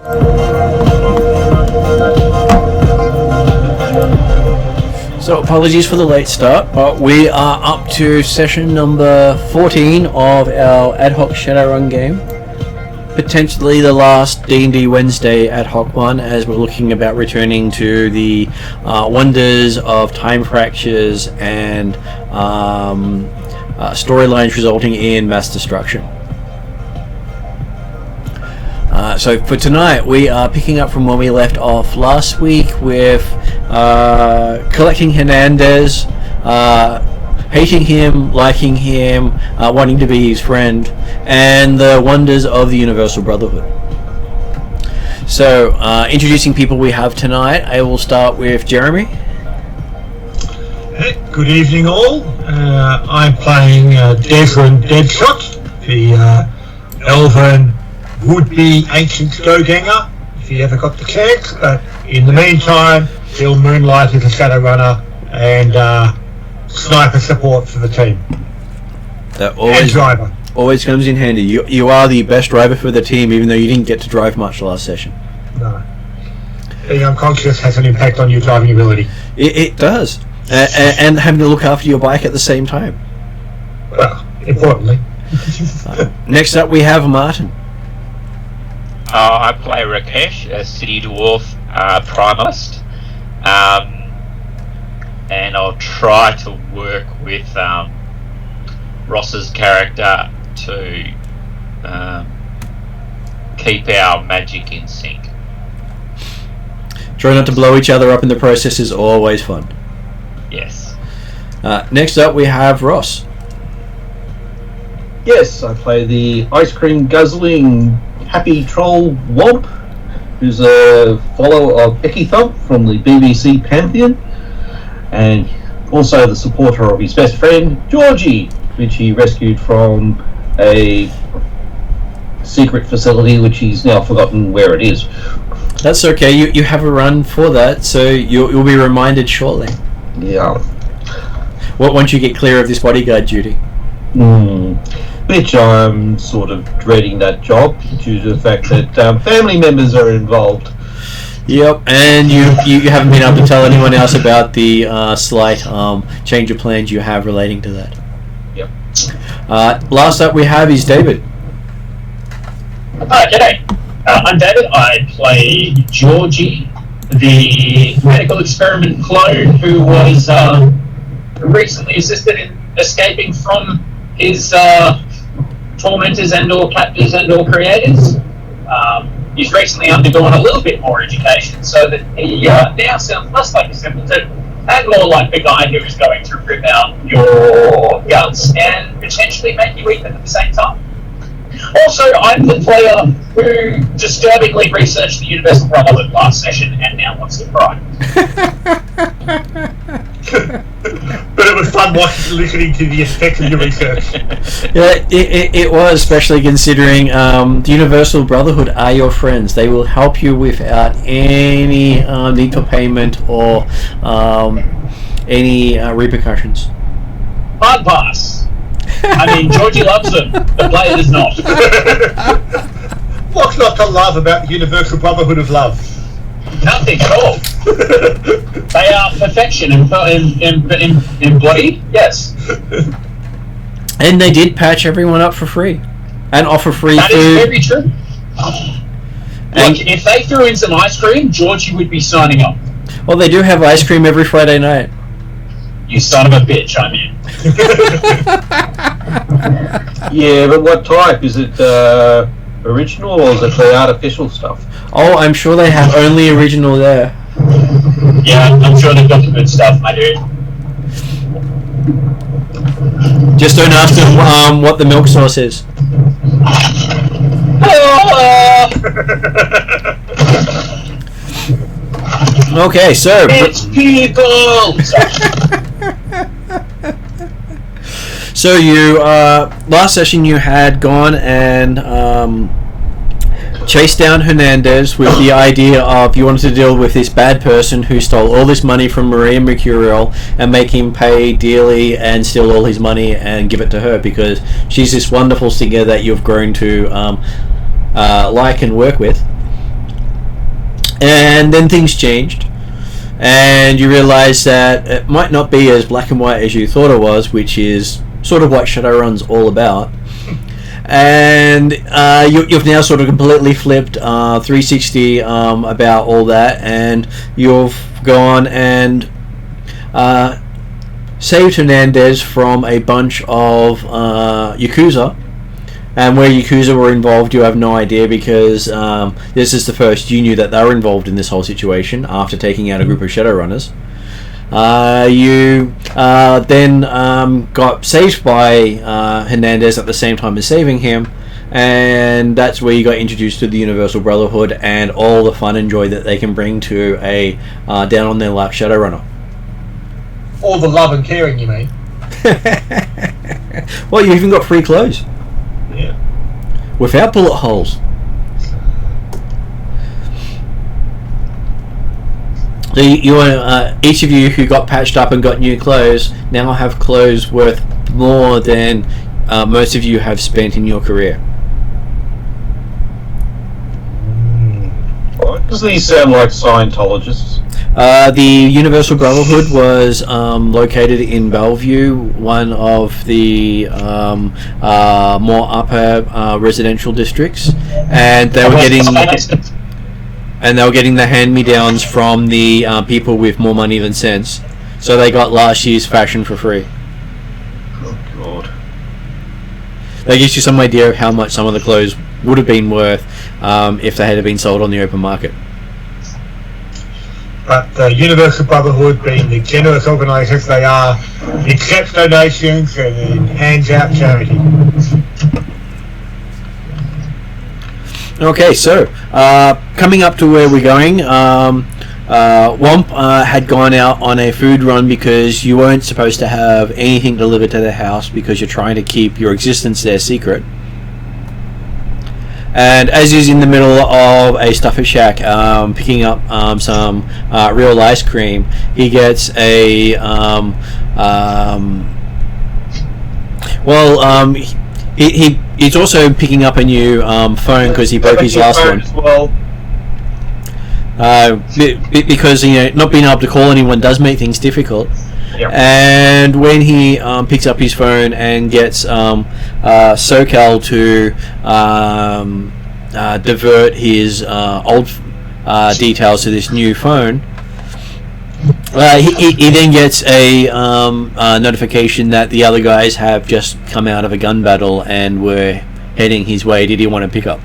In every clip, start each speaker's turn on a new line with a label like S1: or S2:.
S1: So apologies for the late start, but we are up to session number 14 of our ad hoc Shadowrun game. Potentially the last D&D Wednesday ad hoc one, as we're looking about returning to the wonders of time fractures and storylines resulting in mass destruction. So for tonight, we are picking up from when we left off last week with collecting Hernandez, hating him, liking him, wanting to be his friend, and the wonders of the Universal Brotherhood. So, introducing people we have tonight, I will start with Jeremy.
S2: Good evening all. I'm playing Desmond Deadshot, the elven would-be ancient Doganger, if you ever got the chance, but in the meantime, he'll moonlight as a Shadowrunner and sniper support for the team.
S1: That
S2: and driver.
S1: Always comes in handy. You are the best driver for the team, even though you didn't get to drive much last session.
S2: No. Being unconscious has an impact on your driving ability.
S1: It does. And having to look after your bike at the same time.
S2: Well, importantly.
S1: Next up we have Martin.
S3: I play Rakesh, a city dwarf primalist, and I'll try to work with Ross's character to keep our magic in sync.
S1: Try not to blow each other up in the process is always fun.
S3: Yes.
S1: Next up we have Ross.
S4: Yes, I play the ice cream guzzling happy troll Womp, who's a follower of Becky Thump from the BBC Pantheon, and also the supporter of his best friend Georgie, which he rescued from a secret facility which he's now forgotten where it is.
S1: That's okay, you have a run for that, so you'll be reminded shortly.
S4: Yeah.
S1: Once you get clear of this bodyguard duty.
S4: Which I'm sort of dreading that job due to the fact that family members are involved.
S1: Yep, and you haven't been able to tell anyone else about the slight change of plans you have relating to that.
S4: Yep.
S1: Last up we have is David.
S5: G'day. I'm David. I play Georgie, the medical experiment clone who was recently assisted in escaping from his tormentors and/or captors and/or creators. He's recently undergone a little bit more education so that he now sounds less like a simpleton and more like the guy who is going to rip out your guts and potentially make you eat them at the same time. Also, I'm the player who disturbingly researched the Universal Brotherhood last session and now wants to cry.
S2: But it was fun listening to the effects of your research.
S1: Yeah, it was, especially considering the Universal Brotherhood are your friends. They will help you without any need for payment or any repercussions.
S5: Hard pass. I mean, Georgie loves them. The player does not.
S2: What's not to love about the Universal Brotherhood of Love?
S5: Nothing at all. They are perfection embodied, yes.
S1: And they did patch everyone up for free. And offer free
S5: that
S1: food.
S5: That is very true. Look, if they threw in some ice cream, Georgie would be signing up.
S1: Well, they do have ice cream every Friday night.
S5: You son of a bitch, I mean.
S4: Yeah, but what type? Is it original or is it the artificial stuff?
S1: Oh, I'm sure they have only original there.
S5: Yeah, I'm sure they've got the good stuff, my dude.
S1: Just don't ask them what the milk sauce is. Okay, so...
S5: It's people!
S1: So you, last session you had gone and chased down Hernandez with the idea of you wanted to deal with this bad person who stole all this money from Maria Mercurial and make him pay dearly and steal all his money and give it to her because she's this wonderful singer that you've grown to like and work with. And then things changed, and you realize that it might not be as black and white as you thought it was, which is sort of what Shadowrun's all about. And you've now sort of completely flipped 360 about all that, and you've gone and saved Hernandez from a bunch of Yakuza. And where Yakuza were involved, you have no idea, because this is the first you knew that they were involved in this whole situation after taking out a group of Shadowrunners. You then got saved by Hernandez at the same time as saving him, and that's where you got introduced to the Universal Brotherhood and all the fun and joy that they can bring to a down on their lap Shadowrunner.
S2: All the love and caring, you mean?
S1: Well, you even got free clothes.
S2: Yeah.
S1: Without bullet holes. So each of you who got patched up and got new clothes now have clothes worth more than most of you have spent in your career.
S4: Doesn't he sound like Scientologists?
S1: The Universal Brotherhood was located in Bellevue, one of the more upper residential districts, and they were getting the hand-me-downs from the people with more money than sense. So they got last year's fashion for free.
S4: Oh God!
S1: That gives you some idea of how much some of the clothes would have been worth if they had been sold on the open market.
S2: But the Universal Brotherhood, being the generous organisers they are, accepts donations and hands out charity.
S1: Okay, so coming up to where we're going, Womp had gone out on a food run because you weren't supposed to have anything delivered to the house because you're trying to keep your existence there secret. And as he's in the middle of a stuffer shack picking up some real ice cream, he gets a he's also picking up a new phone because he broke his last one.
S4: Well.
S1: Because not being able to call anyone does make things difficult.
S4: Yep.
S1: And when he picks up his phone and gets SoCal to divert his old details to this new phone, he then gets a notification that the other guys have just come out of a gun battle and were heading his way. Did he want to pick up?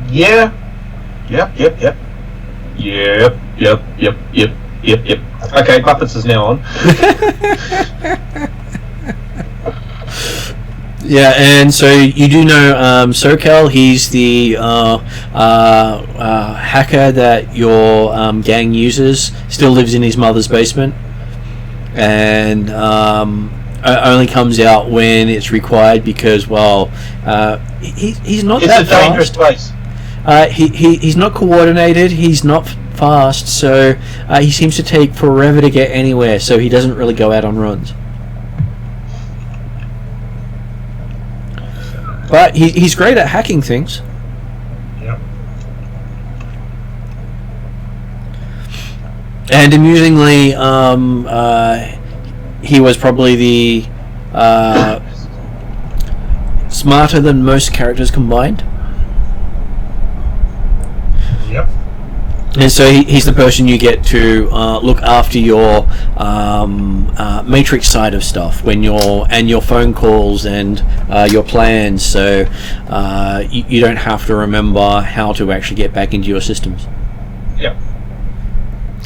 S4: Yeah. Yep. Okay, Muppets is now on.
S1: Yeah, and so you do know SoCal. He's the hacker that your gang uses. Still lives in his mother's basement, and only comes out when it's required because, well, he's not
S4: it's
S1: that
S4: a dangerous
S1: fast.
S4: place.
S1: He's not coordinated. He's not fast, so he seems to take forever to get anywhere. So he doesn't really go out on runs. But he's great at hacking things.
S2: Yep.
S1: And amusingly, he was probably the smarter than most characters combined.
S2: Yep.
S1: And so he's the person you get to look after your matrix side of stuff when your phone calls and your plans. So you don't have to remember how to actually get back into your systems.
S4: Yep.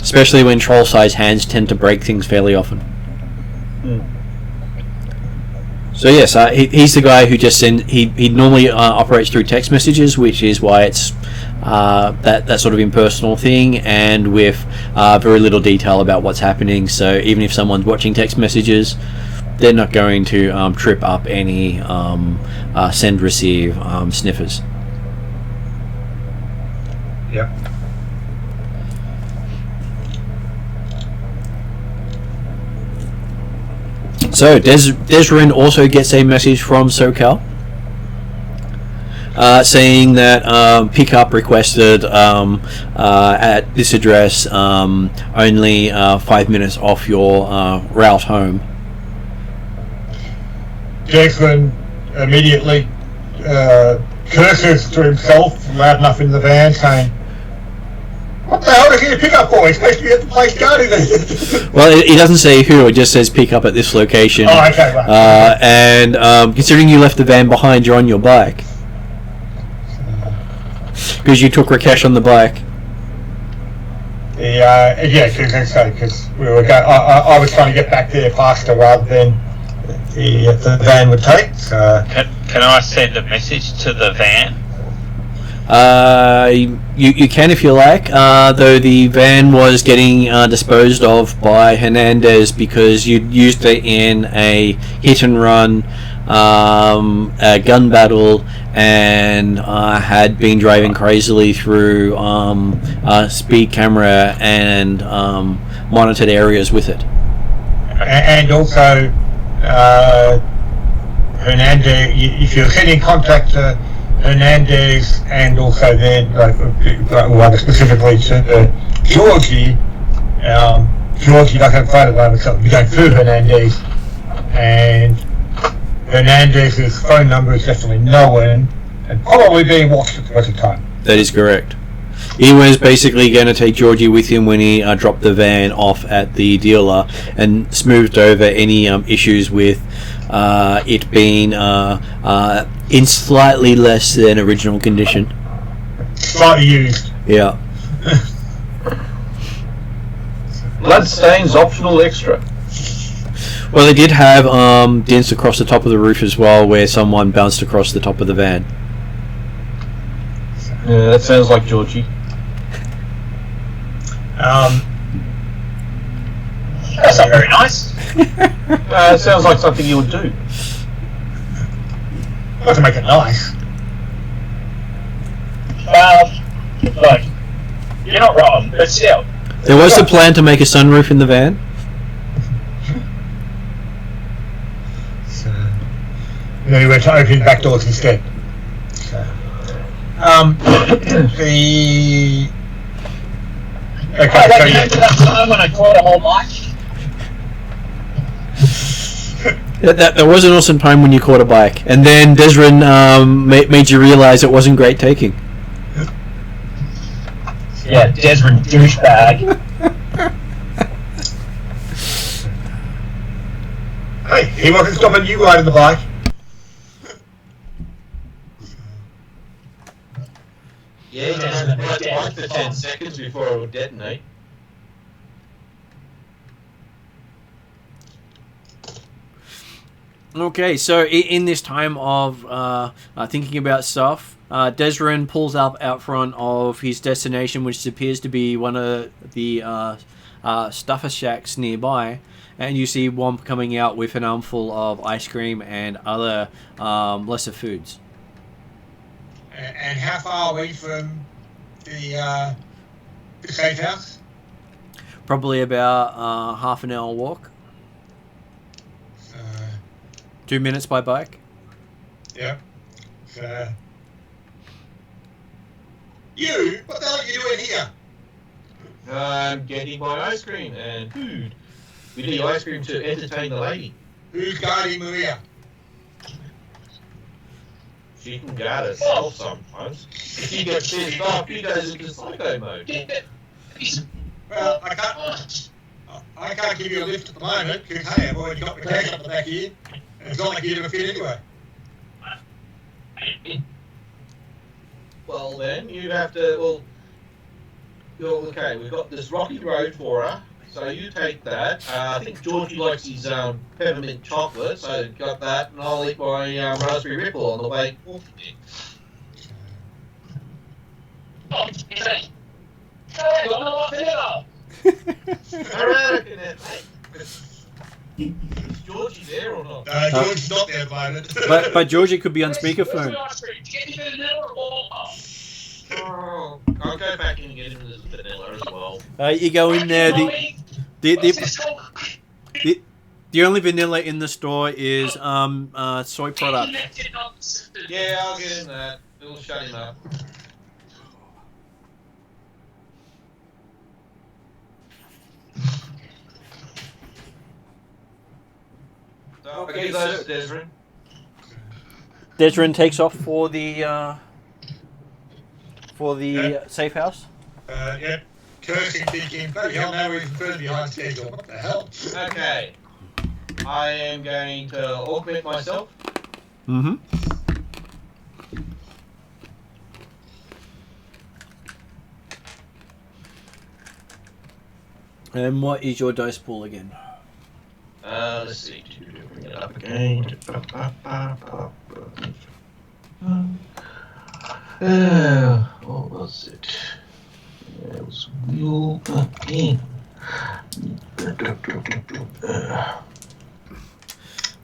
S1: Especially when troll-sized hands tend to break things fairly often. So yes, he's the guy who just he normally operates through text messages, which is why it's that sort of impersonal thing, and with very little detail about what's happening. So even if someone's watching text messages, they're not going to trip up any send-receive sniffers.
S2: Yep.
S1: So Desrin also gets a message from SoCal. saying that pickup requested at this address, only 5 minutes off your route home.
S2: Jason immediately curses to himself loud enough in the van, saying, "What the hell is he a pickup for? He's supposed to be at the place going there."
S1: Well, it doesn't say who, it just says pick up at this location.
S2: Oh, okay, right.
S1: And considering you left the van behind, you're on your bike. Because you took Rakesh on the bike.
S2: Because we were going. I was trying to get back there faster rather than the van would take. So.
S3: Can I send a message to the van?
S1: You can if you like, though the van was getting disposed of by Hernandez because you used it in a hit and run, a gun battle, and had been driving crazily through speed camera and monitored areas with it.
S2: And also, Hernandez, if you're sending contact to Hernandez and also then, specifically to Georgie, Georgie doesn't have a phone at the moment, so we're going through Hernandez, and Hernandez's phone number is definitely known and probably being watched at the present time.
S1: That is correct. He was basically going to take Georgie with him when he dropped the van off at the dealer and smoothed over any issues with it being in slightly less than original condition.
S2: Slightly used.
S1: Yeah.
S4: Bloodstains optional extra.
S1: Well, they did have dents across the top of the roof as well, where someone bounced across the top of the van.
S4: Yeah, that sounds like Georgie.
S5: That's not very nice.
S4: It sounds like something you would do.
S2: Not to make it nice.
S5: Look, you're not wrong, but still.
S1: There was a plan to make a sunroof in the van.
S2: So, then we went to open back doors instead. So, the... Okay,
S5: I
S2: so
S5: remember that time when I caught a whole mic.
S1: That was an awesome time when you caught a bike, and then Desrin made you realise it wasn't great taking.
S5: Yeah, Desmond douchebag.
S2: Hey, he wasn't stopping you riding the bike.
S4: Yeah, you can hold the bike for 10 seconds before it would detonate.
S1: Okay, so in this time of thinking about stuff, Desrin pulls up out front of his destination, which appears to be one of the stuffer shacks nearby, and you see Womp coming out with an armful of ice cream and other lesser foods.
S2: And how far away from the safehouse?
S1: Probably about half an hour walk. 2 minutes by bike.
S2: Yep. So, you? What the hell are you doing here?
S4: I'm getting my ice cream and food. We need ice cream to entertain the lady.
S2: Who's guarding Maria?
S4: She can guard herself sometimes. If she gets pissed off, he goes into psycho mode.
S2: Well, I can't give you a lift at the moment because, hey, I've already got the cash up the back here. And it's not like you're going to fit anyway.
S4: Well, then, you'd have to, okay, we've got this rocky road for her, so you take that. I think Georgie likes his peppermint chocolate, so got that, and I'll eat my raspberry ripple on the way off there. I reckon it, mate. Is Georgie there or not?
S2: Georgie's not there at the moment.
S1: But Georgie could be on speakerphone.
S4: Oh, I'll go back in and get him this vanilla as well.
S1: You go in there. The only vanilla in the store is soy product.
S4: Yeah, I'll get him that.
S6: We'll shut him up. So, okay, those Desrin.
S1: Desrin takes off for the safe house.
S2: Yep. Cursing, thinking, bloody hell, now we're even further behind schedule. What the hell?
S6: Okay. I am going to augment myself.
S1: Mm-hmm. And what is your dice pool again?
S6: Let's see. Bring it up again. What was it? It was wheel again.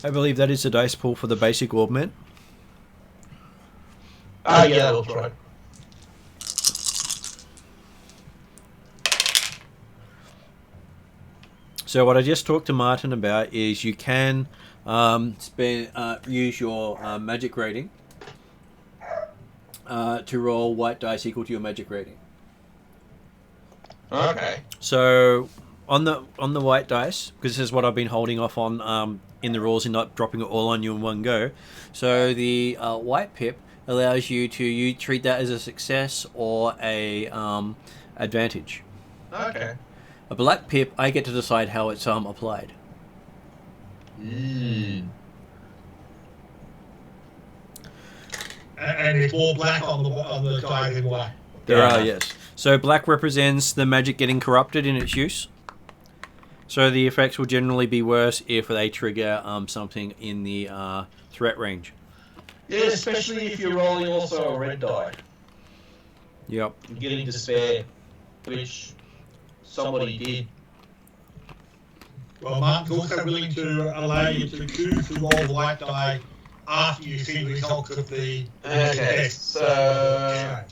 S1: I believe that is the dice pool for the basic augment.
S6: Yeah, that's right.
S1: So what I just talked to Martin about is you can use your magic rating to roll white dice equal to your magic rating.
S6: Okay.
S1: So on the white dice, because this is what I've been holding off on in the rules and not dropping it all on you in one go. So the white pip allows you to treat that as a success or a advantage.
S6: Okay.
S1: A black pip, I get to decide how it's applied.
S6: Mm.
S2: And it's more black on the die than white.
S1: There are, yes. So black represents the magic getting corrupted in its use. So the effects will generally be worse if they trigger something in the threat range.
S6: Yeah, especially if you're rolling also a red die.
S1: Yep.
S6: And getting despair, which somebody did.
S2: Well, Mark's also willing to allow you to choose to roll the white die after you see the results of the test.
S6: So...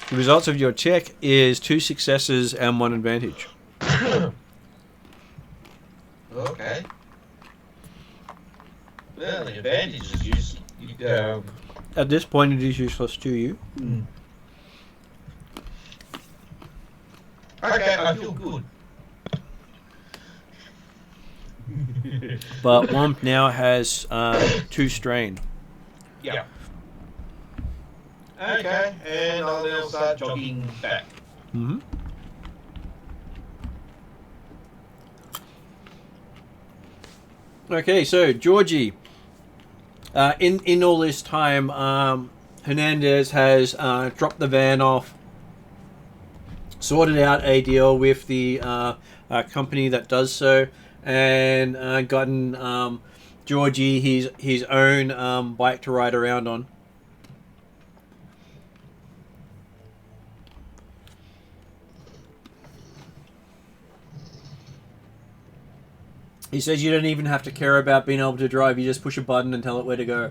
S1: The results of your check is 2 successes and 1 advantage.
S6: Okay. Well, the advantage is useless.
S1: At this point, it is useless to you.
S6: Okay, I feel good.
S1: But Womp now has 2 strain.
S6: Yeah. Okay, and I'll now start jogging back.
S1: Mm-hmm. Okay, so Georgie, in all this time, Hernandez has dropped the van off, sorted out a deal with the company that does so, and gotten Georgie his own bike to ride around on. He says you don't even have to care about being able to drive. You just push a button and tell it where to go.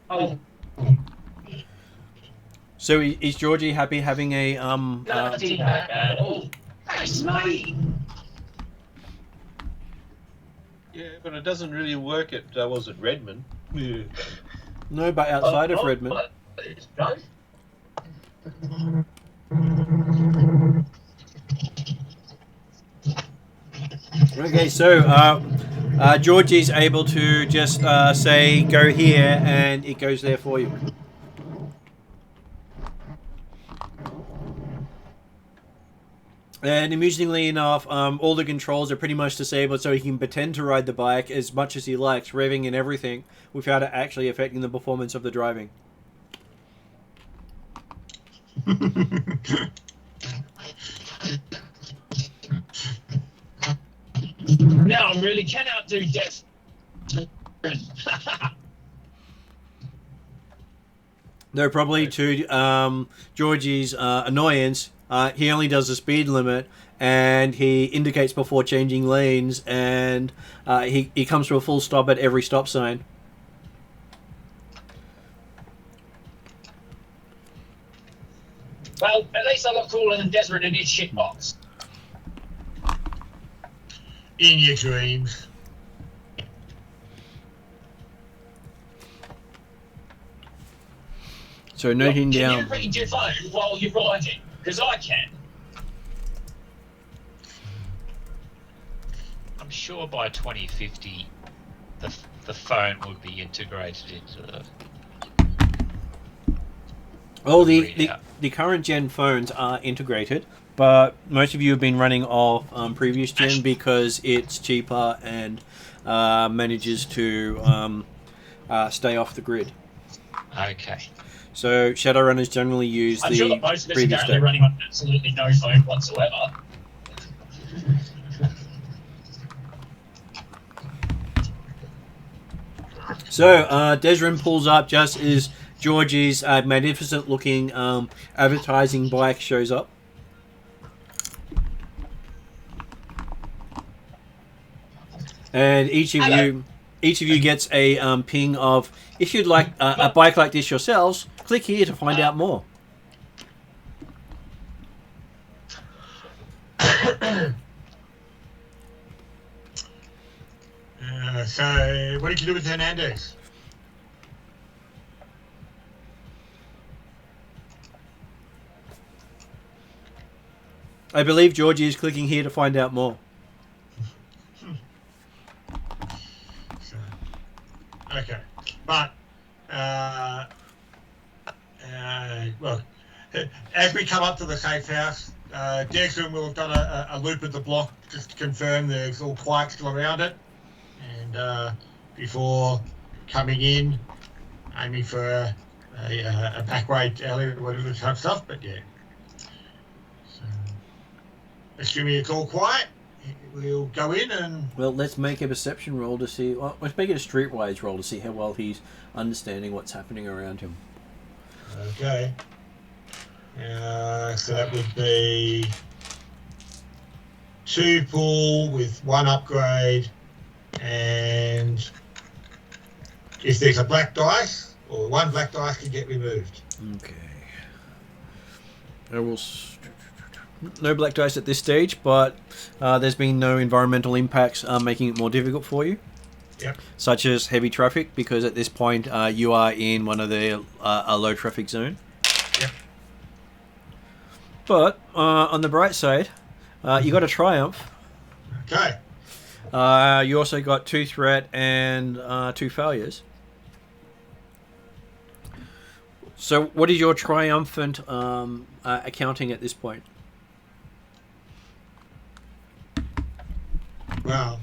S5: Oh.
S1: So is Georgie happy having a
S5: Nothing bad at all. That's me.
S7: Yeah, but it doesn't really work at was it Redmond? Yeah.
S1: No, but outside of Redmond.
S5: No.
S1: Okay, so Georgie's able to just say go here and it goes there for you. And amusingly enough, all the controls are pretty much disabled, so he can pretend to ride the bike as much as he likes, revving and everything, without it actually affecting the performance of the driving.
S5: Now I really can outdo death.
S1: Though probably to Georgie's annoyance, he only does the speed limit, and he indicates before changing lanes, and he comes to a full stop at every stop sign.
S5: Well, at least I look cooler than Desmond in his shitbox.
S2: In your dreams.
S1: So noting
S5: Can
S1: down.
S5: you read your phone while you're riding? Because I can.
S3: I'm sure by 2050, the phone would be integrated into the.
S1: Well,
S3: readout.
S1: the current gen phones are integrated, but most of you have been running off previous gen because it's cheaper and manages to stay off the grid.
S3: Okay.
S1: So Shadowrunners generally use
S5: I'm
S1: the
S5: sure that most of us are
S1: previous
S5: currently
S1: gen.
S5: running on absolutely no phone whatsoever.
S1: So Desrin pulls up just as Georgie's magnificent-looking advertising bike shows up. And each of you gets a ping of, if you'd like a bike like this yourselves, click here to find out more.
S2: So, what did you do with Hernandez?
S1: I believe Georgie is clicking here to find out more.
S2: So, okay, but well, as we come up to the safe house, Desmond will have done a loop of the block just to confirm there's all quiet still around it, and before coming in, aiming for a back way alley or whatever type stuff. But yeah, so assuming it's all quiet, we'll go in and.
S1: Well, let's make a perception roll to see. Well, let's make it a streetwise roll to see how well he's understanding what's happening around him.
S2: Okay. So that would be 2 pull with 1 upgrade, and if there's a black dice, or 1 black dice can get removed.
S1: Okay. I will. No black dice at this stage, but there's been no environmental impacts making it more difficult for you.
S2: Yep.
S1: Such as heavy traffic, because at this point you are in one of the a low traffic zone.
S2: Yep.
S1: But on the bright side, you got a triumph.
S2: Okay.
S1: You also got 2 threat and 2 failures. So, what is your triumphant accounting at this point?
S2: Well,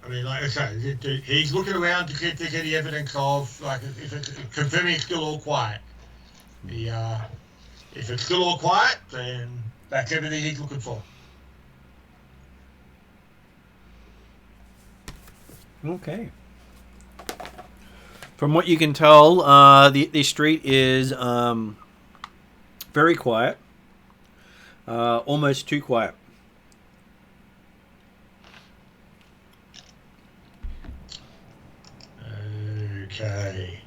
S2: I mean, like I say, he's looking around to get any evidence of, like, if it's confirming it's still all quiet. If it's still all quiet, then that's everything he's looking for.
S1: Okay. From what you can tell, the street is very quiet. Almost too quiet.
S2: Okay.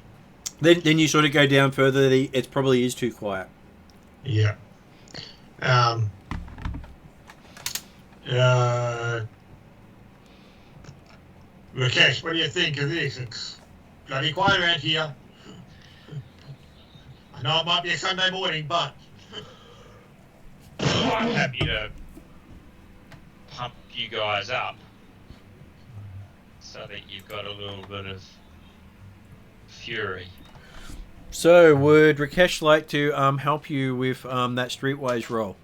S1: Then you sort of go down further. It probably is too quiet.
S2: Yeah. Rakesh, what do you think of this? It's bloody quiet around here. I know it might be a Sunday morning, but
S3: I'm happy to pump you guys up so that you've got a little bit of fury.
S1: So, would Rakesh like to help you with that streetwise roll?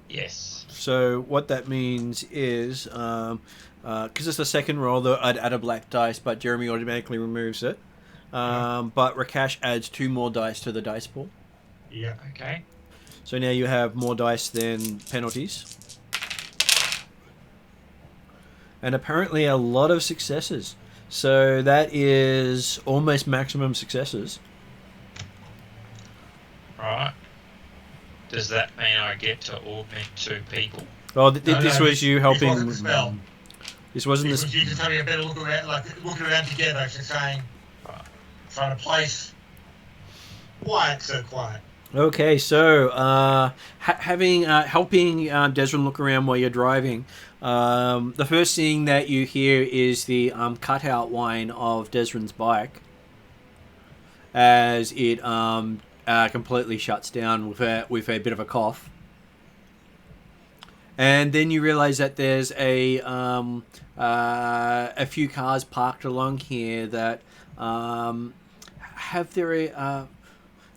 S3: Yes.
S1: So, what that means is, because it's the second roll, I'd add a black dice, but Jeremy automatically removes it. But Rakesh adds 2 more dice to the dice pool.
S2: yeah.
S3: Okay.
S1: So now you have more dice than penalties. And apparently a lot of successes. So that is almost maximum successes.
S3: Right. Does that mean I get to augment 2 people?
S1: Oh, this was you helping.
S2: This wasn't the spell.
S1: This wasn't
S2: This
S1: the.
S2: was you just having a better look around, like looking around together, just saying, trying to place quiet, so quiet.
S1: Okay, so helping Desmond look around while you're driving, the first thing that you hear is the cutout whine of Desmond's bike as it completely shuts down with a bit of a cough, and then you realise that there's a few cars parked along here that have their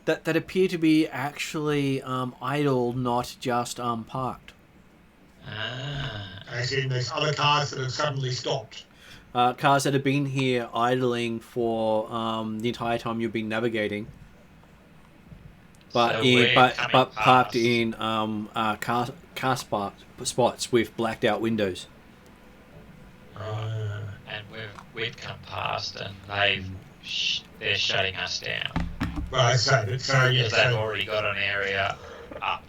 S1: that appear to be actually idle, not just parked.
S2: As in, there's other cars that have suddenly stopped.
S1: Cars that have been here idling for the entire time you've been navigating, but
S3: So
S1: parked in car spots with blacked out windows.
S3: And we've come past, and they're shutting us down.
S2: Right, so
S3: Because
S2: yes,
S3: they've already got an area up.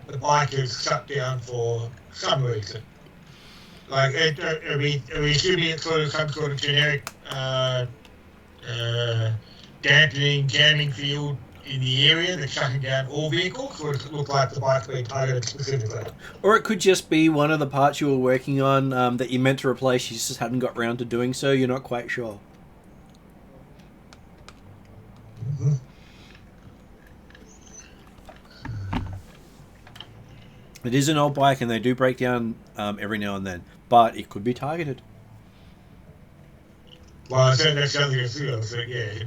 S2: the bike is shut down for some reason. Like, are we assuming it's sort of some sort of generic dampening, jamming field in the area that's shutting down all vehicles, or does it look like the bike's being targeted specifically?
S1: Or it could just be one of the parts you were working on that you meant to replace, you just hadn't got round to doing so, you're not quite sure.
S2: Mm-hmm.
S1: It is an old bike and they do break down every now and then, but it could be targeted.
S2: Well, so that's the other thing as well. So yeah,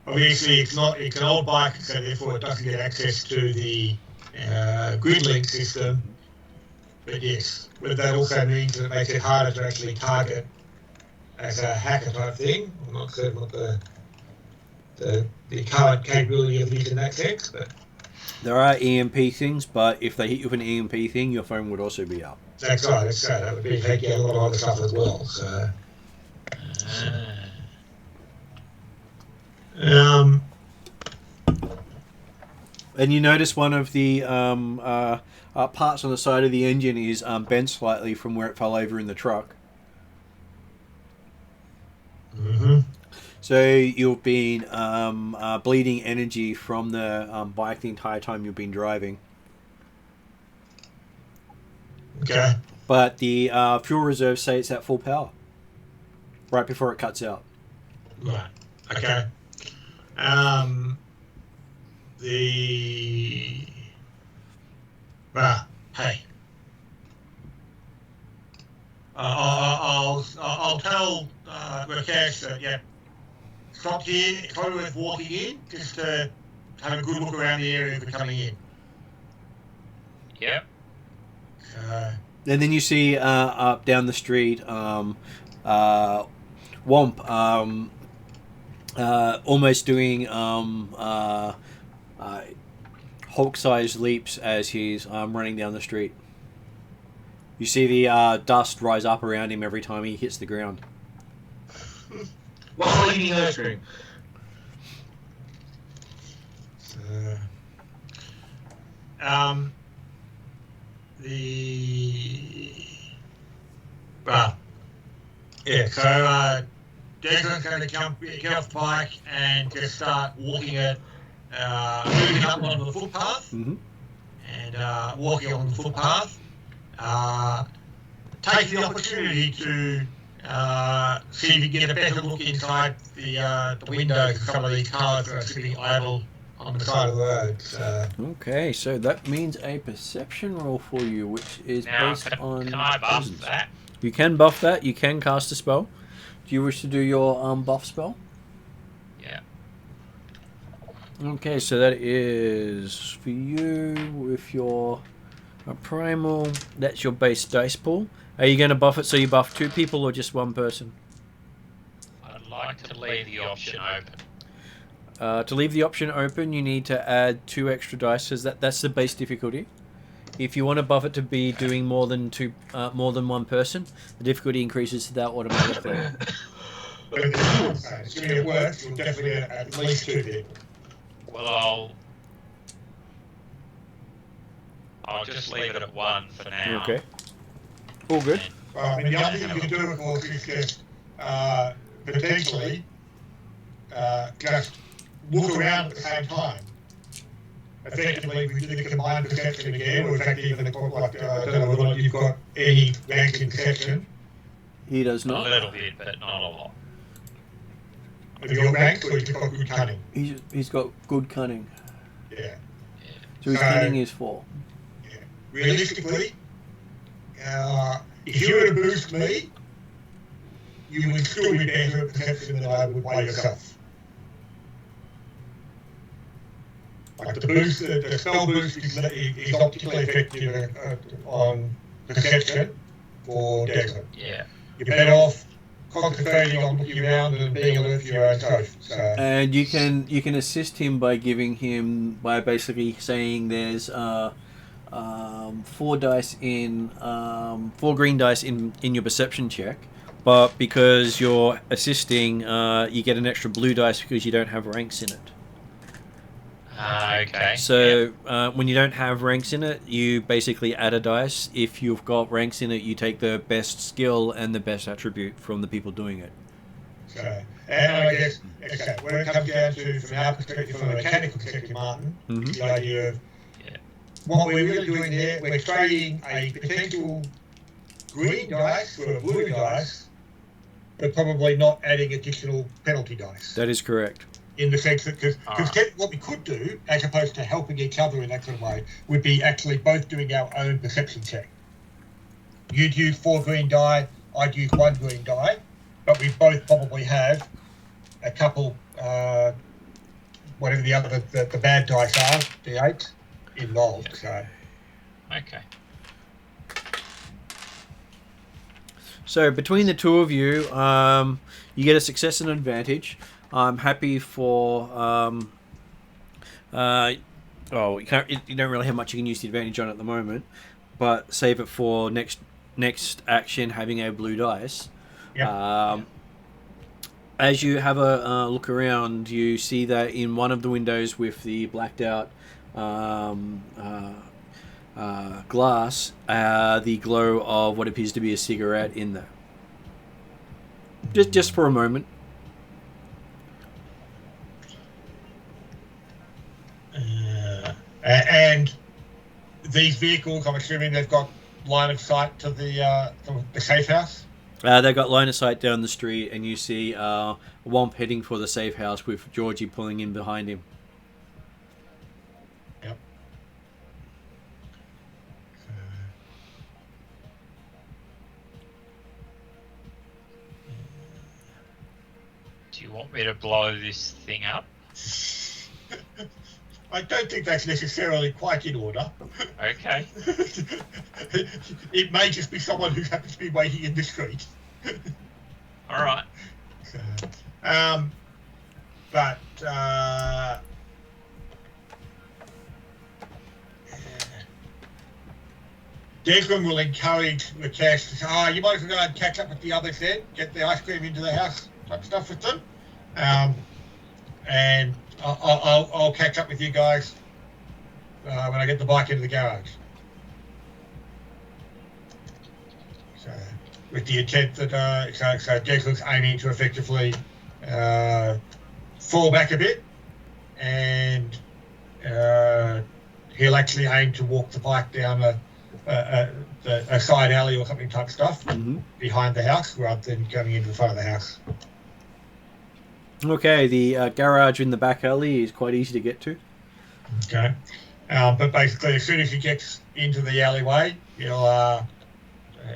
S2: obviously it's an old bike, so therefore it doesn't get access to the grid link system. But yes, but that also means that it makes it harder to actually target as a hacker type thing. I'm not certain what the current capability of it is in that sense, but
S1: There are EMP things, but if they hit you with an EMP thing, your phone would also be up.
S2: that's right. That would be taking out a lot of other stuff as well. So.
S1: And you notice one of the parts on the side of the engine is bent slightly from where it fell over in the truck.
S2: Mm-hmm.
S1: So you've been bleeding energy from the bike the entire time you've been driving.
S2: Okay.
S1: But the fuel reserves say it's at full power. Right before it cuts out.
S2: Right. Okay. Hey. I'll tell Rakesh that stop here. It's probably worth walking in just to have a good look around the area for coming in.
S3: Yep.
S1: And then you see up down the street, Womp almost doing Hulk-sized leaps as he's running down the street. You see the dust rise up around him every time he hits the ground.
S4: While eating ice cream.
S2: So Desmond's going to get off the bike and just start walking it, moving up onto the footpath, and walking on the footpath. Take the opportunity to see if you can get a better look inside the windows of some of these cars that are sitting idle on the side of the road. So.
S1: Okay, so that means a perception roll for you, which is
S3: Now,
S1: based on...
S3: can I buff
S1: presence.
S3: that?
S1: You can buff that. You can cast a spell. Do you wish to do your buff spell?
S3: Yeah.
S1: Okay, so that is for you with your primal. That's your base dice pool. Are you going to buff it so you buff 2 people or just 1 person?
S3: I'd like to leave the option open.
S1: To leave the option open, you need to add 2 extra dice. Because that's the base difficulty. If you want to buff it to be doing more than 1 person, the difficulty increases to that automatically.
S2: But assuming it works, you'll definitely at least 2 people.
S3: Well, I'll just leave it at 1 for now.
S1: Okay. All good.
S2: I mean, the other thing you can do, of course, is just potentially just look around at the same time. effectively we do the combined perception again, or in fact even I don't know whether or not you've got any ranks in perception.
S1: He does
S3: A
S1: not.
S3: little bit, but not a lot.
S2: Have you got ranks, or you've got good cunning?
S1: He's got good cunning.
S2: Yeah.
S1: So his cunning is 4.
S2: Yeah. Realistically, if you were to boost me, you would still be better at perception than I would by yourself. Like the spell boost is optically effective on perception for Desmond.
S3: Yeah.
S2: You're better off concentrating on looking around and being alert for your own self. So.
S1: And you can assist him by basically saying there's 4 dice in 4 green dice in your perception check, but because you're assisting, you get an extra blue dice because you don't have ranks in it.
S3: Okay.
S1: So when you don't have ranks in it, you basically add a dice. If you've got ranks in it, you take the best skill and the best attribute from the people doing it.
S2: So, and I guess, okay, when it comes down to, from our perspective, from a mechanical perspective, Martin, the idea of what we're really doing there, we're trading a potential green dice for a blue dice, but probably not adding additional penalty dice.
S1: That is correct.
S2: In the sense that, because what we could do, as opposed to helping each other in that sort of way, would be actually both doing our own perception check. You'd use 4 green die, I'd use 1 green die, but we both probably have a couple, whatever the bad dice are, D8, involved. So.
S3: Okay.
S1: So between the two of you, you get a success and advantage. I'm happy for. You don't really have much you can use the advantage on at the moment, but save it for next action, having a blue dice.
S2: Yep.
S1: As you have a look around, you see that in one of the windows with the blacked out glass, the glow of what appears to be a cigarette in there. Just for a moment.
S2: And these vehicles, I'm assuming they've got line of sight to the safe house?
S1: They've got line of sight down the street, and you see Womp heading for the safe house with Georgie pulling in behind him.
S2: Yep.
S3: Do you want me to blow this thing up?
S2: I don't think that's necessarily quite in order.
S3: Okay.
S2: It may just be someone who happens to be waiting in the street.
S3: All right.
S2: Desmond will encourage Rakesh to say, you might as well go and catch up with the others then, get the ice cream into the house type stuff with them. And I'll catch up with you guys when I get the bike into the garage. So, with the intent that so Desmond's aiming to effectively fall back a bit, and he'll actually aim to walk the bike down a side alley or something type stuff behind the house rather than coming into the front of the house.
S1: Okay, the garage in the back alley is quite easy to get to.
S2: Okay. But basically, as soon as he gets into the alleyway,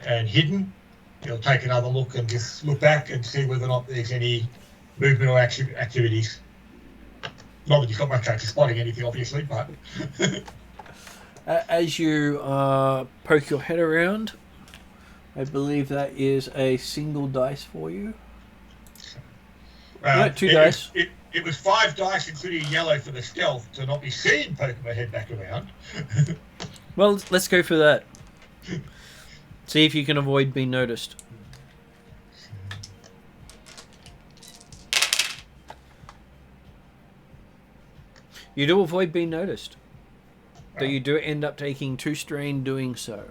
S2: and hidden, he'll take another look and just look back and see whether or not there's any movement or activities. Not that he's got much chance of spotting anything, obviously, but...
S1: As you poke your head around, I believe that is a single dice for you. No, 2 dice.
S2: It was 5 dice, including yellow for the stealth, to not be seen poking my head back around.
S1: Well, let's go for that. See if you can avoid being noticed. You do avoid being noticed. But you do end up taking 2 strain doing so.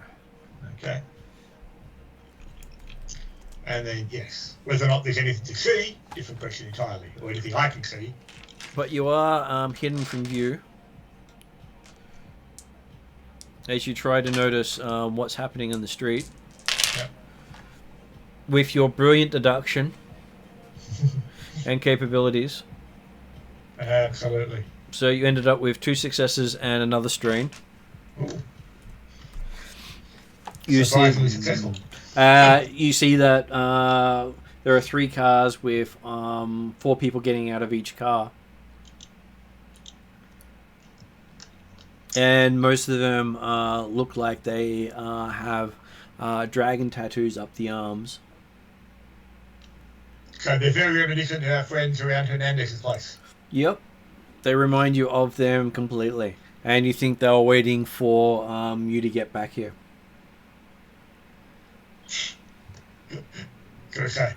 S2: Okay. And then, yes, whether or not there's anything to see, different question entirely, or anything I can see.
S1: But you are hidden from view. as you try to notice what's happening in the street.
S2: Yep.
S1: With your brilliant deduction and capabilities.
S2: Absolutely.
S1: So you ended up with 2 successes and another strain.
S2: Ooh.
S1: You
S2: Surprisingly
S1: see,
S2: successful.
S1: you see that there are 3 cars with 4 people getting out of each car. And most of them look like they have dragon tattoos up the arms.
S2: So they're very reminiscent of our friends around Hernandez's place.
S1: Yep. They remind you of them completely. And you think they were waiting for you to get back here.
S2: Gotta say,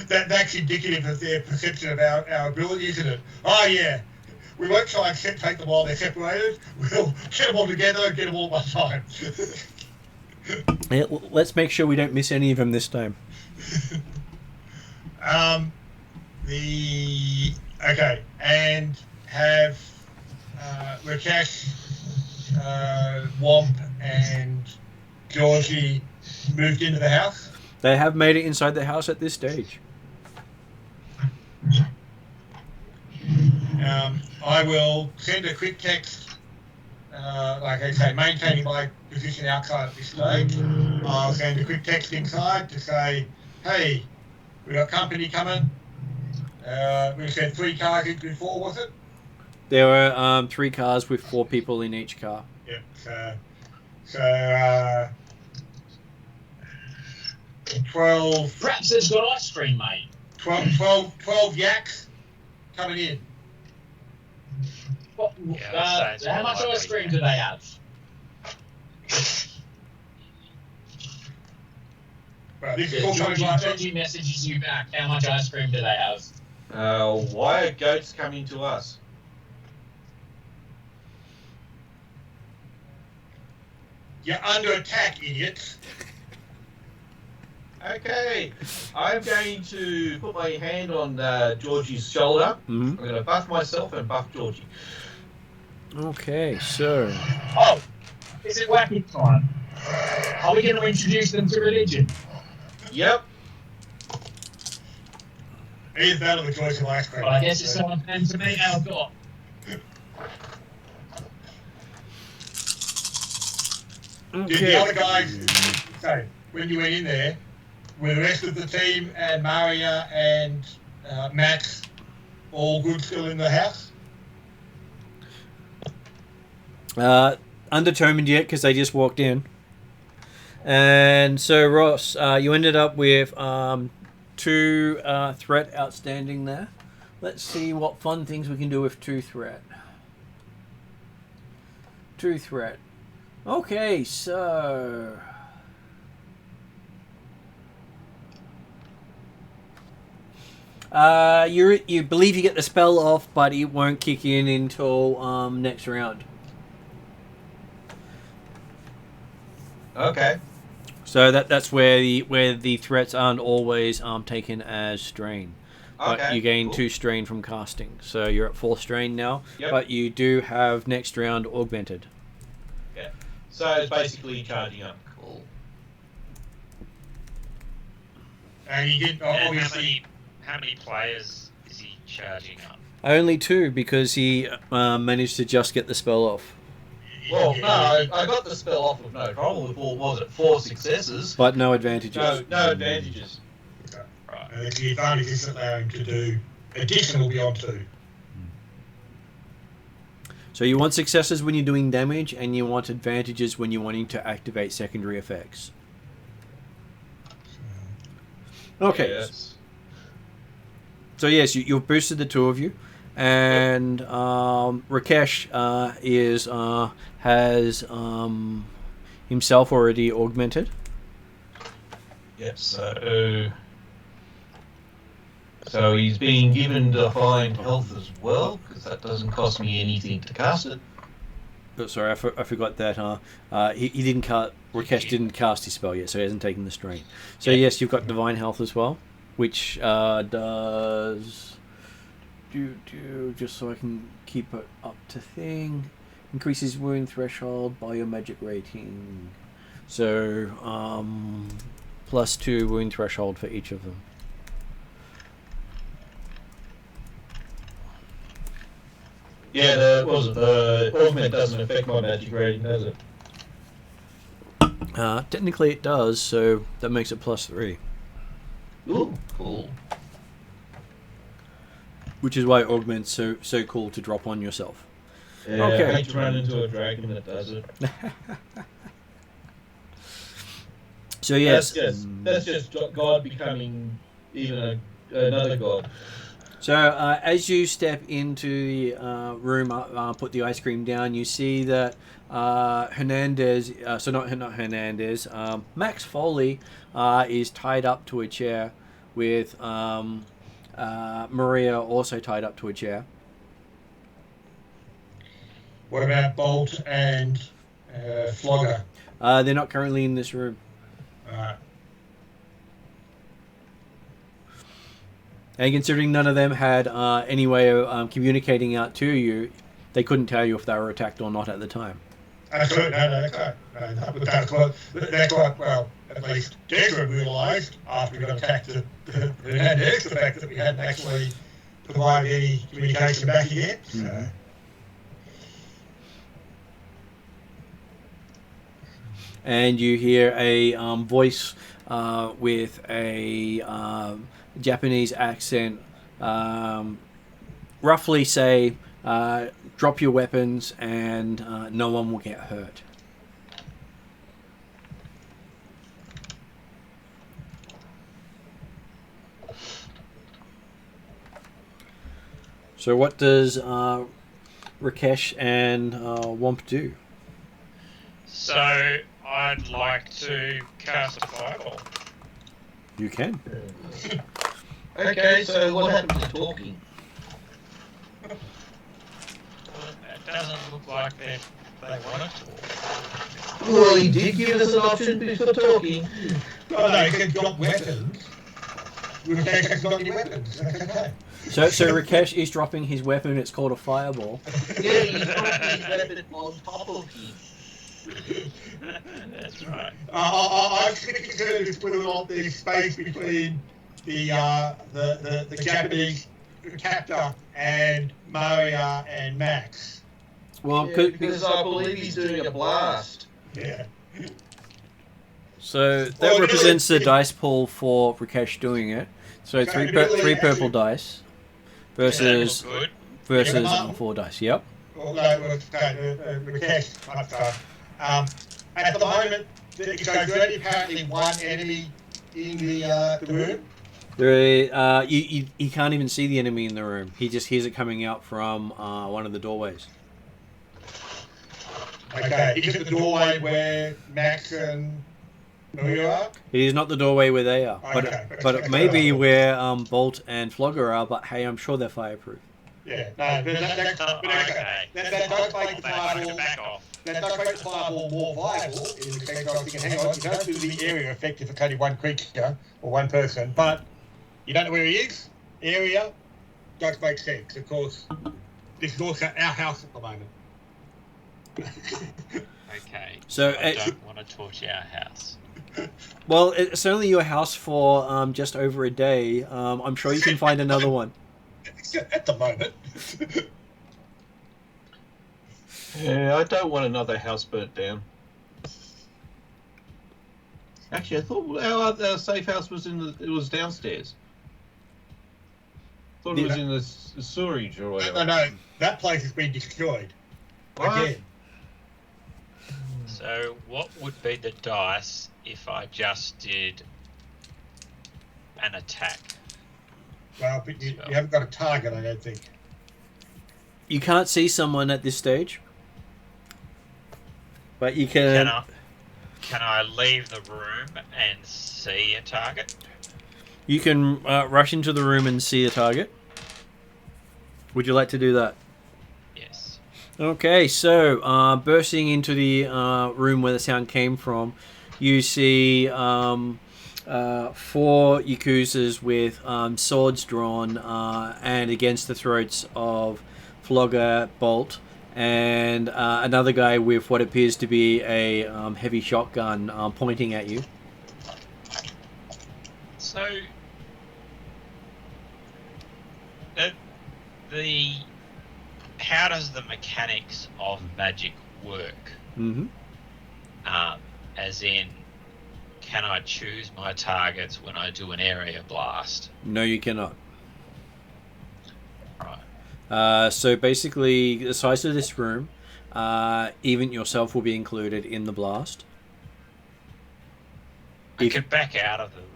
S2: that's indicative of their perception of our ability, isn't it? Oh yeah, we won't try and take them while they're separated. We'll get them all together and get them all at one time.
S1: Yeah, let's make sure we don't miss any of them this time.
S2: Okay, and have Rakesh, Womp, and Georgie moved into the house?
S1: They have made it inside the house at this stage.
S2: I will send a quick text, like I say, maintaining my position outside at this stage. I'll send a quick text inside to say, hey, we got company coming. We said 3 cars in before, was it?
S1: There were 3 cars with 4 people in each car.
S2: Yep. So 12.
S5: Perhaps it's got ice cream, mate.
S2: 12 yaks coming in.
S5: What,
S3: Yeah, so it's
S5: how
S3: more
S5: much
S3: likely,
S5: ice cream
S3: yeah.
S5: do they have?
S2: Well, this is also
S5: Georgie messages you back. How much ice cream do they have?
S6: Why are goats coming to us?
S2: You're under attack, idiots.
S6: Okay, I'm going to put my hand on Georgie's shoulder.
S1: Mhm.
S6: I'm going to buff myself and buff Georgie.
S1: Okay, so...
S5: Oh, is it wacky time? Are we going to introduce them to religion?
S6: Yep.
S2: Either that or the choice of ice cream.
S5: Well, I guess it's someone and to me. Oh God.
S2: Did the other guys, sorry, when you went in there, were the rest of the team and Maria and Max all good still in the house?
S1: Undetermined yet because they just walked in. And so Ross, you ended up with 2 threat outstanding there. Let's see what fun things we can do with 2 threat. 2 threat. Okay, so... you believe you get the spell off, but it won't kick in until next round.
S6: Okay.
S1: So that's where the threats aren't always taken as strain. But
S6: Okay,
S1: you gain
S6: cool.
S1: 2 strain from casting, so you're at 4 strain now.
S6: Yep.
S1: But you do have next round augmented.
S6: Yeah. So it's basically charging up. Cool.
S2: And you did,
S3: And
S2: obviously,
S3: how many players is he charging up?
S1: Only 2 because he managed to just get the spell off.
S6: Well, no, I got the spell off with no trouble with was it 4 successes?
S1: But no advantages.
S6: No advantages.
S3: Right.
S2: the advantage is allowing to do additional beyond 2.
S1: So you want successes when you're doing damage, and you want advantages when you're wanting to activate secondary effects. Okay.
S6: Yes.
S1: So yes, you've boosted the 2 of you, and Rakesh has himself already augmented.
S6: Yep. So he's being given divine health as well, because that doesn't cost me anything to cast it.
S1: Oh, sorry, I forgot that. He didn't cast. Rakesh didn't cast his spell yet, so he hasn't taken the strain. So yes, you've got divine health as well, which does just so I can keep it up to thing. Increases wound threshold by your magic rating. So, +2 wound threshold for each of them.
S6: Yeah, the augment doesn't affect my magic rating, does it?
S1: Technically it does, so that makes it +3.
S6: Ooh, cool.
S1: Which is why augment's so cool to drop on yourself.
S6: Yeah,
S1: Okay.
S6: I hate to run into a dragon that does it.
S1: So yes,
S6: That's just God becoming even another god.
S1: so as you step into the room, put the ice cream down, you see that Hernandez, not Hernandez, Max Foley is tied up to a chair with Maria also tied up to a chair.
S2: What about Bolt and Flogger?
S1: They're not currently in this room. And considering none of them had any way of communicating out to you, they couldn't tell you if they were attacked or not at the time.
S2: Absolutely, that's what, well, at least Degra realised after we got attacked at Hernandez, the fact that we hadn't actually provided any communication back again. So.
S1: And you hear a voice with a Japanese accent roughly say, drop your weapons and no one will get hurt. So what does Rakesh and Womp do?
S3: So I'd like to cast a fireball.
S1: You can.
S6: Okay, so what happened to talking?
S3: It doesn't look like they want to talk.
S6: Well, he did give us an option for talking.
S2: Oh no, you can drop weapons. Rakesh has got any weapons. Okay.
S1: So Rakesh is dropping his weapon. It's called a fireball.
S6: Yeah, he's dropping his weapon on top of him.
S3: That's right.
S2: I'm thinking to put the space between the Japanese captor and Maria and Max.
S1: Well,
S6: Yeah, because I believe he's doing a blast.
S2: Yeah.
S1: so that represents the dice pool for Rakesh doing it. So three purple dice versus
S3: Good.
S1: 4 dice. Yep.
S2: Well, no, Rakesh. At the moment, there's only apparently one enemy in the room.
S1: You can't even see the enemy in the room. He just hears it coming out from one of the doorways.
S2: Okay, is it the doorway where Max and Maria are?
S1: It is not the doorway where they are, but it may be where Bolt and Flogger are. But hey, I'm sure they're fireproof.
S2: Yeah, no, but that does make the fireball.
S3: Back off.
S2: That does make the fireball more viable in the sense of thinking, hang on, you don't do the area effect if it's only one creature or one person, but you don't know where he is. Area does make sense. Of course, this is also our house at the moment.
S3: Okay.
S1: So
S3: I don't want to torch our house.
S1: well, it's only your house for just over a day. I'm sure you can find another one.
S2: At the moment.
S6: Yeah, I don't want another house burnt down. Actually, I thought our safe house was was downstairs. Thought it was in the sewerage or whatever.
S2: No, that place has been destroyed.
S6: What?
S2: Again.
S3: So what would be the dice if I just did an attack?
S2: Well, but you haven't got a target, I don't think.
S1: You can't see someone at this stage, but you can.
S3: Can I leave the room and see a target?
S1: You can rush into the room and see a target. Would you like to do that?
S3: Yes.
S1: Okay, so bursting into the room where the sound came from, you see 4 Yakuzas with swords drawn and against the throats of Flogger, Bolt, and another guy with what appears to be a heavy shotgun pointing at you.
S3: So, how does the mechanics of magic work?
S1: Mm-hmm.
S3: As in, can I choose my targets when I do an area blast?
S1: No, you cannot.
S3: Right.
S1: So basically, the size of this room, even yourself will be included in the blast.
S3: I could back out of the room.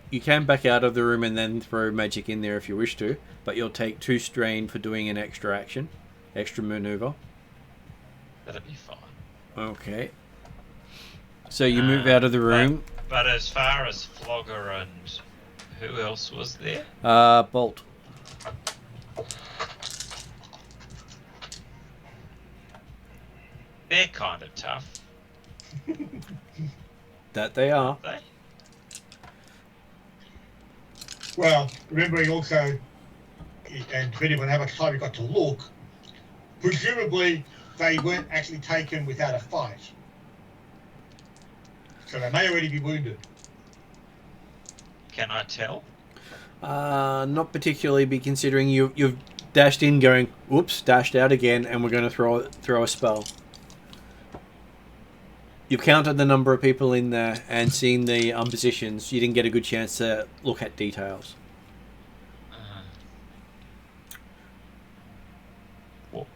S1: You can back out of the room and then throw magic in there if you wish to, but you'll take 2 strain for doing an extra action, extra maneuver.
S3: That'd be fine.
S1: Okay. So you move out of the room.
S3: But as far as Flogger and who else was there?
S1: Bolt.
S3: They're kind of tough.
S1: That they are.
S3: Aren't they?
S2: Well, remembering also, and depending on how much time you got to look, presumably they weren't actually taken without a fight. So they may already be wounded.
S3: Can I tell?
S1: Not particularly, be considering you've dashed in, going, "Oops!" Dashed out again, and we're going to throw a spell. You've counted the number of people in there and seen the positions. You didn't get a good chance to look at details.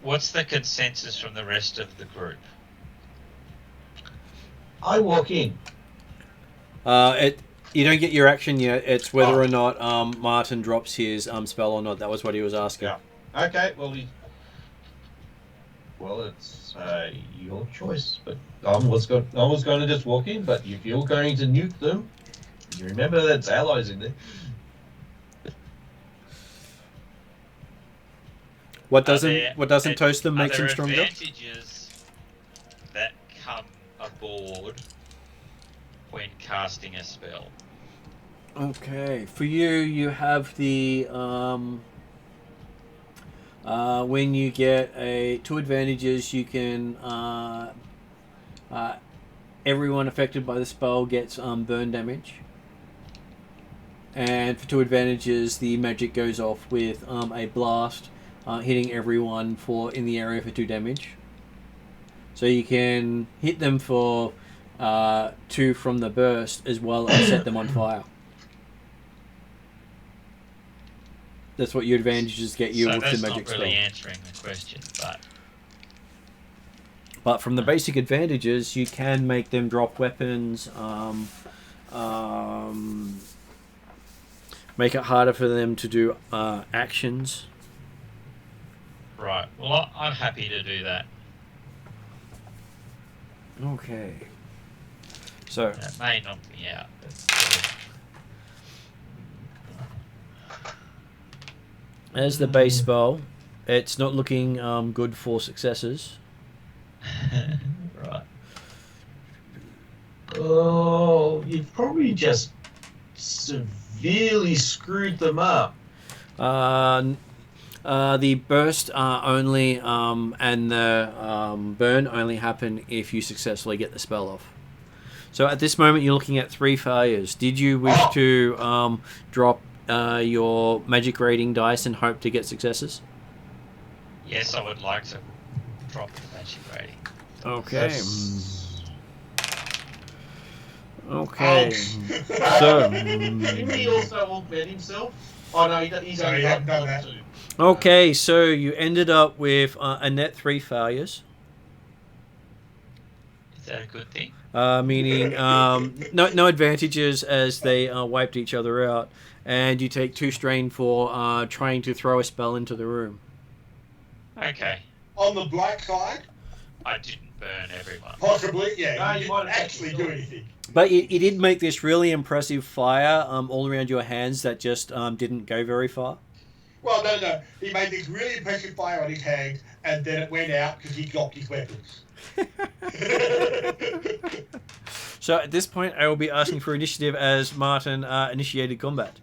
S3: What's the consensus from the rest of the group?
S6: I walk in.
S1: You don't get your action yet. It's whether or not Martin drops his spell or not. That was what he was asking.
S6: Yeah. Okay. Well, it's your choice. But I was going to just walk in. But if you're going to nuke them, you remember that's allies in there.
S1: What doesn't toast them makes them stronger?
S3: Are there advantages that come aboard when casting a spell?
S1: Okay, for you have the when you get 2 advantages, you can everyone affected by the spell gets burn damage, and for 2 advantages, the magic goes off with a blast. Hitting everyone in the area for 2 damage. So you can hit them for 2 from the burst as well as set them on fire. That's what your advantages get you with the magic spell.
S3: So that's not really answering the question,
S1: But from the basic advantages, you can make them drop weapons, make it harder for them to do actions.
S3: Right. Well, I'm happy to do that.
S1: Okay. So
S3: That may knock me out.
S1: as the base spell, it's not looking good for successes.
S3: Right.
S6: Oh, you've probably just severely screwed them up.
S1: The burst only and the burn only happen if you successfully get the spell off. So at this moment, you're looking at 3 failures. Did you wish to drop your magic rating dice and hope to get successes?
S3: Yes, I would like to drop the magic rating.
S1: Okay. Okay. So.
S6: Didn't he also augment himself? Oh no, he's only
S2: hadn't done that.
S6: 2.
S1: Okay, so you ended up with a net 3 failures.
S3: Is that a good thing?
S1: Meaning no advantages as they wiped each other out, and you take 2 strain for trying to throw a spell into the room.
S3: Okay.
S2: On the black side,
S3: I didn't burn everyone.
S2: possibly, yeah.
S6: No,
S2: you
S6: you might
S2: didn't
S6: have
S2: actually
S6: taken
S2: do
S6: it.
S2: anything.
S1: But you did make this really impressive fire all around your hands that just didn't go very far.
S2: Well, no. He made this really impressive fire on his hand, and then it went out because he dropped his weapons.
S1: So at this point, I will be asking for initiative as Martin initiated combat.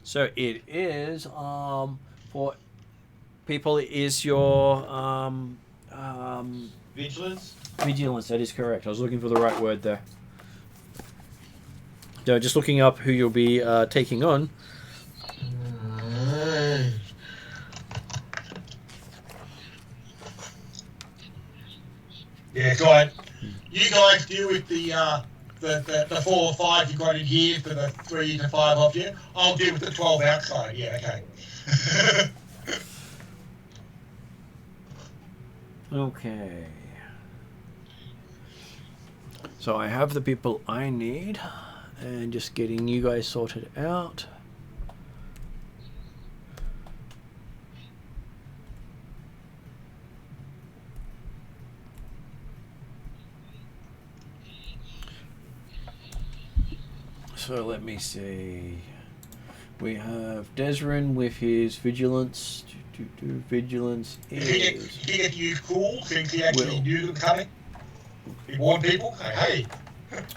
S1: So it is for people is your
S6: Vigilance.
S1: vigilance. That is correct. I was looking for the right word there. So just looking up who you'll be taking on.
S2: Yeah, guys. You guys deal with the 4 or 5 you got in here for the 3 to 5 of you. I'll deal with the 12 outside. Yeah, okay.
S1: Okay. So I have the people I need, and just getting you guys sorted out. So let me see. We have Desrin with his vigilance. Vigilance is.
S2: He get to use cool since he actually knew them coming. He warned people. Hey.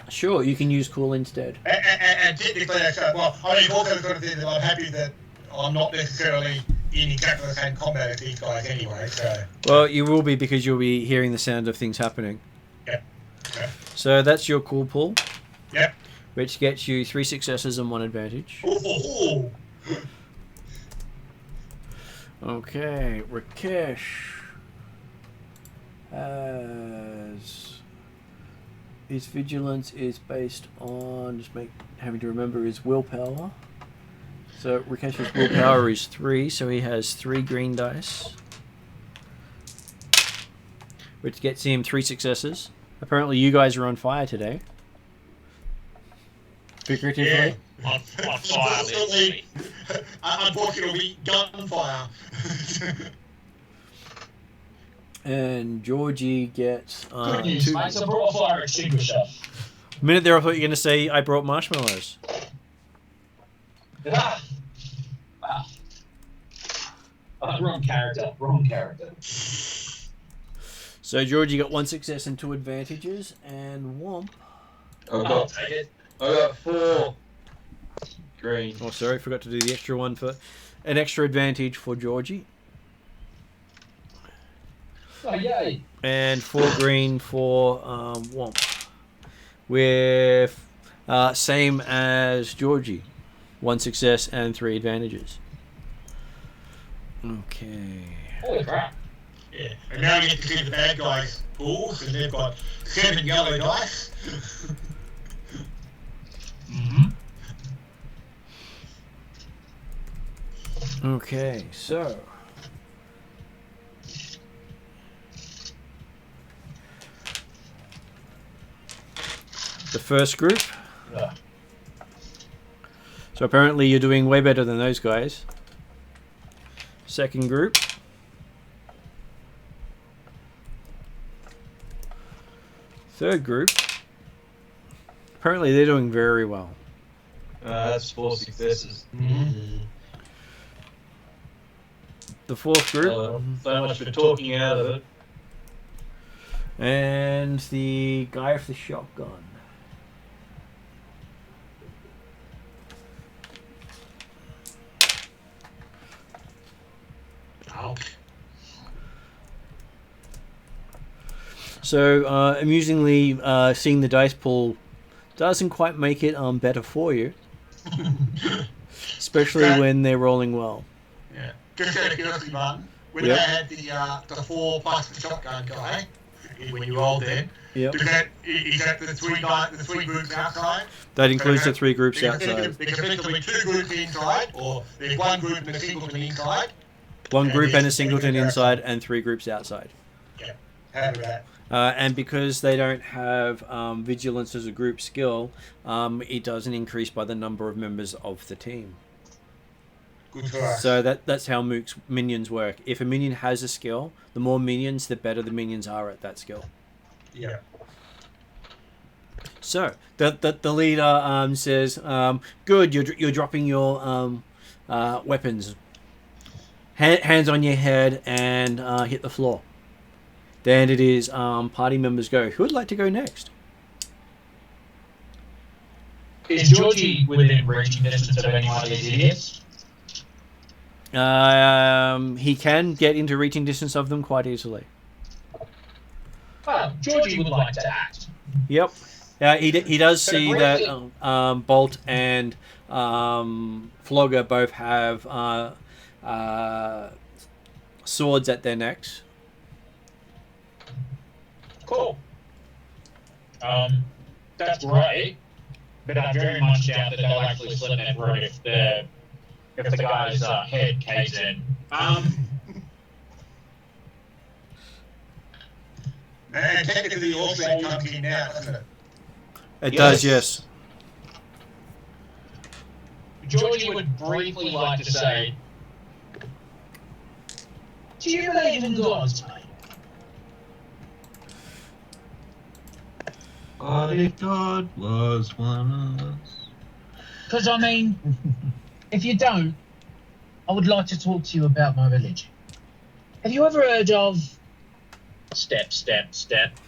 S1: Sure, you can use cool instead.
S2: And technically, well, I mean, also the sort of thing that I'm happy that I'm not necessarily in exactly the same combat as these guys anyway. So.
S1: Well, you will be because you'll be hearing the sound of things happening.
S2: Yep. Okay.
S1: So that's your cool pull.
S2: Yep.
S1: Which gets you 3 successes and 1 advantage.
S2: Ooh.
S1: Okay, Rakesh has his vigilance is based on having to remember his willpower. So Rakesh's willpower is 3, so he has 3 green dice, which gets him 3 successes. Apparently, you guys are on fire today. Figuratively.
S2: Yeah. Unfortunately, gunfire.
S1: And Georgie gets
S5: Good news,
S1: 2.
S5: mate. I brought a fire extinguisher.
S1: A minute there, I thought you were going to say I brought marshmallows.
S5: Wrong character.
S1: So Georgie got 1 success and 2 advantages, and Womp.
S6: I'll take it. I got 4 green.
S1: Oh, sorry, forgot to do the extra one for an extra advantage for Georgie.
S5: Oh, yay.
S1: And 4 green for Womp. With same as Georgie. 1 success and 3 advantages. Okay.
S5: Holy crap.
S2: Yeah. And now you get to see the bad guys' pools, and they've got 7 yellow dice.
S1: Okay, so the first group. So apparently you're doing way better than those guys. Second group. Third group. Apparently they're doing very well.
S6: That's 4 successes.
S1: The fourth group.
S6: So much for talking out of it.
S1: And the guy with the shotgun. So, amusingly, seeing the dice pool doesn't quite make it better for you. Especially when they're rolling well.
S2: Yeah. Just out of curiosity, Martin, when
S1: Yep.
S2: they had the 4 plus the shotgun guy, when you rolled then,
S1: Yep.
S2: is that the 3 groups outside?
S1: That includes the 3 groups
S2: There's
S1: outside.
S2: effectively 2 groups inside, or there's 1 group and a singleton inside.
S1: 1 group and a singleton inside, and 3 groups outside.
S2: Yeah, how do that?
S1: And because they don't have vigilance as a group skill, it doesn't increase by the number of members of the team.
S2: Good for us.
S1: So that's how Mook's minions work. If a minion has a skill, the more minions, the better the minions are at that skill.
S2: Yeah.
S1: So the leader says, "Good, you're dropping your weapons. Hands on your head and hit the floor." Then it is party members go. Who would like to go next?
S5: Is Georgie within reaching distance of any one of these idiots?
S1: He can get into reaching distance of them quite easily.
S5: Well, Georgie would like to act.
S1: Yep. He does
S5: So
S1: see
S5: briefly-
S1: that Bolt and Flogger both have swords at their necks.
S5: Cool. That's great, but I very much doubt that they'll actually slit that throat if the guy's head caves in.
S2: And technically, also comes in now, doesn't it?
S1: It does, yes.
S5: Georgie would briefly like to say, do you believe in gods, mate?
S6: What if God was one of us?
S5: Because, I mean, if you don't, I would like to talk to you about my religion. Have you ever heard of step, step, step,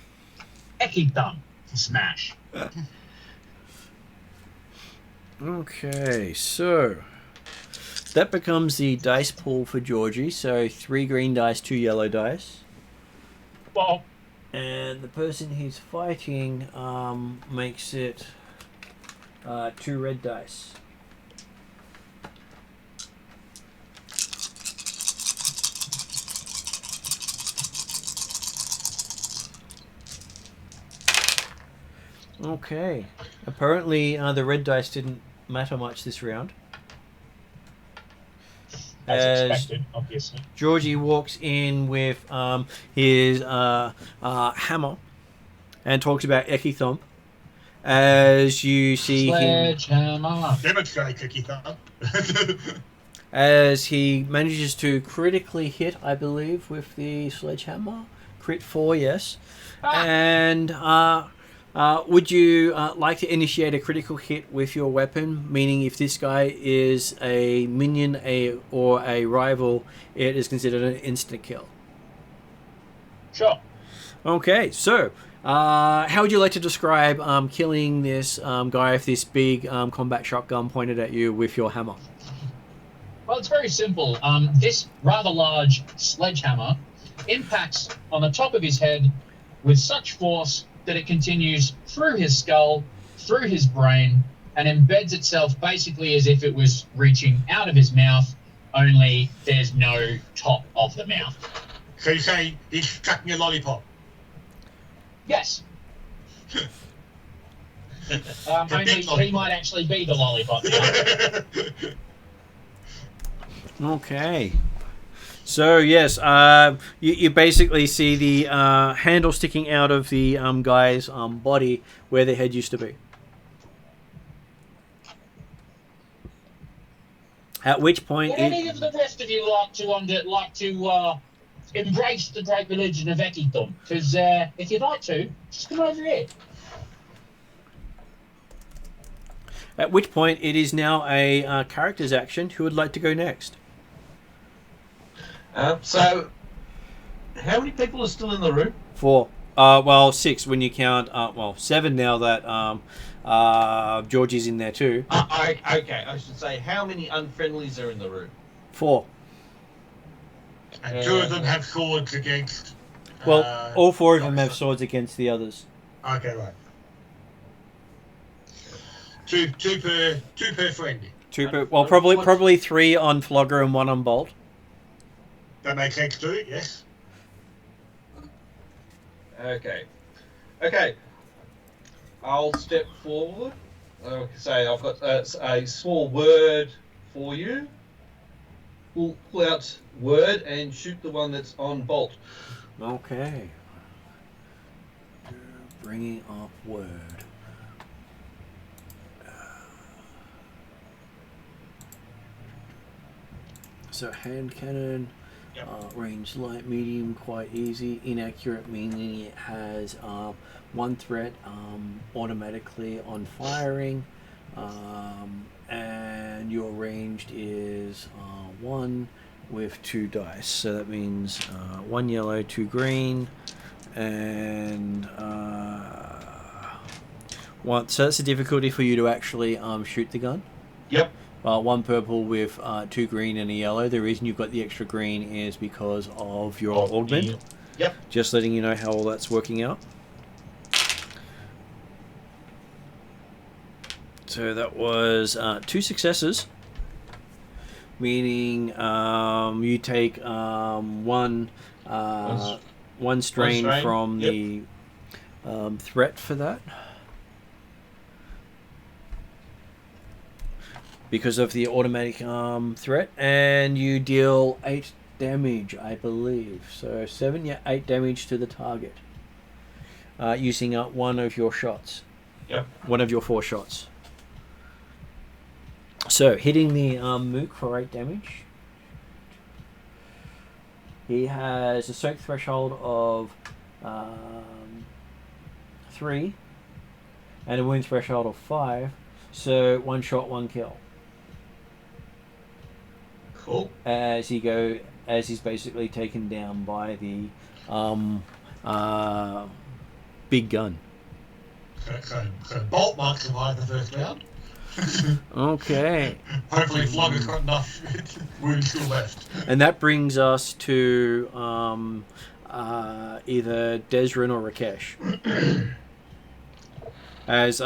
S5: Ekidum, smash?
S1: Okay, so that becomes the dice pool for Georgie. So 3 green dice, 2 yellow dice.
S5: Well,
S1: And the person he's fighting makes it 2 red dice. Okay. Apparently, the red dice didn't matter much this round.
S5: as expected, obviously.
S1: Georgie walks in with his hammer and talks about Ekithomp. As you see him,
S5: Sledgehammer.
S2: Demonstrate cookie thumb.
S1: as he manages to critically hit, I believe, with the sledgehammer. Crit 4, yes. And would you like to initiate a critical hit with your weapon? Meaning, if this guy is a minion or a rival, it is considered an instant kill.
S5: Sure.
S1: Okay, so how would you like to describe killing this guy with this big combat shotgun pointed at you with your hammer?
S5: Well, it's very simple. This rather large sledgehammer impacts on the top of his head with such force that it continues through his skull, through his brain, and embeds itself basically as if it was reaching out of his mouth, only there's no top of the mouth.
S2: So you say he's stuck in a lollipop?
S5: Yes. Only he might actually be the lollipop now.
S1: Okay. So yes, you basically see the handle sticking out of the guy's body where the head used to be. At which point,
S5: Would any of the rest of you like to embrace the great religion of Ekidum? Because if you'd like to, just come over here.
S1: it is now a character's action. Who would like to go next?
S6: So, how many people are still in the room?
S1: 4. Well, 6 when you count. 7 now that Georgie's in there too.
S6: Okay, I should say, how many unfriendlies are in the room?
S1: 4.
S2: And 2 of them have swords against.
S1: Well, all 4 of them have swords against the others.
S2: Okay, right. Two per friend.
S1: 2 per. Well, probably 3 on Flogger and 1 on Bolt.
S2: That makes sense too. Yes.
S6: Okay. I'll step forward. So I've got a small word for you. Pull out word and shoot the one that's on Bolt.
S1: Okay. Bringing up word. So hand cannon.
S2: Yep.
S1: Range light, medium, quite easy. Inaccurate, meaning it has 1 threat automatically on firing, and your ranged is 1 with 2 dice. So that means 1 yellow, 2 green, and 1. So that's the difficulty for you to actually shoot the gun.
S6: Yep.
S1: 1 purple with 2 green and a yellow. The reason you've got the extra green is because of your augment.
S2: Yep.
S1: Just letting you know how all that's working out. So that was 2 successes, meaning you take one strain from the threat for that. Because of the automatic threat, and you deal 8 damage, I believe. So 7, yeah, 8 damage to the target. Using up one of your shots.
S2: Yep.
S1: One of your 4 shots. So hitting the Mook for 8 damage. He has a soak threshold of 3 and a wound threshold of 5. So 1 shot, 1 kill.
S2: Cool.
S1: As he's basically taken down by the big gun.
S2: So Bolt Monk survived the first round.
S1: Okay.
S2: Hopefully Flogger's got enough wounds still left.
S1: And that brings us to either Desrin or Rakesh. As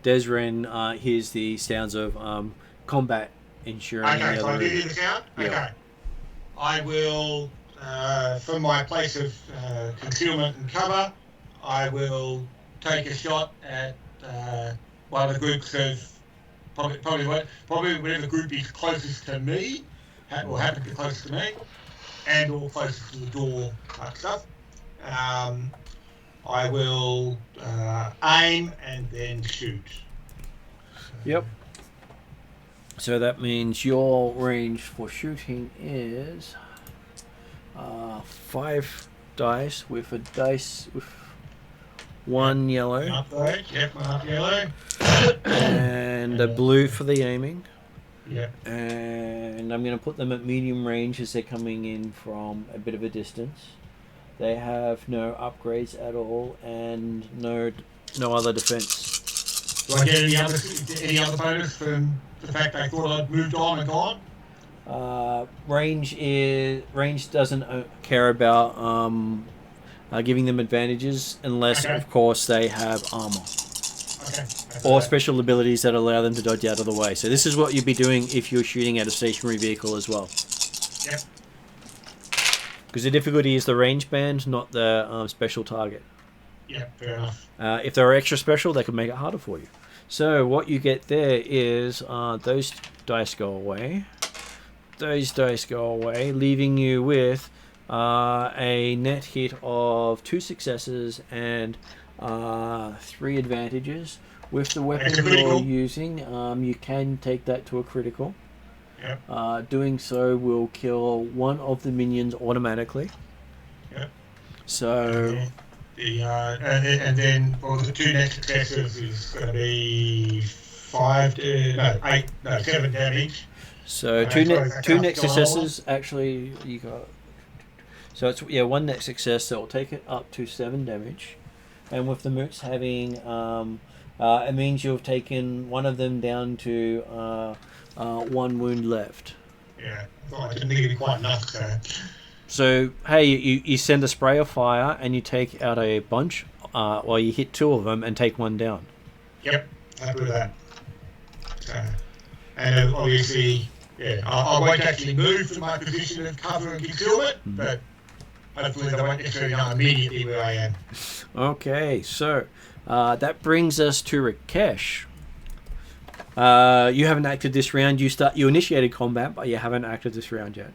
S1: Desrin hears the sounds of combat ensuring.
S2: Okay, so I give you the count?
S1: Yeah.
S2: Okay. I will, from my place of concealment and cover, I will take a shot at one of the groups of probably whatever group is closest to me, or happen to be closest to me, and or closest to the door type stuff. I will aim and then shoot.
S1: Yep. So that means your range for shooting is 5 dice with a dice with 1 yellow.
S2: Upgrade, yep, 1 up yellow.
S1: And a blue for the aiming.
S2: Yep.
S1: And I'm going to put them at medium range as they're coming in from a bit of a distance. They have no upgrades at all and no other defense.
S2: Do I get any other bonus from the fact they thought I'd moved on and gone?
S1: Range doesn't care about giving them advantages unless, of course, they have armor.
S2: Okay.
S1: Or special abilities that allow them to dodge out of the way. So this is what you'd be doing if you're shooting at a stationary vehicle as well.
S2: Yep.
S1: Because the difficulty is the range band, not the special target.
S2: Yeah, fair enough.
S1: If they're extra special, they could make it harder for you. So what you get there is those dice go away. Those dice go away, leaving you with a net hit of 2 successes and 3 advantages. With the weapon you're using, you can take that to a critical.
S2: Yep.
S1: Doing so will kill one of the minions automatically.
S2: Yep.
S1: So...
S2: and then for the 2 next successes is going to be 7 damage.
S1: So two next successes. Actually, you got. So it's 1 next success that will take it up to 7 damage, and with the mooks having, it means you've taken one of them down to 1 wound left.
S2: Yeah, I didn't think it'd be quite enough.
S1: So hey, you send a spray of fire and you take out a bunch, or you hit 2 of them and take 1 down.
S2: Yep, happy with that. And obviously, yeah, I won't actually move from my position of cover and concealment, but hopefully they won't necessarily know immediately where I am.
S1: Okay, so that brings us to Rakesh. You haven't acted this round. You initiated combat, but you haven't acted this round yet.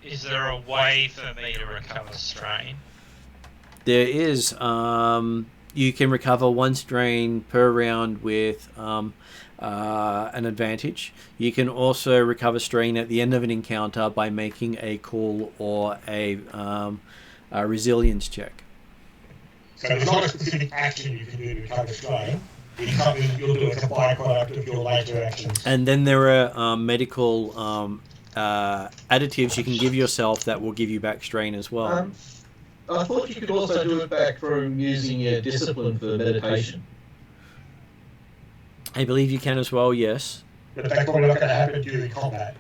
S3: Is there a way for me to recover strain?
S1: There is. You can recover 1 strain per round with an advantage. You can also recover strain at the end of an encounter by making a call or a resilience check.
S2: So there's not a specific action you can do to recover strain. You'll do it as a byproduct of your later actions.
S1: And then there are medical additives you can give yourself that will give you back strain as well.
S6: I thought you could also do it back from using your discipline for meditation.
S1: I believe you can as well, yes.
S2: But they're probably not going to happen during combat.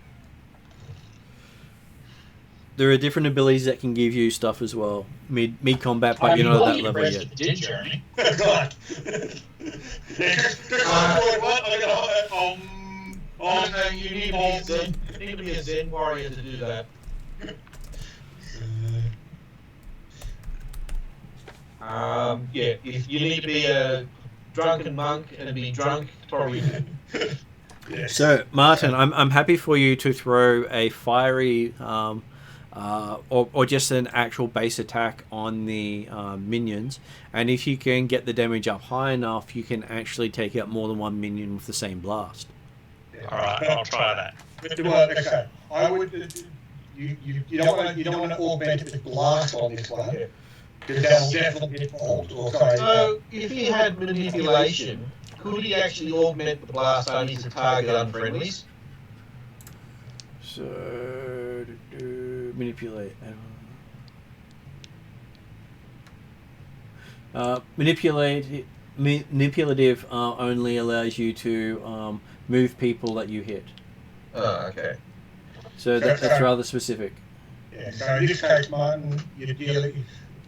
S1: There are different abilities that can give you stuff as well. Mid combat, but you're not at that level yet.
S5: Did Jeremy?
S2: God.
S6: You need to be a Zen warrior to do that. Yeah, if you need to be a drunken monk and be drunk, probably.
S1: So, Martin, I'm happy for you to throw a fiery or just an actual base attack on the minions, and if you can get the damage up high enough, you can actually take out more than one minion with the same blast.
S3: Alright, I'll try that.
S2: Well, okay. I would. You don't want to augment the blast on this one, because that'll definitely get fault.
S6: So, if he had manipulation, could he actually augment the blast only to target unfriendlies?
S1: So, manipulate. Manipulative only allows you to move people that you hit.
S6: Oh, okay.
S1: So that's rather specific.
S2: Yeah, so in this case, Martin,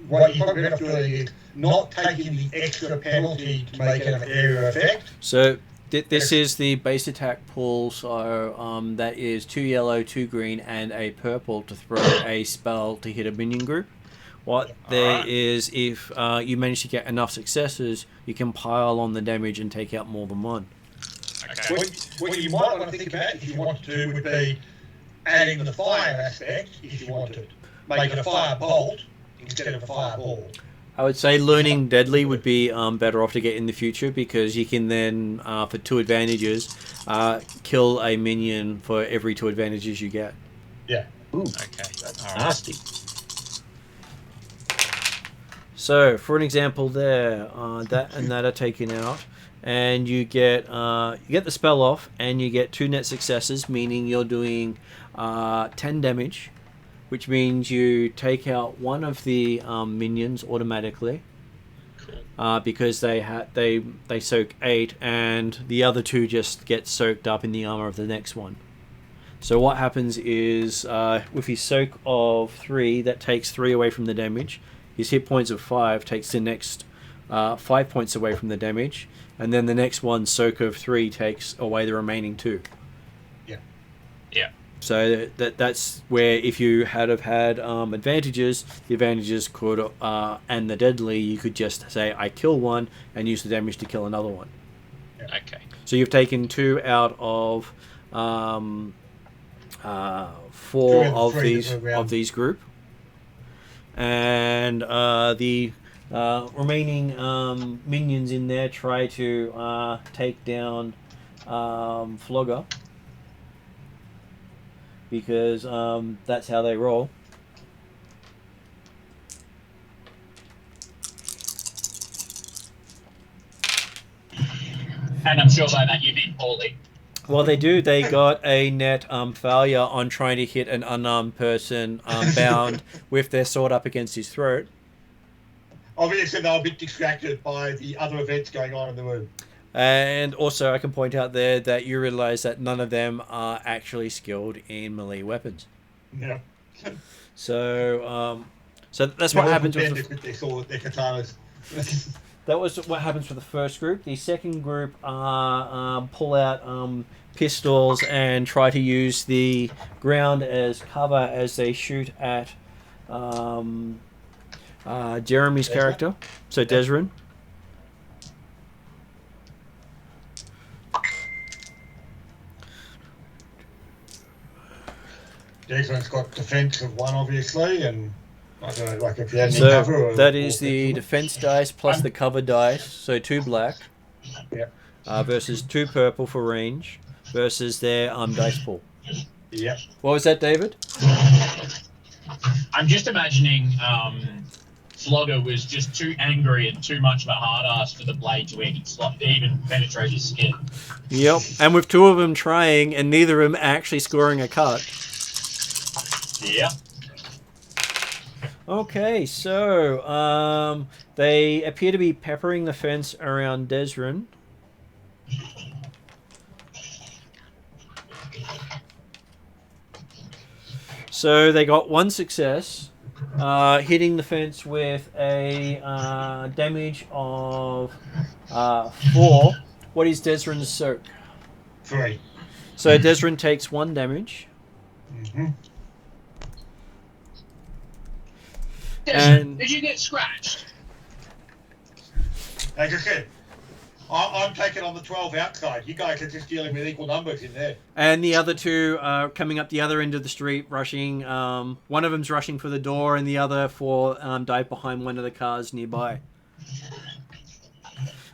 S2: what you probably have to do is not taking the extra penalty to make it an area effect.
S1: So this is the base attack pool, so that is 2 yellow, 2 green, and a purple to throw a spell to hit a minion group. What there is, if you manage to get enough successes, you can pile on the damage and take out more than one.
S3: Okay.
S2: What you might want to think about, if you want to, would be adding the fire aspect, if you wanted. Make it a fire bolt instead of a fireball.
S1: I would say learning deadly would be better off to get in the future, because you can then, for 2 advantages, kill a minion for every 2 advantages you get.
S2: Yeah.
S4: Ooh,
S3: Okay.
S4: that's
S3: Alright.
S4: nasty.
S1: So, for an example there, that and that are taken out, and you get the spell off, and you get 2 net successes, meaning you're doing 10 damage, which means you take out one of the minions automatically, because they soak 8, and the other 2 just get soaked up in the armor of the next one. So what happens is, with his soak of 3, that takes 3 away from the damage. His hit points of 5 takes the next 5 points away from the damage, and then the next one, soak of 3, takes away the remaining 2.
S2: Yeah.
S3: Yeah.
S1: So that's where, if you had advantages, the advantages could, and the deadly, you could just say, I kill one, and use the damage to kill another one.
S3: Okay.
S1: So you've taken 2 out of 4 of these group, and the remaining minions in there try to take down Flogger, because that's how they roll.
S5: And I'm sure by that you mean poorly.
S1: Well, they do. They got a net failure on trying to hit an unarmed person bound with their sword up against his throat.
S2: Obviously, they were a bit distracted by the other events going on in the room.
S1: And also, I can point out there that you realise that none of them are actually skilled in melee weapons.
S2: Yeah.
S1: So that's what happens with
S2: their katanas.
S1: that was what happens for the first group. The second group pull out pistols and try to use the ground as cover as they shoot at Jeremy's character, so Desrin.
S2: Desrin's got defense of 1, obviously, and I don't know, like if you had any
S1: So
S2: cover. Or,
S1: that is the defense dice plus the cover dice, so 2 black.
S2: Yeah.
S1: Versus 2 purple for range, versus their dice pool.
S2: Yeah.
S1: What was that, David?
S5: I'm just imagining Flogger was just too angry and too much of a hard ass for the blade to even penetrate his skin.
S1: Yep, and with 2 of them trying, and neither of them actually scoring a cut.
S5: Yeah.
S1: Okay, so they appear to be peppering the fence around Desrin. So they got one success, hitting the fence with a damage of 4. What is Desrin's soak?
S2: 3.
S1: So Desrin takes 1 damage.
S2: Mm-hmm.
S5: Desmond, did you get scratched?
S2: Like I said, I'm taking on the 12 outside. You guys are just dealing with equal numbers in there.
S1: And the other 2 are coming up the other end of the street, rushing. One of them's rushing for the door, and the other 4 dive behind one of the cars nearby.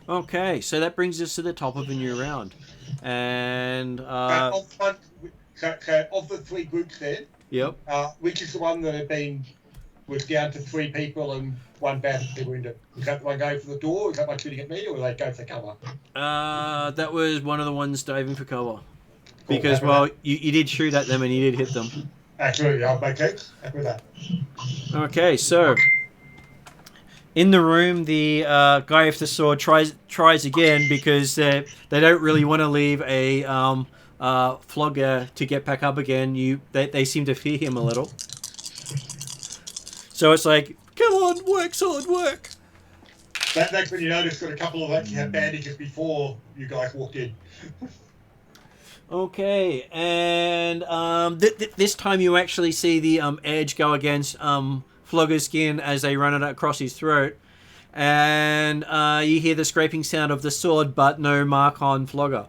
S1: Okay, so that brings us to the top of a new round. And
S2: Of the 3 groups there,
S1: yep.
S2: which is the one that was down to 3 people and 1 bad people into? Is that the one going for the door? Is that one shooting at me, or will they go for cover?
S1: That was one of the ones diving for cover.
S2: Cool,
S1: Because, well, you did shoot at them and you did hit them.
S2: Absolutely, I'll make sense. Happy with that.
S1: Okay, so in the room, the guy with the sword tries again because they don't really want to leave a flogger to get back up again. They seem to fear him a little. So it's like, come on, work, sword, work.
S2: That's when you notice that a couple of you had bandages before you guys walked in.
S1: Okay, and this time you actually see the edge go against Flogger's skin as they run it across his throat, and you hear the scraping sound of the sword, but no mark on Flogger.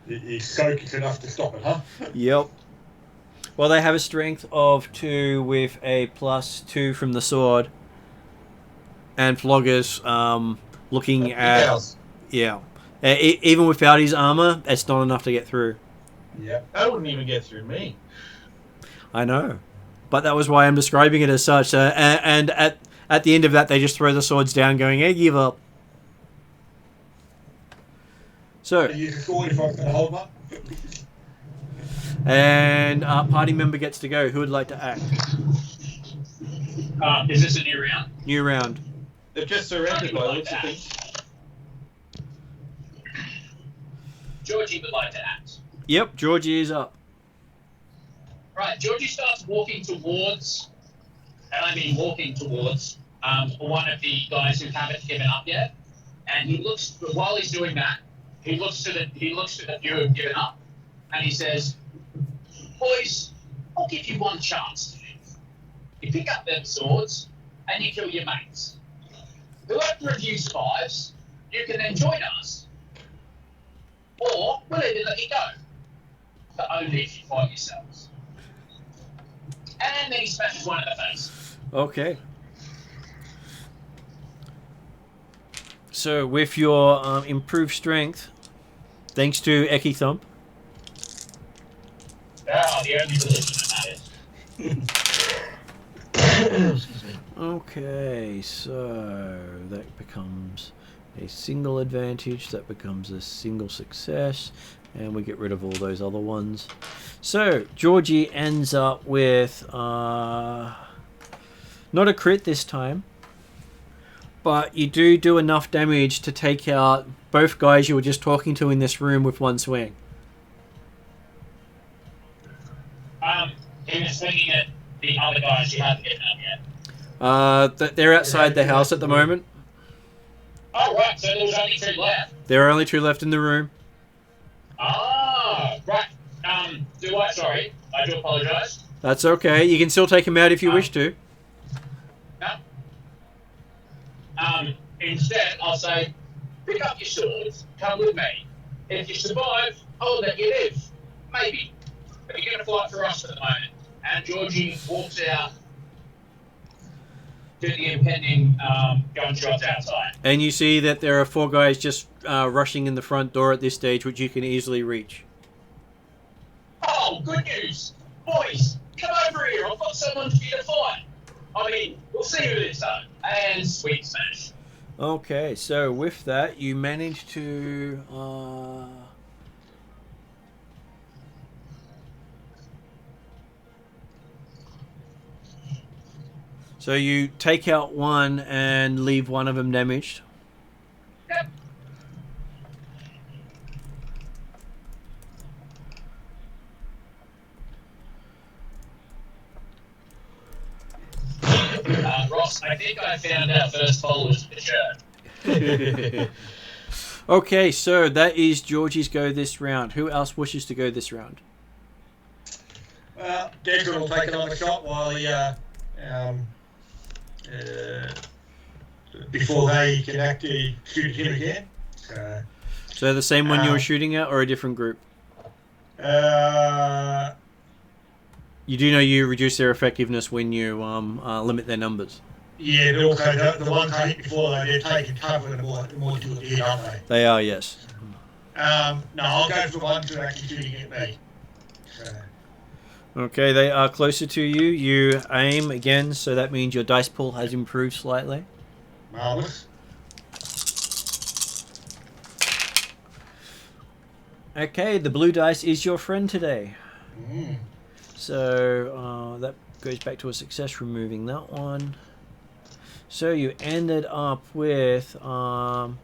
S2: He's soaked enough to stop it, huh?
S1: Yep. Well, they have a strength of 2 with a +2 from the sword, and Flogger's looking at... Yeah. Even without his armor, it's not enough to get through.
S6: Yeah, that wouldn't even get through me.
S1: I know. But that was why I'm describing it as such. And at the end of that, they just throw the swords down going, hey, give up. So...
S2: Use the sword if I can hold up.
S1: And party member gets to go. Who would like to act?
S5: Is this a new round?
S1: New round.
S6: They've just surrendered by the looks of things.
S5: Georgie would like to act.
S1: Yep, Georgie is up.
S5: Right, Georgie starts walking towards, and I mean walking towards, one of the guys who haven't given up yet. And he looks, while he's doing that, he looks to the few who've given up, and he says, boys, I'll give you one chance to live. You pick up them swords, and you kill your mates. Whoever of you survives, you can then join us. Or we'll either let you go. But only if you fight yourselves. And then he smashes one in the face.
S1: Okay. So with your improved strength, thanks to Eki Thump.
S5: The only religion that matters.
S1: Okay, so that becomes a single advantage, that becomes a single success, and we get rid of all those other ones. So Georgie ends up with not a crit this time, but you do enough damage to take out both guys you were just talking to in this room with one swing.
S5: He was swinging at the other guys you haven't given up yet.
S1: They're outside the house at the moment.
S5: Oh, right, so there was only 2 left.
S1: There are only 2 left in the room.
S5: Ah, right. Sorry, I do apologise.
S1: That's okay. You can still take him out if you wish to.
S5: No. Instead, I'll say, pick up your swords, come with me. If you survive, I'll let you live. Maybe. But you're going to fight for us at the moment. And Georgie walks out to the impending gunshots outside.
S1: And you see that there are 4 guys just rushing in the front door at this stage, which you can easily reach.
S5: Oh, good news! Boys, come over here. I've got someone for you to fight. I mean, we'll see who it is, though. And sweet smash.
S1: Okay, so with that, you manage to... So you take out one and leave one of them damaged.
S5: Yep. boss. I think I found our first followers for sure.
S1: Okay, so that is Georgie's go this round. Who else wishes to go this round?
S2: Dexter will take another shot while he, before they can actually shoot him again.
S1: So the same one you were shooting at, or a different group? You do know you reduce their effectiveness when you limit their numbers.
S2: Yeah, but also the ones I hit before, they're taking cover and more to it here, aren't they?
S1: They are, yes.
S2: No, I'll go for the ones who are actually shooting at me.
S1: Okay, they are closer to you. You aim again, so that means your dice pool has improved slightly.
S2: Marvellous.
S1: Okay, the blue dice is your friend today.
S2: Mm.
S1: So that goes back to a success, removing that one. So you ended up with 5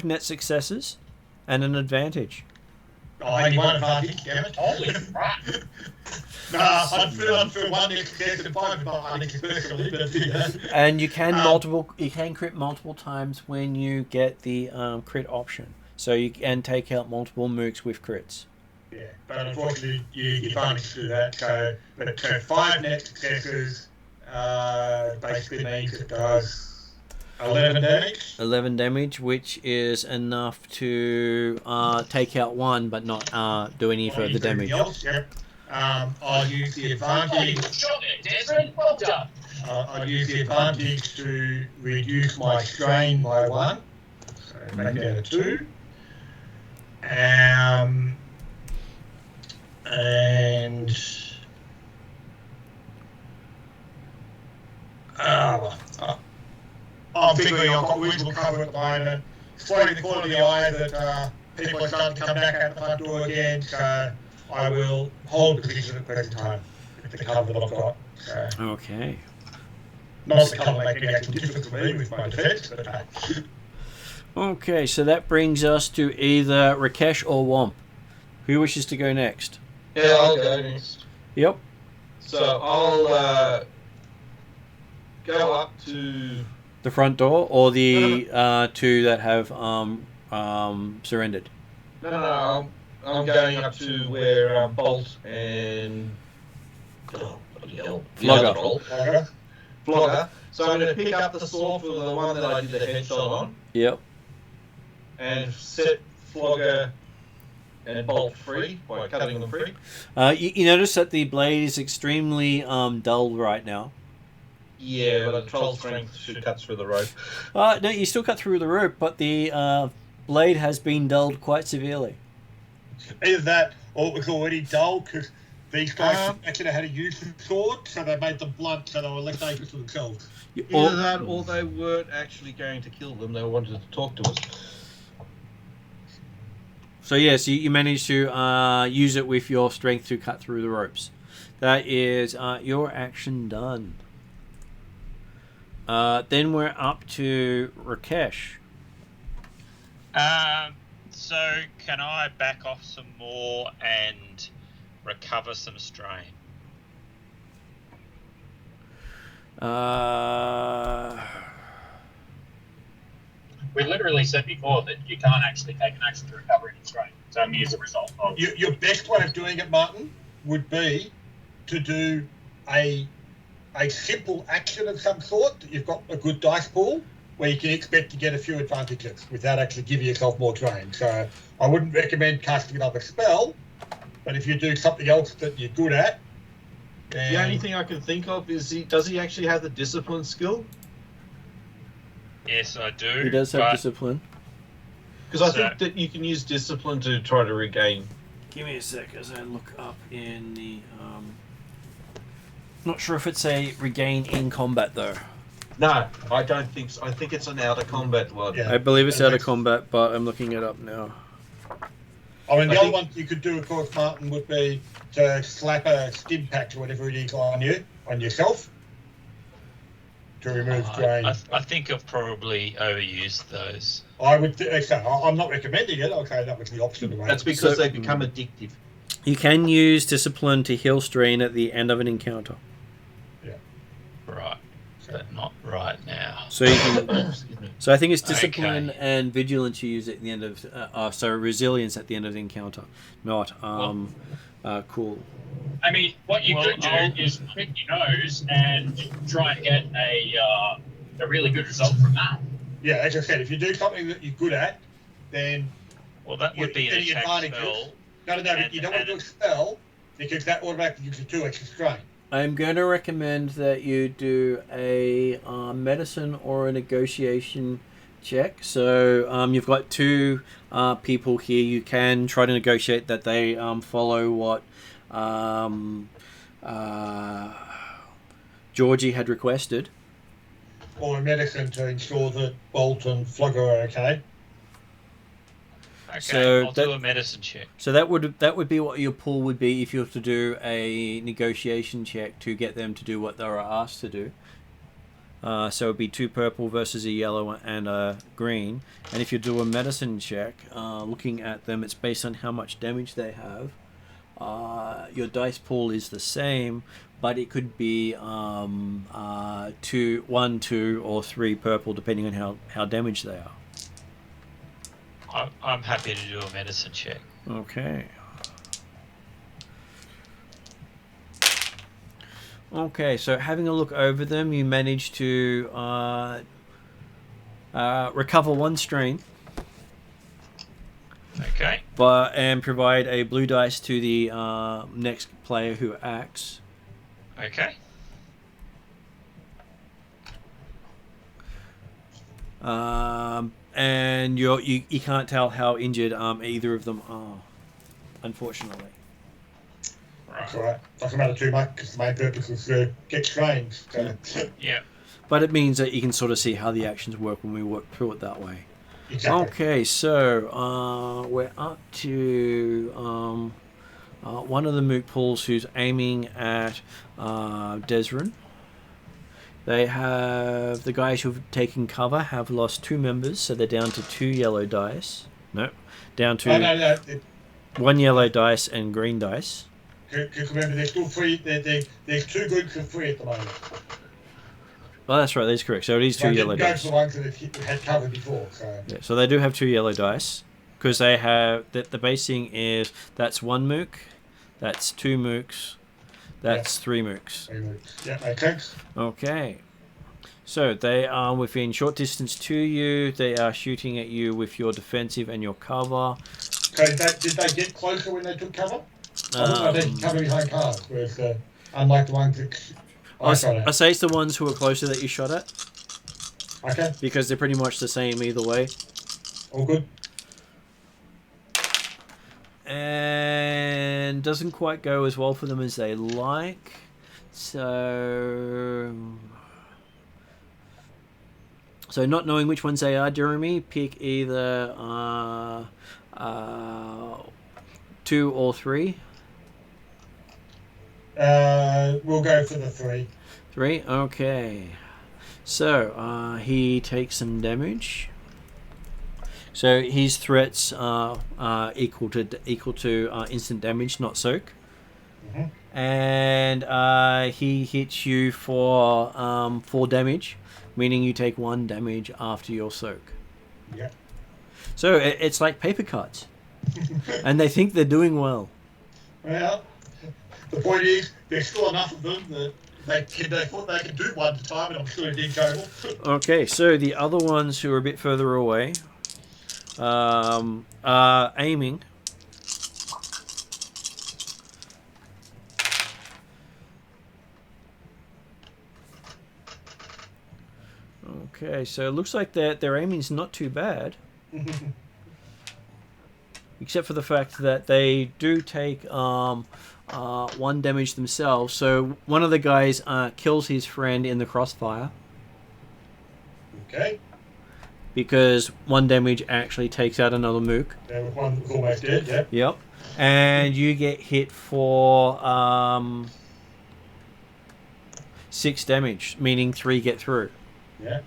S1: net successes and an advantage.
S2: I only one advantage, damn it.
S5: Holy crap!
S2: I'd feel one success and 5 advantage especially, but yeah.
S1: And you can crit multiple times when you get the crit option. So you can take out multiple mooks with crits.
S2: Yeah, but unfortunately you can't do that. So 5 net successes basically means it does 11 damage.
S1: 11 damage, which is enough to take out one, but not do any further damage.
S2: Else, yep. I'll use the advantage.
S5: Well done.
S2: I'll use the advantage to reduce my strain by 1. So make that a 2. And I'm figuring I've got reasonable cover at the moment. Slowly the corner of the eye that people are starting to come back out the front door again, so I will hold the position at the present time with the cover that I've got. So,
S1: Okay.
S2: not the cover making any actual difference for me with my defence, but
S1: Okay, so that brings us to either Rakesh or Womp. Who wishes to go next?
S6: Yeah, I'll go next.
S1: Yep.
S6: So I'll go up to...
S1: The front door or the two that have surrendered?
S6: No, I'm going up to where Bolt and... Oh, bloody hell. The
S1: Flogger.
S6: other troll. Flogger. So I'm going to pick up the sword for the one that I did the headshot on.
S1: Yep.
S6: And set Flogger and Bolt free by cutting them free.
S1: You notice that the blade is extremely dull right now.
S6: Yeah, but a troll strength should cut through the rope.
S1: No, you still cut through the rope, but the blade has been dulled quite severely.
S2: either that or it was already dull because these guys actually know how to use the sword, so they made them blunt so they were less dangerous for themselves.
S6: Either that or they weren't actually going to kill them, they wanted to talk to us.
S1: So yes, you managed to use it with your strength to cut through the ropes. That is your action done. Then we're up to Rakesh.
S3: So can I back off some more and recover some strain?
S5: We literally said before that you can't actually take an action to recover any strain. It's only as a result of...
S2: Your best way of doing it, Martin, would be to do a simple action of some sort that you've got a good dice pool where you can expect to get a few advantages without actually giving yourself more strain. So I wouldn't recommend casting another spell, but if you do something else that you're good at...
S6: The only thing I can think of is, does he actually have the discipline skill?
S3: Yes, I do.
S1: He does have discipline.
S6: Because I think that you can use discipline to try to regain.
S1: Give me a sec as I look up in the... Not sure if it's a regain in combat though.
S6: No, I don't think so. I think it's an out of combat one.
S2: Yeah.
S1: I believe it's out of combat, but I'm looking it up now.
S2: I mean, the other one you could do, of course, Martin, would be to slap a stim patch or whatever it is on yourself to remove drain.
S3: I think I've probably overused those.
S2: I would. I'm not recommending it. Okay, that was the option.
S6: That's because they become addictive.
S1: You can use discipline to heal strain at the end of an encounter.
S3: Right. But not right now.
S1: So you can. So I think it's discipline
S3: Okay.
S1: and vigilance you use at the end of. So resilience at the end of the encounter, not cool.
S5: I mean, what you could do is pick your nose and try and get a really good result from that.
S2: Yeah, as I said, if you do something that you're good at, then
S3: Well, that would be an
S2: any
S3: attack
S2: advantages.
S3: spell.
S2: No, you don't want to do a spell because that automatically gives you 2 extra strain.
S1: I'm going to recommend that you do a medicine or a negotiation check. So you've got 2 people here. You can try to negotiate that they follow what Georgie had requested.
S2: Or a medicine to ensure that Bolt and Flogger are okay.
S3: Okay,
S1: So
S3: I'll do a medicine check.
S1: So that would be what your pull would be if you were to do a negotiation check to get them to do what they were asked to do. So it'd be 2 purple versus a yellow and a green. And if you do a medicine check, looking at them, it's based on how much damage they have. Your dice pool is the same, but it could be 1, 2, or 3 purple, depending on how damaged they are.
S3: I'm happy to do a medicine check.
S1: Okay. Okay, so having a look over them, you manage to recover 1 strain,
S3: Okay.
S1: and provide a blue dice to the next player who acts.
S3: Okay.
S1: And you can't tell how injured either of them are, unfortunately.
S2: That's alright. Doesn't matter too much because the main purpose is to get strains. So.
S3: Yeah.
S1: But it means that you can sort of see how the actions work when we work through it that way.
S2: Exactly.
S1: Okay, so we're up to one of the moot pools who's aiming at Desrin. They have the guys who've taken cover have lost 2 members, so they're down to 2 yellow dice. No, down to
S2: No.
S1: 1 yellow dice and green dice.
S2: Because remember, there's still 3. There's 2 groups of 3 at the moment.
S1: Oh, that's right. That's correct. So it is 2 yellow
S2: Go
S1: dice.
S2: for the ones that had covered before. So.
S1: Yeah, so they do have 2 yellow dice because they have the basing is that's 1 mook, that's 2 mooks, that's 3 mooks.
S2: Yeah, makes sense.
S1: Okay. So they are within short distance to you. They are shooting at you with your defensive and your cover.
S2: So did they get closer when they took cover? I they cover behind cars, whereas unlike the ones that I shot at.
S1: I say it's the ones who are closer that you shot at.
S2: Okay.
S1: Because they're pretty much the same either way.
S2: All good.
S1: And doesn't quite go as well for them as they like. So not knowing which ones they are, Jeremy, pick either 2 or 3.
S2: We'll go for the 3.
S1: 3, okay. So he takes some damage. So his threats are equal to instant damage, not soak.
S2: Mm-hmm.
S1: And he hits you for 4 damage, meaning you take 1 damage after your soak.
S2: Yeah.
S1: So it's like paper cuts, and they think they're doing well.
S2: Well, the point is, there's still enough of them that they thought they could do 1 at a time, and I'm sure it did total.
S1: Okay, so the other ones who are a bit further away are aiming. Okay, so it looks like their aiming's not too bad. Except for the fact that they do take 1 damage themselves. So one of the guys kills his friend in the crossfire.
S2: Okay.
S1: Because 1 damage actually takes out another mook.
S2: There was one that was almost dead, yeah.
S1: Yep. And you get hit for 6 damage, meaning 3 get through.
S2: Yeah.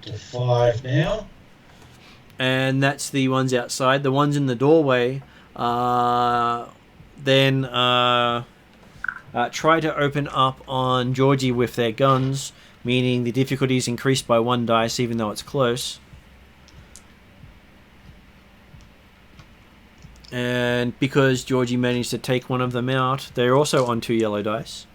S2: To 5 now.
S1: And that's the ones outside. The ones in the doorway then try to open up on Georgie with their guns, meaning the difficulty is increased by 1 dice even though it's close. And because Georgie managed to take one of them out, they're also on 2 yellow dice.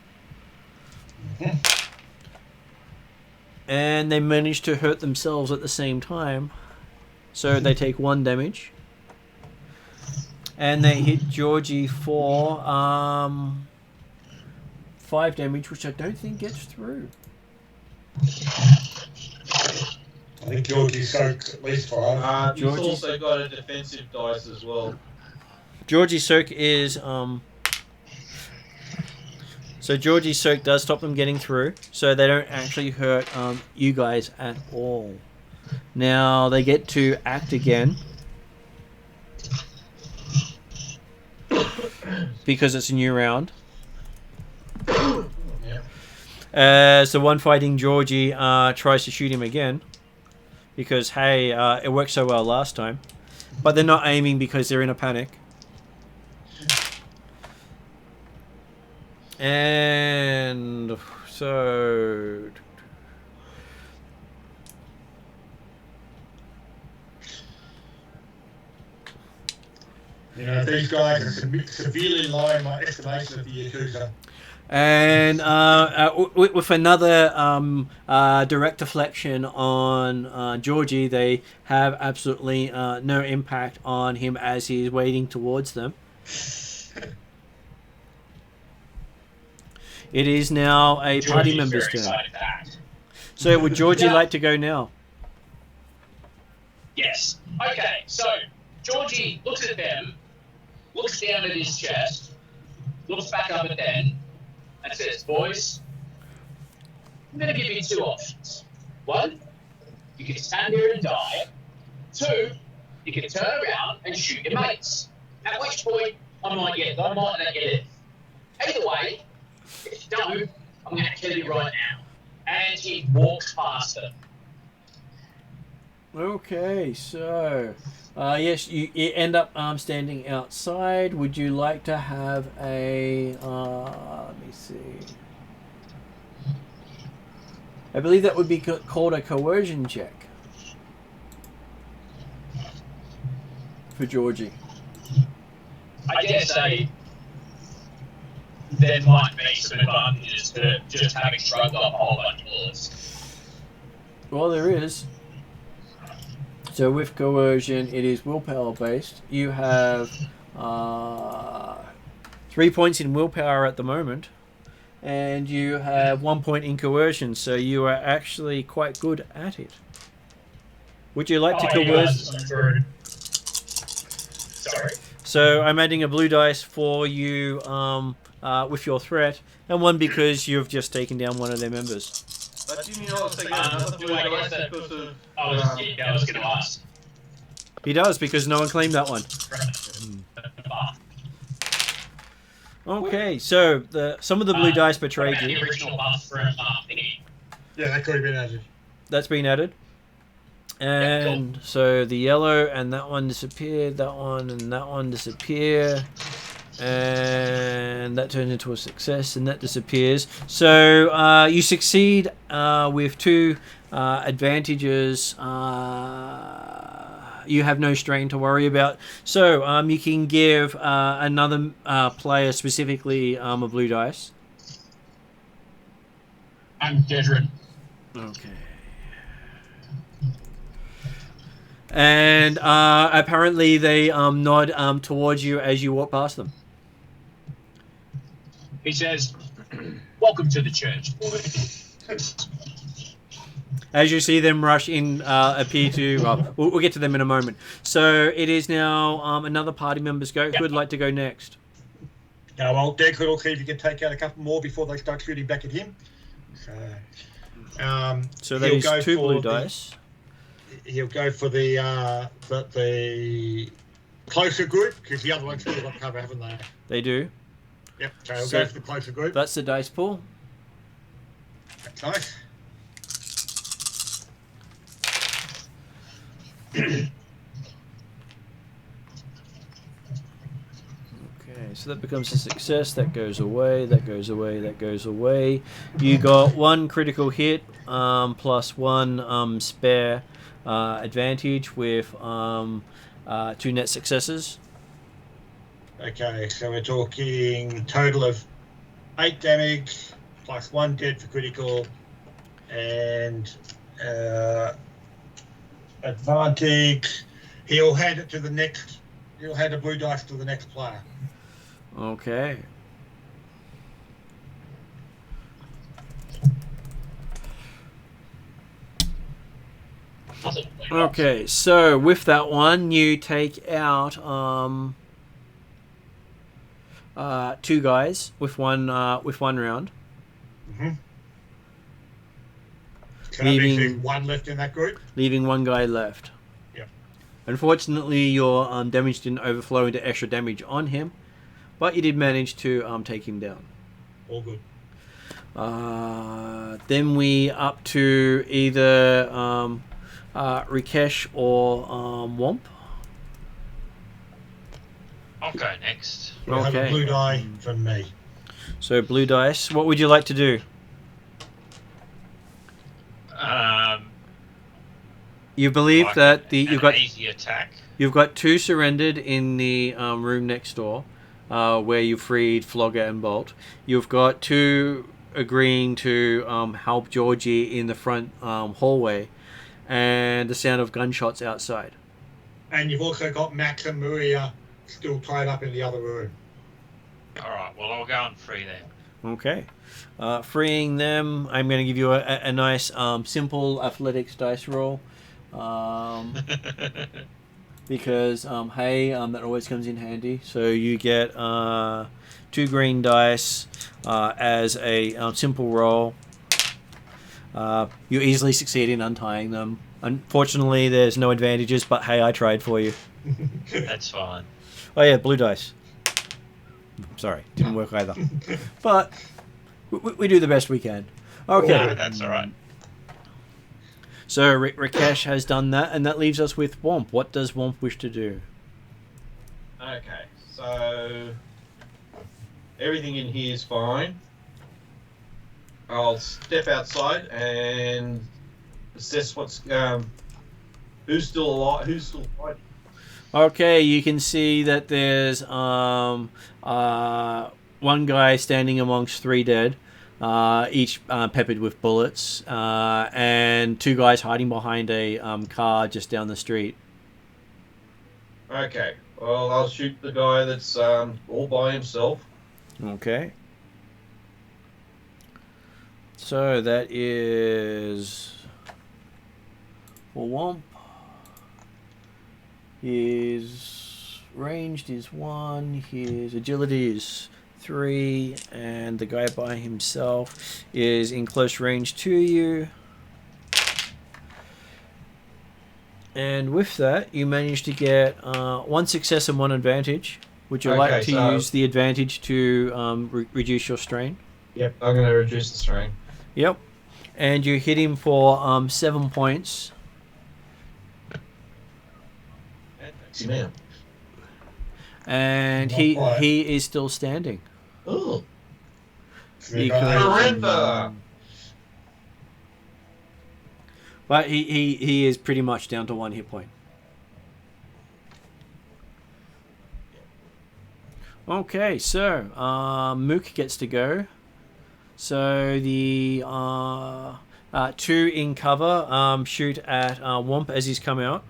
S1: And they managed to hurt themselves at the same time. So they take 1 damage. And they hit Georgie for 5 damage, which I don't think gets through.
S2: I think Georgie soaks at least 5.
S7: He's also got a defensive dice as well.
S1: Georgie's soak is so Georgie's soak does stop them getting through, so they don't actually hurt you guys at all. Now they get to act again because it's a new round. As the one fighting Georgie tries to shoot him again, because hey, it worked so well last time, but they're not aiming because they're in a panic. And so
S2: You know, these guys are severely lowering my estimation of the Yakuza.
S1: And with another direct deflection on Georgie, they have absolutely no impact on him as he's wading towards them. It is now a party member's turn. So would Georgie like to go now?
S5: Yes. Okay, so Georgie looks at them, looks down at his chest, looks back up at them, and says, "Boys, I'm going to give you 2 options. 1, you can stand here and die. 2, you can turn around and shoot your mates. At which point, I might let you live. Either way, if you don't, I'm going to kill you right now." And he walks past them.
S1: Okay, so yes, you end up standing outside. Would you like to have a let me see, I believe that would be called a coercion check for Georgie.
S5: I dare say there might be some advantages to just having shrugged off a whole bunch of bullets.
S1: Well, there is. So with coercion, it is willpower based. You have 3 points in willpower at the moment, and you have 1 point in coercion. So you are actually quite good at it. Would you like to coerce?
S5: Sorry.
S1: So I'm adding a blue dice for you with your threat, and 1 because you've just taken down one of their members.
S7: But didn't you also get another blue dice because of...
S5: I was going to ask.
S1: He does, because no one claimed that one. Okay, so some of the blue dice betrayed you.
S5: The original buff from thingy.
S2: Yeah, that could have been added.
S1: That's been added. And so the yellow and that one disappeared, that one and that one disappear. And that turns into a success, and that disappears. So you succeed with 2 advantages. You have no strain to worry about. So you can give another player specifically a blue dice.
S5: I'm Dedrin.
S1: Okay. And apparently they nod towards you as you walk past them.
S5: He says, "Welcome to the church."
S1: As you see them rush in, appear to... Well, we'll get to them in a moment. So it is now another party member's go. Who would like to go next?
S2: Well, Dead will see if he can take out a couple more before they start shooting back at him.
S1: So that is 2 blue dice.
S2: He'll go for the closer group, because the other ones still got cover, haven't they?
S1: They do.
S2: Yep, so he'll go for the closer group.
S1: That's the dice pool.
S2: That's nice.
S1: so that becomes a success. That goes away. That goes away. That goes away. You got one critical hit plus one spare advantage with 2 net successes.
S2: Okay, so we're talking total of 8 damage plus 1 dead for critical, and advantage. He'll hand it to the next. He'll hand the blue dice to the next player.
S1: Okay. Okay, so with that one, you take out 2 guys with one round.
S2: Mm-hmm. So that means there's 1 left in that group.
S1: Leaving 1 guy left.
S2: Yep.
S1: Unfortunately, your damage didn't overflow into extra damage on him, but you did manage to take him down.
S2: All good.
S1: Then we up to either Rikesh or Womp.
S3: I'll go next.
S2: We'll have a blue die from me.
S1: So blue dice. What would you like to do? You believe
S3: Like
S1: that you've got
S3: easy attack.
S1: You've got 2 surrendered in the room next door, where you freed Flogger and Bolt. You've got 2 agreeing to help Georgie in the front hallway, and the sound of gunshots outside.
S2: And you've also got Max and Maria still tied up in the other room.
S3: Alright, well I'll go and free them.
S1: Okay. Freeing them, I'm going to give you a nice simple athletics dice roll. Because that always comes in handy. So you get 2 green dice as a simple roll. You easily succeed in untying them. Unfortunately, there's no advantages, but hey, I tried for you.
S3: That's fine.
S1: Oh yeah, blue dice. Sorry, didn't work either. But we do the best we can. Okay.
S3: No, that's alright.
S1: So Rikesh has done that, and that leaves us with Womp. What does Womp wish to do?
S6: Okay, so everything in here is fine. I'll step outside and assess what's who's still alive, who's still fighting.
S1: Okay, you can see that there's 1 guy standing amongst 3 dead, each peppered with bullets, and 2 guys hiding behind a car just down the street.
S6: Okay, well I'll shoot the guy that's all by himself.
S1: Okay. So that is for Womp. His ranged is 1, his agility is 3, and the guy by himself is in close range to you. And with that, you manage to get 1 success and 1 advantage. Would you like to use the advantage to reduce your strain?
S6: Yep, I'm going to reduce the strain.
S1: Yep. And you hit him for 7 points.
S6: Man.
S1: And he is still standing.
S6: Oh.
S1: Because, but he is pretty much down to 1 hit point. Okay, so Mook gets to go. So the 2 in cover shoot at Womp as he's come out.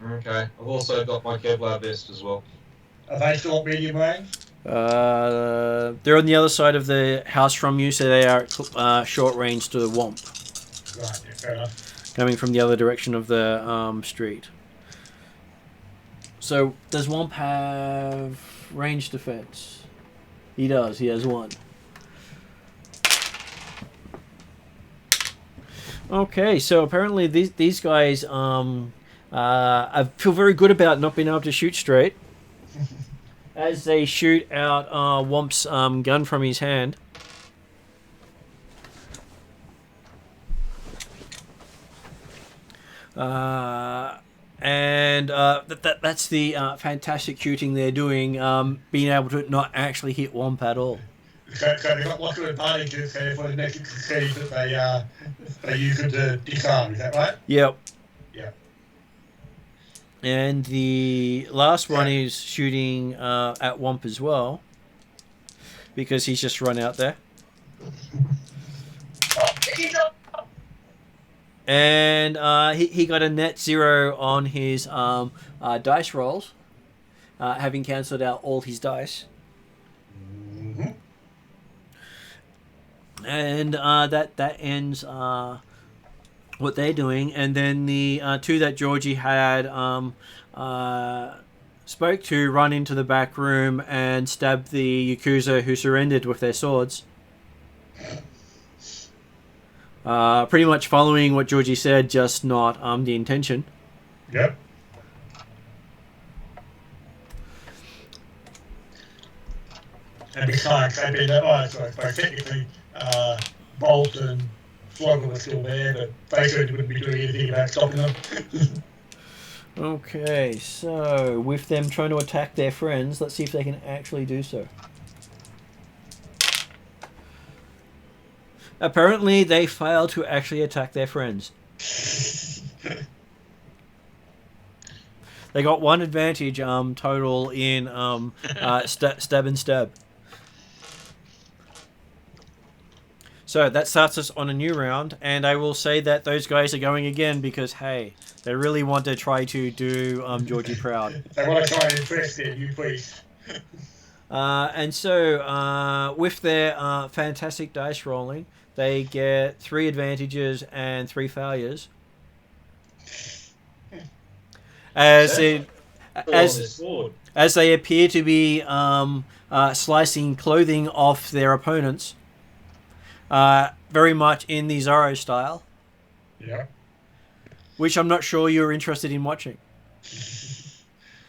S6: Okay, I've also got my Kevlar vest as well.
S2: Are they still medium range?
S1: They're on the other side of the house from you, so they are short range to the Womp.
S2: Right, yeah, fair enough.
S1: Coming from the other direction of the street. So, does Womp have range defense? He does, he has 1. Okay, so apparently these guys I feel very good about not being able to shoot straight. As they shoot out Womp's gun from his hand. And that's the fantastic shooting they're doing, being able to not actually hit Womp at all.
S2: So they've got lots of advantages here for the next succeed that they use it to disarm, is that right?
S1: Yep.
S2: Yeah.
S1: And the last one is shooting at Womp as well, because he's just run out there. And he got a net 0 on his dice rolls, having cancelled out all his dice.
S2: Mm-hmm.
S1: And that ends what they're doing. And then the two that Georgie had spoke to run into the back room and stab the Yakuza who surrendered with their swords. Pretty much following what Georgie said, just not the intention.
S2: Yep. And besides, they've been so technically, Bolt and Flogger were still there, but they certainly wouldn't be doing anything about stopping them.
S1: Okay, so with them trying to attack their friends, let's see if they can actually do so. Apparently, they failed to actually attack their friends. They got one advantage total in stab and stab. So that starts us on a new round, and I will say that those guys are going again because, hey, they really want to try to do Georgie proud.
S2: They want to try and impress you, please.
S1: And so, with their fantastic dice rolling, they get 3 advantages and 3 failures. As they appear to be slicing clothing off their opponents, very much in the Zorro style.
S2: Yeah.
S1: Which I'm not sure you're interested in watching.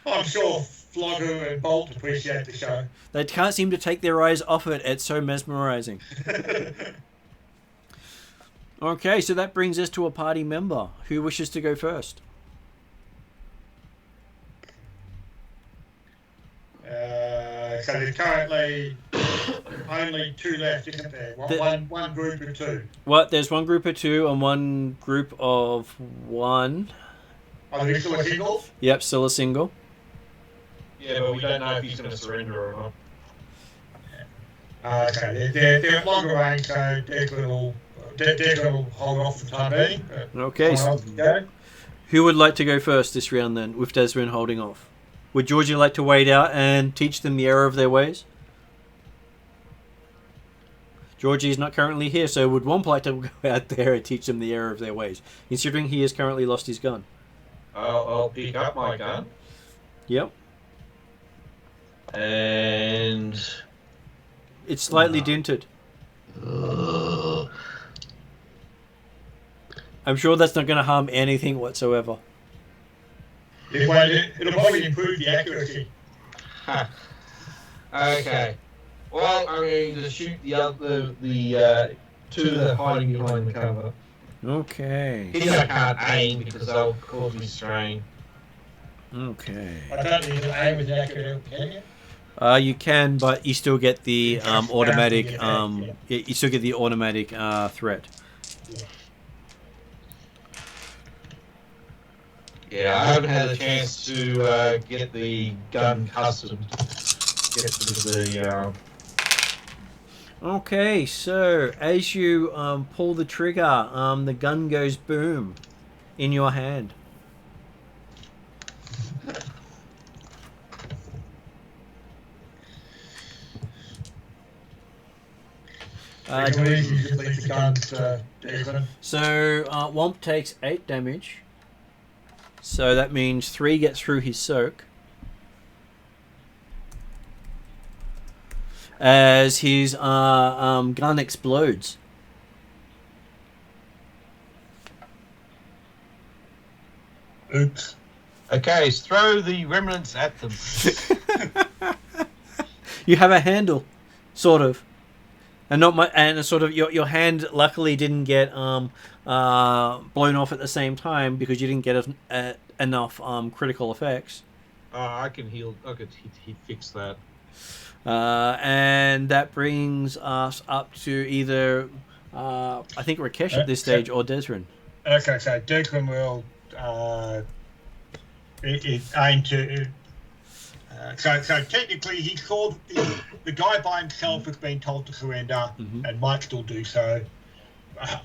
S2: I'm sure Flogger and Bolt appreciate the show.
S1: They can't seem to take their eyes off it. It's so mesmerizing. Okay, so that brings us to a party member. Who wishes to go first?
S2: So there's currently only 2 left, isn't there? One group of 2.
S1: What? There's one group of 2 and one group of 1.
S2: Are they still a single?
S1: Yep, still a single.
S6: Yeah, but we don't know if he's going to surrender or not.
S2: Okay, they're at longer range, so they're going to hold off for the time being.
S1: Okay. Who would like to go first this round then, with Desmond holding off? Would Georgie like to wade out and teach them the error of their ways? Georgie is not currently here, so would Womp like to go out there and teach them the error of their ways, considering he has currently lost his gun?
S6: I'll pick up my gun.
S1: Yep.
S6: And
S1: it's slightly dented. I'm sure that's not going to harm anything whatsoever.
S2: It'll probably improve the accuracy.
S6: Okay. Well, I'm going to shoot the 2 that are hiding behind the cover.
S1: Okay.
S6: Here I can't aim because they'll cause me strain.
S1: Okay.
S2: I don't think you can aim with an accurate, can you?
S1: You can, but you still get the automatic. You still get the automatic threat.
S6: Yeah, I haven't had a chance to get the gun custom. Get the
S1: Okay, so as you pull the trigger, the gun goes boom in your hand. So Womp takes 8 damage. So that means 3 get through his soak. As his gun explodes.
S2: Oops.
S6: Okay, so throw the remnants at them.
S1: You have a handle, sort of. And not my, and sort of your hand luckily didn't get blown off at the same time because you didn't get enough critical effects.
S6: I can heal. I could fix that.
S1: And that brings us up to either I think Rakesh at this stage or Desrin.
S2: Okay, so Declan will aim to. So technically, he called the guy by himself has been told to surrender, and might still do so.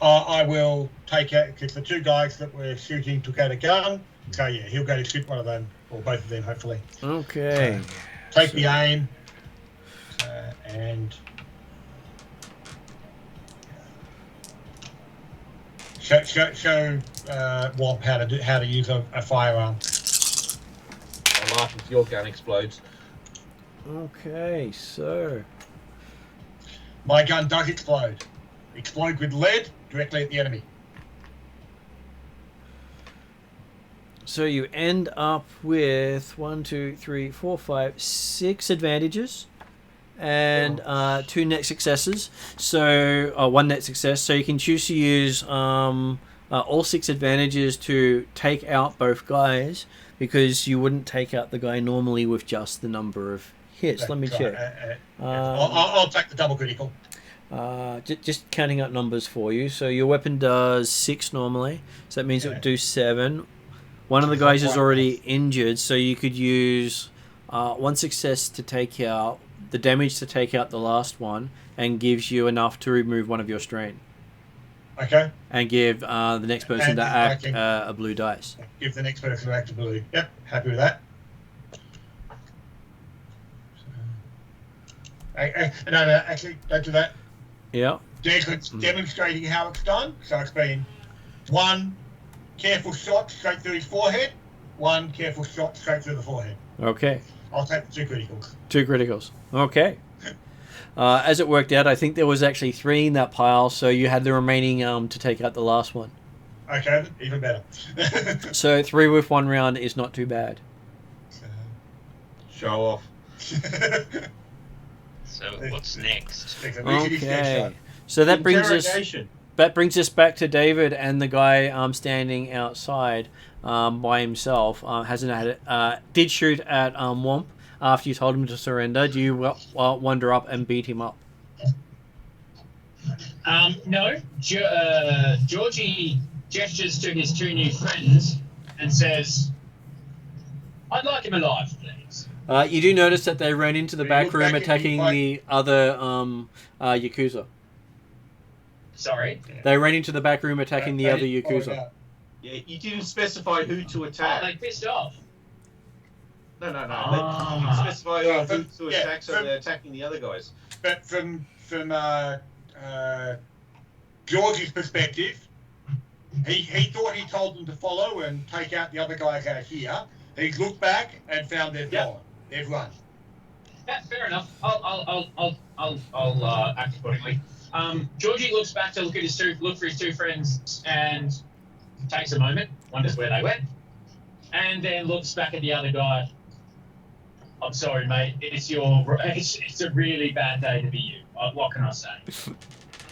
S2: I will take out because the two guys that were shooting took out a gun. So yeah, he'll go to shoot one of them or both of them, hopefully.
S1: Okay.
S2: Take the aim and show Womp how to use a firearm.
S6: I'll laugh if your gun explodes.
S1: Okay, so
S2: My gun does explode. Explode with lead directly at the enemy.
S1: so you end up with 1, 2, 3, 4, 5, 6 advantages and 2 net successes. So 1 net success. So you can choose to use all 6 advantages to take out both guys, because you wouldn't take out the guy normally with just the number of hits. Let me check.
S2: I'll take the double critical.
S1: Just counting up numbers for you. So your weapon does 6 normally, so that means it would do 7. One of the guys is already injured, so you could use 1 success to take out the damage to take out the last one, and gives you enough to remove 1 of your strain.
S2: Okay.
S1: And give the next person to act a blue dice.
S2: Give the next person to act a blue. Yep, happy with that. No, actually, don't do that.
S1: Yeah.
S2: Declan's demonstrating how it's done. So it's been 1 careful shot straight through his forehead, 1 careful shot straight through the forehead.
S1: Okay.
S2: I'll take the 2 criticals.
S1: 2 criticals. Okay. As it worked out, I think there was actually 3 in that pile, so you had the remaining to take out the last one.
S2: Okay, even better.
S1: So 3 with 1 round is not too bad.
S6: Show off.
S3: So what's next?
S1: Okay. So that brings us back to David and the guy standing outside by himself. Did shoot at Womp after you told him to surrender. Do you wander up and beat him up?
S5: No. Georgie gestures to his 2 new friends and says, "I'd like him alive, please."
S1: You do notice that they ran into the back room attacking the other Yakuza.
S5: Sorry?
S1: They ran into the back room attacking the other Yakuza.
S6: Yeah, you didn't specify who to attack.
S5: Oh, they pissed off.
S6: No. You didn't specify who to attack, so they're attacking the other guys.
S2: But from George's perspective, he thought he told them to follow and take out the other guys out here. He looked back and found they've gone. They've run.
S5: Yeah, fair enough. I'll act accordingly. Georgie looks back to look for his 2 friends and takes a moment, wonders where they went, and then looks back at the other guy. "I'm sorry, mate. It's a really bad day to be you. What can I say?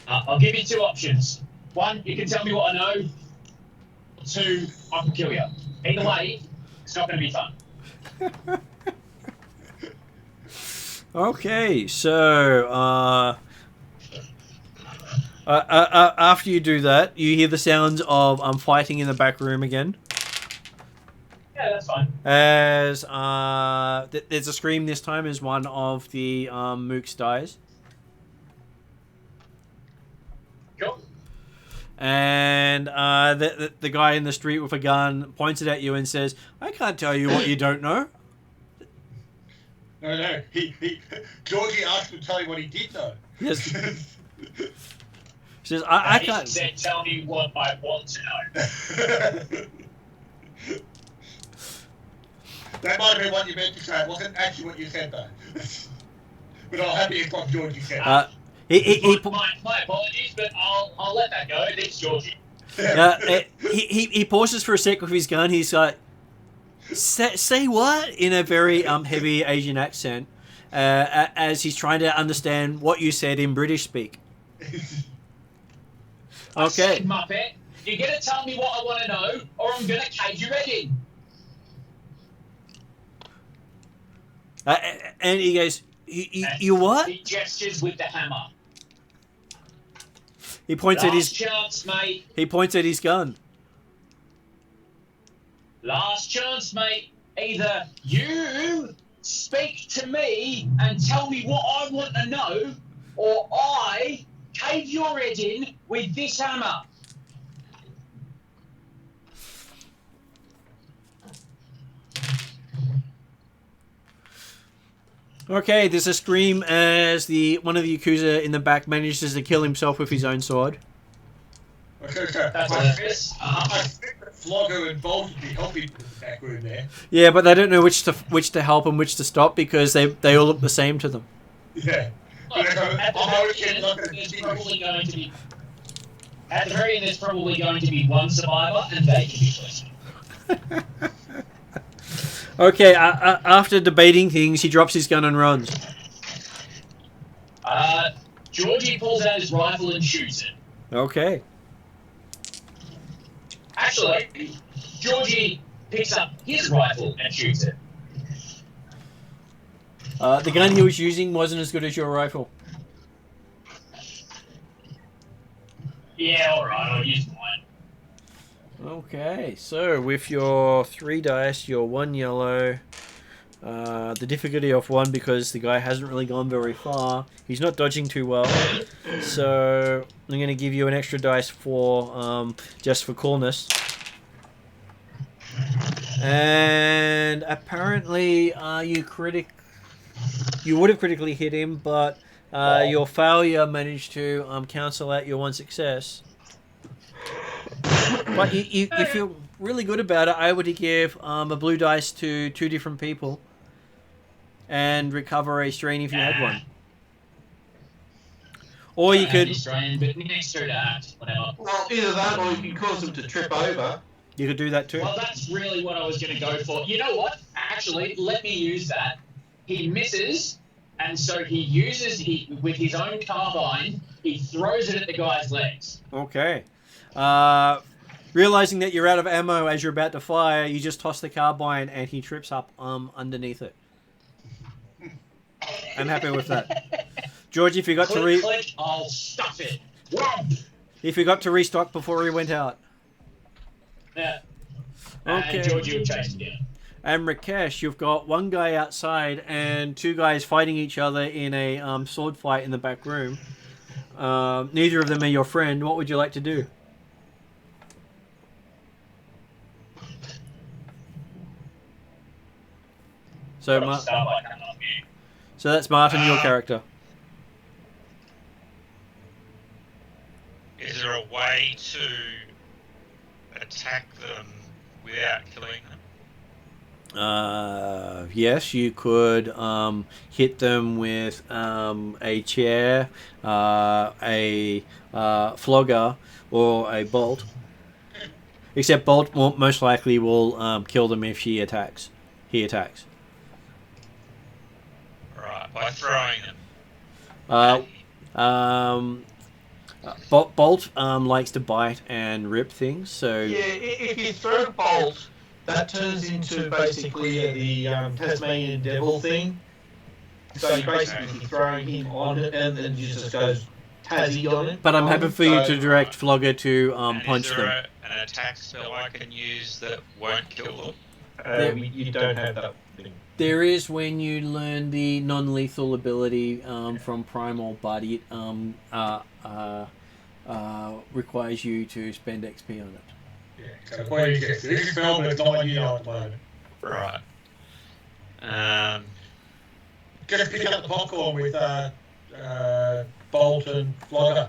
S5: I'll give you 2 options. 1, you can tell me what I know. 2, I can kill you. Either way, it's not going to be fun."
S1: Okay, so after you do that, you hear the sounds of fighting in the back room again.
S5: Yeah, that's fine.
S1: As there's a scream this time as one of the mooks dies.
S5: Cool.
S1: And the guy in the street with a gun points it at you and says, "I can't tell you what you don't know."
S2: No. Georgie asked him to tell him what he did know.
S1: Yes. He says, I can't.
S5: He said, "Tell me what I want to know."
S2: That might have been what you meant to say. It wasn't actually what you said, though. But I'll have you what Georgie said.
S5: My apologies, but I'll let that go. It's Georgie.
S1: He pauses for a sec with his gun. He's like, say what? In a very heavy Asian accent, as he's trying to understand what you said in British speak.
S5: I said, Muppet, you're going to tell me what I want to know, or I'm going to cage your head in.
S1: And he goes, you what?
S5: He gestures with the hammer.
S1: He points at his
S5: chance, mate.
S1: He points at his gun.
S5: Last chance, mate. Either you speak to me and tell me what I want to know, or I cave your head in with this hammer.
S1: Okay, there's a scream as one of the Yakuza in the back manages to kill himself with his own sword.
S2: Okay.
S5: That's hilarious.
S2: I think that Flogger and Bolt would be helping with the back room there.
S1: Yeah, but they don't know which to help and which to stop because they all look the same to them.
S2: Yeah.
S5: Look, at the very end, there's probably going to be one survivor, and they can be questioned.
S1: Okay, after debating things, he drops his gun and runs.
S5: Georgie pulls out his rifle and shoots it.
S1: Okay.
S5: Actually, Georgie picks up his rifle and shoots it.
S1: The gun he was using wasn't as good as your rifle.
S5: Yeah, alright, I'll use mine.
S1: Okay, so with your 3 dice, your 1 yellow, the difficulty of 1 because the guy hasn't really gone very far. He's not dodging too well, so I'm going to give you an extra dice for just for coolness. And apparently, you would have critically hit him, but your failure managed to cancel out your 1 success. But you feel really good about it. I would give a blue dice to 2 different people and recover a strain if you had one. Or you could...
S5: Strain, but next to that, whatever.
S6: Well, either that or you can cause them to trip over.
S1: You could do that too.
S5: Well, that's really what I was going to go for. You know what? Actually, let me use that. He misses, and so he uses with his own carbine, he throws it at the guy's legs.
S1: Okay. Realizing that you're out of ammo as you're about to fire, you just toss the carbine and he trips up underneath it. I'm happy with that. George, if you got
S5: click, I'll stuff it.
S1: If you got to restock before he went out.
S5: Yeah.
S1: Okay.
S5: And Georgie will chase him down.
S1: And Rakesh, you've got 1 guy outside and 2 guys fighting each other in a sword fight in the back room. Neither of them are your friend. What would you like to do? So that's Martin, your character.
S3: Is there a way to attack them without killing them?
S1: Yes, you could hit them with a chair, a flogger, or a bolt. Except bolt most likely will kill them if he attacks.
S3: Right, by throwing them.
S1: Bolt likes to bite and rip things, so...
S6: Yeah, if you throw Bolt, that turns into basically the Tasmanian Devil thing. So you basically throwing him on it and then you just goes Tassie on it.
S1: But I'm happy for you to direct Flogger to punch them.
S3: Is there an attack spell I can use that won't kill them?
S6: You don't have that thing.
S1: There is when you learn the non-lethal ability from Primal, but it requires you to spend XP on it.
S2: Yeah, so where you get this film, it's not you know at the moment.
S3: Right.
S2: Just pick up the popcorn with Bolt and Flogger.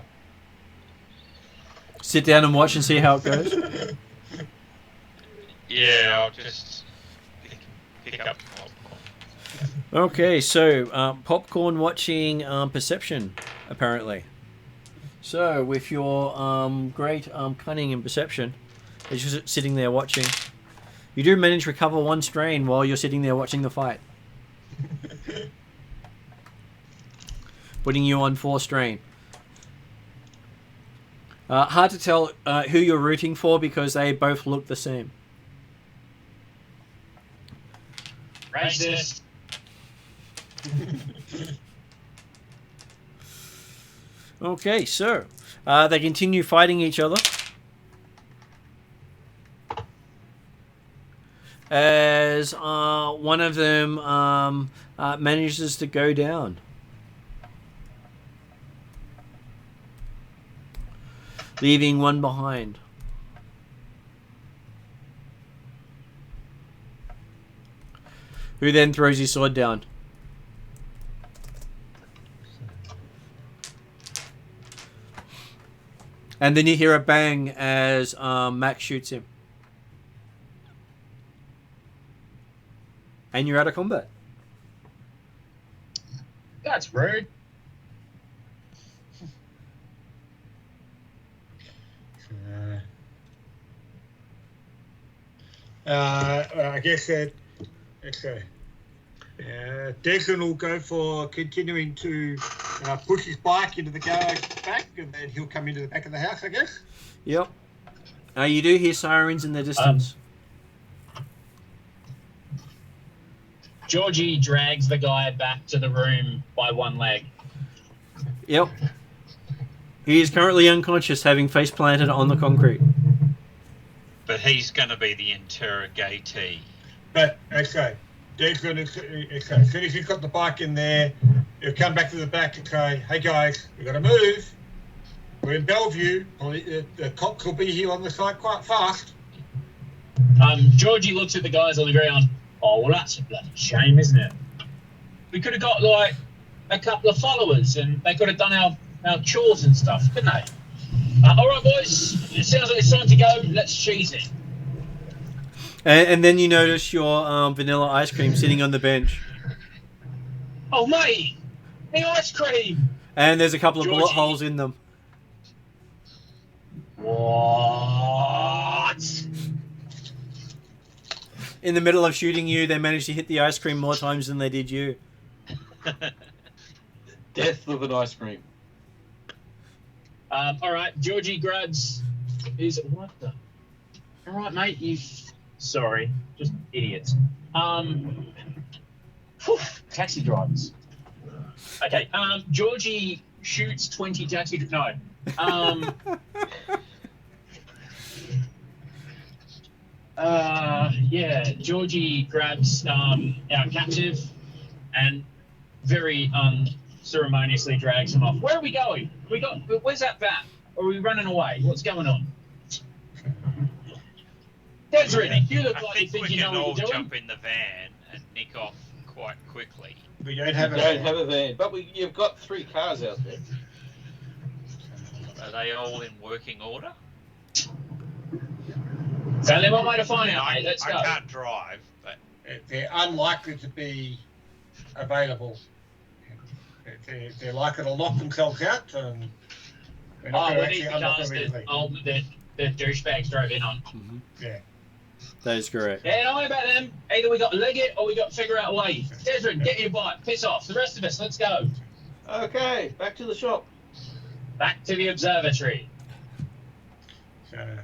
S1: Sit down and watch and see how it goes.
S3: Yeah, I'll just pick up the popcorn.
S1: Okay, so popcorn watching perception, apparently. So with your great cunning and perception, as you're just sitting there watching, you do manage to recover 1 strain while you're sitting there watching the fight. Putting you on 4 strain. Hard to tell who you're rooting for because they both look the same.
S5: Racist.
S1: Okay, so they continue fighting each other as one of them manages to go down, leaving one behind. Who then throws his sword down. And then you hear a bang as Max shoots him. And you're out of combat.
S5: That's rude.
S2: I guess that. Okay. Declan will go for continuing to push his bike into the garage back, and then he'll come into the back of the house, I guess.
S1: Yep. You do hear sirens in the distance.
S5: Georgie drags the guy back to the room by one leg.
S1: Yep. He is currently unconscious, having face planted on the concrete.
S3: But he's going to be the interrogatee.
S2: But, okay. Declan, as soon as he's got the bike in there, he'll come back to the back and say, hey guys, we've got to move. We're in Bellevue. The cops will be here on the site quite fast.
S5: Georgie looks at the guys on the ground. Oh, well, that's a bloody shame, isn't it? We could have got, like, a couple of followers and they could have done our chores and stuff, couldn't they? All right, boys. It sounds like it's time to go. Let's cheese it.
S1: And then you notice your vanilla ice cream sitting on the bench.
S5: Oh, mate! The ice cream!
S1: And there's a couple of bullet
S5: Georgie.
S1: holes in them.
S5: What?
S1: In the middle of shooting you, they managed to hit the ice cream more times than they did you.
S6: Death of an ice cream.
S5: All right, Georgie grabs his... What the... All right, mate, you... Sorry, just idiots. Taxi drivers. Okay, Georgie shoots 20 taxi... No. Yeah, Georgie grabs our captive and very ceremoniously drags him off. Where are we going? Where's that van? Are we running away? What's going on? Desiree, you look like you think you know what you're doing.
S3: Jump in the van and nick off quite quickly.
S2: We don't have
S6: We don't have a van, but you've got 3 cars out there.
S3: Are they all in working order?
S5: It's only one way to find out, mate. Let's go.
S3: I can't drive, but
S2: they're unlikely to be available. They're likely to lock themselves out, and we're not going to actually unlock them immediately.
S5: The douchebags drove in on.
S1: Mm-hmm.
S2: Yeah.
S1: That is correct.
S5: Yeah, don't worry about them. Either we got to leg it or we got to figure out a way. Desmond, get your bike. Piss off. The rest of us, let's go.
S6: Okay, back to the shop.
S5: Back to the observatory.
S2: So,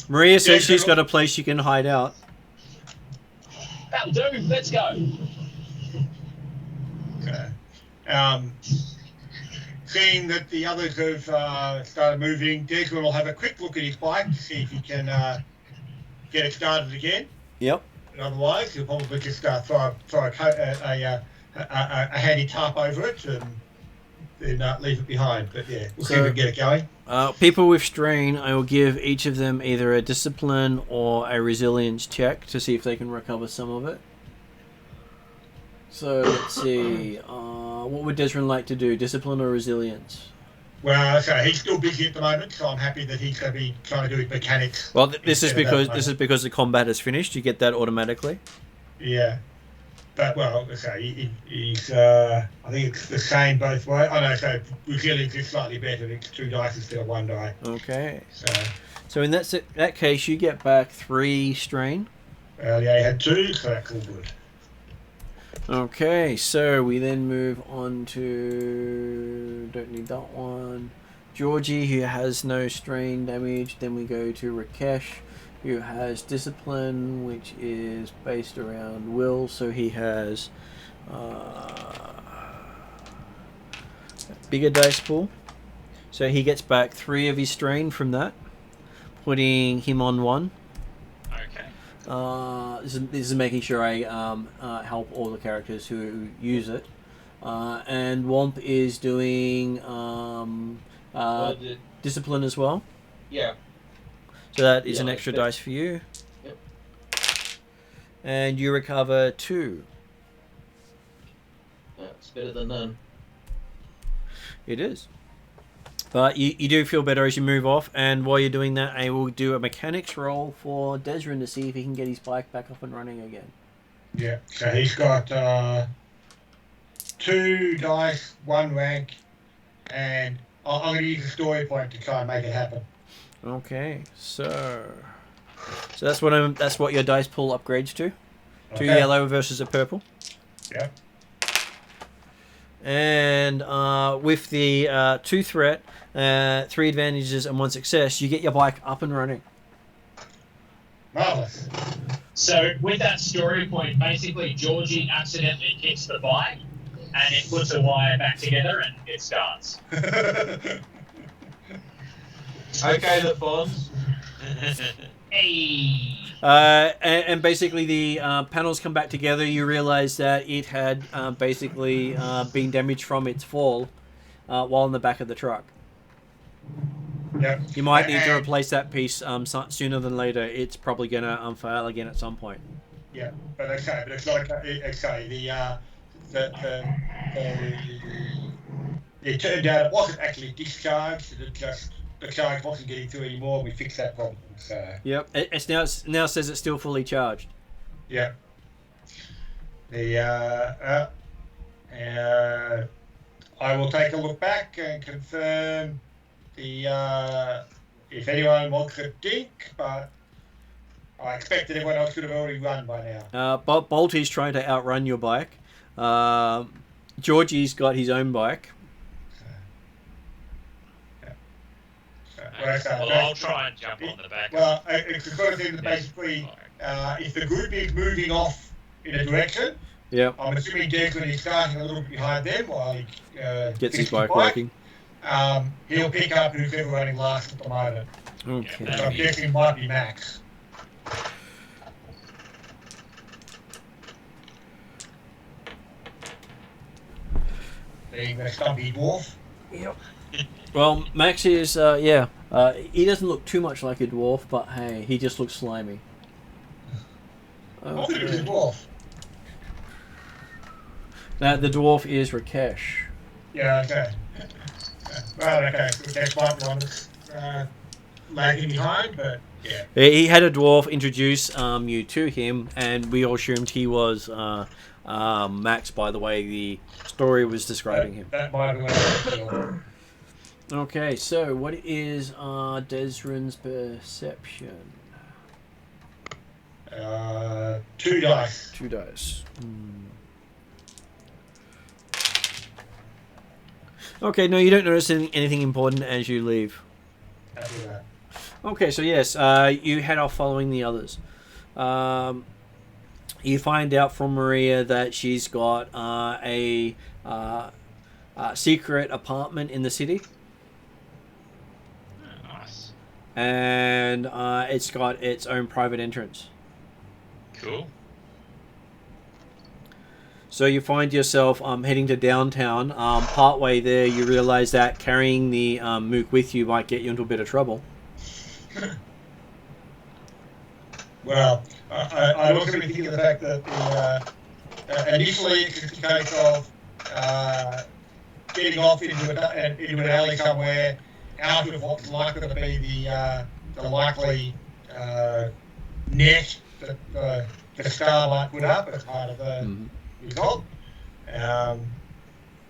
S1: Maria says she's got a place you can hide out.
S5: That'll do. Let's go.
S2: Seeing that the others have started moving, Desmond will have a quick look at his bike to see if he can get it started again.
S1: Yep.
S2: And otherwise, he'll probably just throw a handy tarp over it and then leave it behind. But yeah, we'll see if we can get it going.
S1: People with strain, I will give each of them either a discipline or a resilience check to see if they can recover some of it. So let's see. What would Desmond like to do? Discipline or resilience?
S2: Well, so he's still busy at the moment, so I'm happy that he's going to be trying to do his mechanics.
S1: Well, this is because the combat is finished. You get that automatically.
S2: Yeah, but well, so he's. I think it's the same both ways. I know. So resilience is slightly better. It's 2 dice instead of 1 die.
S1: Okay. So in that case, you get back 3 strain.
S2: Yeah, he had 2, so that's all good.
S1: Okay, so we then move on to... Don't need that one. Georgie, who has no strain damage. Then we go to Rakesh, who has discipline, which is based around will. So he has bigger dice pool. So he gets back 3 of his strain from that, putting him on 1.
S3: Okay.
S1: This is making sure I help all the characters who use it. And Womp is doing discipline as well.
S6: Yeah.
S1: So that is an
S6: Yeah,
S1: extra
S6: but-
S1: dice for you.
S6: Yep.
S1: And you recover 2.
S6: That's better than none.
S1: It is. But you do feel better as you move off, and while you're doing that, I will do a mechanics roll for Desrin to see if he can get his bike back up and running again.
S2: Yeah, so he's got 2 dice, 1 rank, and I'm going to use a story point to try and make it happen.
S1: Okay, so that's what your dice pool upgrades to. 2
S2: Okay.
S1: yellow versus a purple.
S2: Yeah.
S1: And with the 2 threat, 3 advantages and 1 success, you get your bike up and running.
S2: Marvelous.
S5: So with that story point, basically Georgie accidentally hits the bike and it puts a wire back together and it starts.
S6: Okay, the Fonz.
S5: Hey!
S1: And basically the panels come back together. You realize that it had basically been damaged from its fall while in the back of the truck.
S2: Yep.
S1: You might need to replace that piece sooner than later. It's probably going to fail again at some point.
S2: Yeah, but it's like it turned out it wasn't actually discharged. It just the charge wasn't getting through anymore. We fixed that problem. So
S1: Yep. It now says it's still fully charged.
S2: yeah. I will take a look back and confirm if anyone wants a dink, but I expect that everyone else should have already run by now.
S1: Bolty's trying to outrun your bike. Georgie's got his own bike.
S3: Well, I'll try and jump on the back.
S2: Well, it's the sort of thing that basically, if the group is moving off in a direction,
S1: Yep.
S2: I'm assuming Desmond is starting a little bit behind them while he
S1: Gets his bike working.
S2: He'll pick up who's ever running last at the moment.
S1: Okay.
S2: So I'm guessing it might be Max. Being the stumpy dwarf.
S1: Yep. Well, Max is, he doesn't look too much like a dwarf, but hey, he just looks slimy.
S2: I thought he was a dwarf.
S1: Now, the dwarf is Rakesh.
S2: Yeah, okay. Well, okay, Rakesh might be one that's lagging behind, but yeah.
S1: He had a dwarf introduce you to him, and we all assumed he was Max by the way the story was describing him.
S2: That might be what I was.
S1: Okay, so what is Desrin's perception?
S2: 2 dice.
S1: 2 dice. Okay, no, you don't notice anything important as you leave.
S2: Happy with that.
S1: Okay, so yes, you head off following the others. You find out from Maria that she's got a secret apartment in the city.
S3: Nice.
S1: And it's got its own private entrance.
S3: Cool.
S1: So you find yourself heading to downtown. Partway there, you realize that carrying the mook with you might get you into a bit of trouble.
S2: Well, I'd also be thinking of the fact that initially it's just a case of getting off into an alley somewhere out of what's likely to be the likely net that the star might put up as part of the result.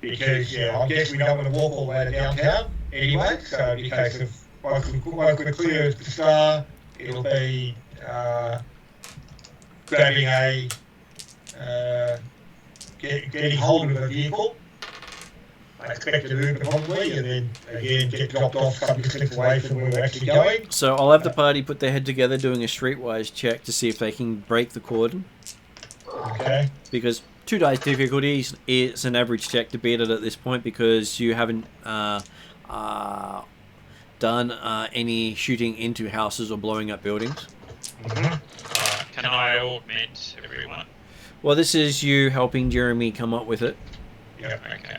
S2: Because, I guess we don't want to walk all the way to downtown anyway, so in case of once we clear the star, it'll be grabbing getting hold of a vehicle, unexpected Uber probably, and then again get dropped off some distance away from where we're actually going.
S1: So I'll have the party put their head together doing a streetwise check to see if they can break the cordon.
S2: Okay.
S1: Because 2 dice difficulty is an average check to beat it at this point because you haven't done any shooting into houses or blowing up buildings.
S3: Can I augment everyone?
S1: Well, this is you helping Jeremy come up with it.
S2: Yeah.
S3: Okay.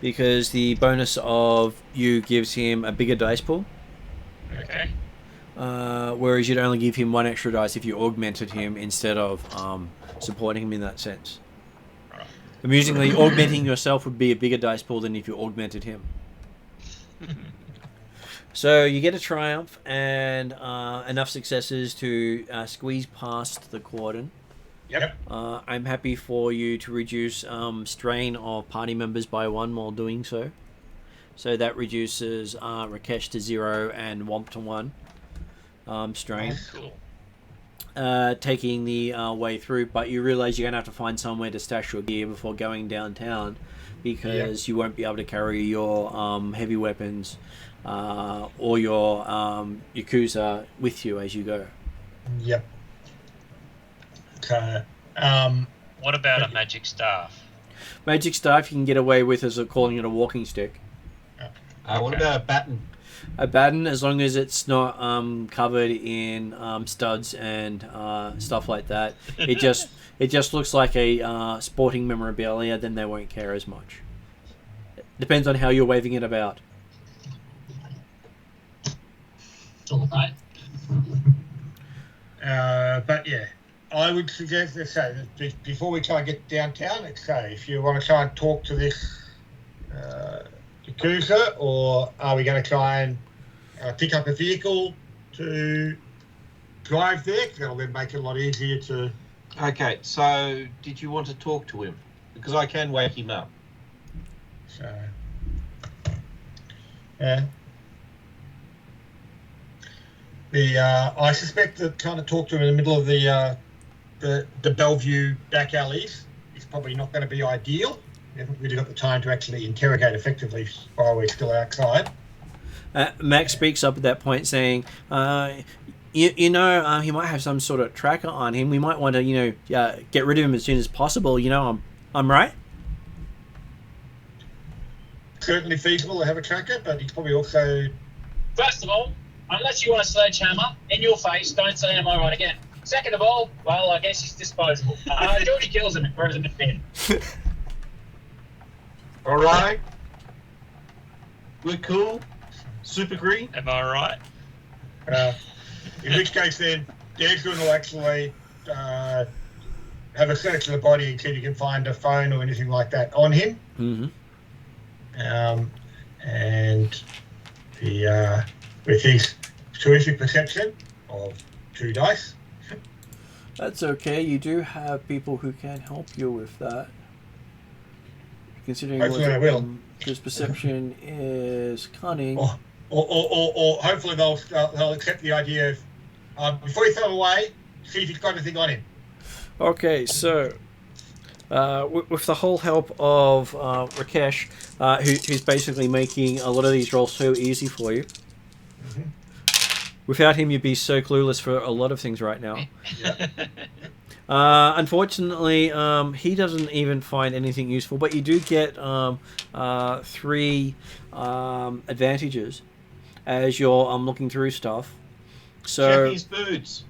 S1: Because the bonus of you gives him a bigger dice pool.
S3: Okay.
S1: Whereas you'd only give him 1 extra dice if you augmented him instead of supporting him in that sense.
S3: Right.
S1: Amusingly, augmenting yourself would be a bigger dice pool than if you augmented him. So you get a triumph and enough successes to squeeze past the cordon.
S2: Yep.
S1: I'm happy for you to reduce strain of party members by 1 while doing so. So that reduces Rakesh to 0 and Womp to 1 strain.
S3: Cool.
S1: Taking the way through, but you realise you're going to have to find somewhere to stash your gear before going downtown because you won't be able to carry your heavy weapons or your Yakuza with you as you go.
S2: Yep. Okay.
S3: What about a magic staff?
S1: Magic staff you can get away with as calling it a walking stick.
S6: What about a baton?
S1: A baton, as long as it's not covered in studs and stuff like that, it just looks like a sporting memorabilia. Then they won't care as much. Depends on how you're waving it about.
S5: All right.
S2: But yeah, I would suggest that before we try and get downtown, if you want to try and talk to this Yakuza, or are we going to try and pick up a vehicle to drive there? Because that'll then make it a lot easier to...
S6: Okay, so did you want to talk to him? Because I can wake him up.
S2: So, yeah. I suspect that trying to talk to him in the middle of the Bellevue back alleys is probably not going to be ideal. We haven't really got the time to actually interrogate effectively while we're still outside.
S1: Max speaks up at that point saying, he might have some sort of tracker on him. We might want to, get rid of him as soon as possible. I'm right?
S2: Certainly feasible to have a tracker, but he's probably also...
S5: First of all, unless you want a sledgehammer in your face, don't say am I right again. Second of all, well, I guess he's disposable. Georgie kills him and throws him in the bin.
S6: All right. We're cool. Super green.
S3: Am I right?
S2: In which case, then, Desmond will actually have a search of the body and see if you can find a phone or anything like that on him.
S1: Mm-hmm.
S2: And with his terrific perception of 2 dice.
S1: That's okay. You do have people who can help you with that. Considering
S2: Hopefully I will.
S1: His perception is cunning.
S2: Or hopefully they'll accept the idea of, before you throw him away, see if he's got anything on him.
S1: Okay, so with the whole help of Rakesh, who's basically making a lot of these rolls so easy for you.
S2: Mm-hmm.
S1: Without him, you'd be so clueless for a lot of things right now.
S2: Yeah.
S1: Unfortunately, he doesn't even find anything useful, but you do get 3 advantages as you're looking through stuff. So,
S6: check his boots.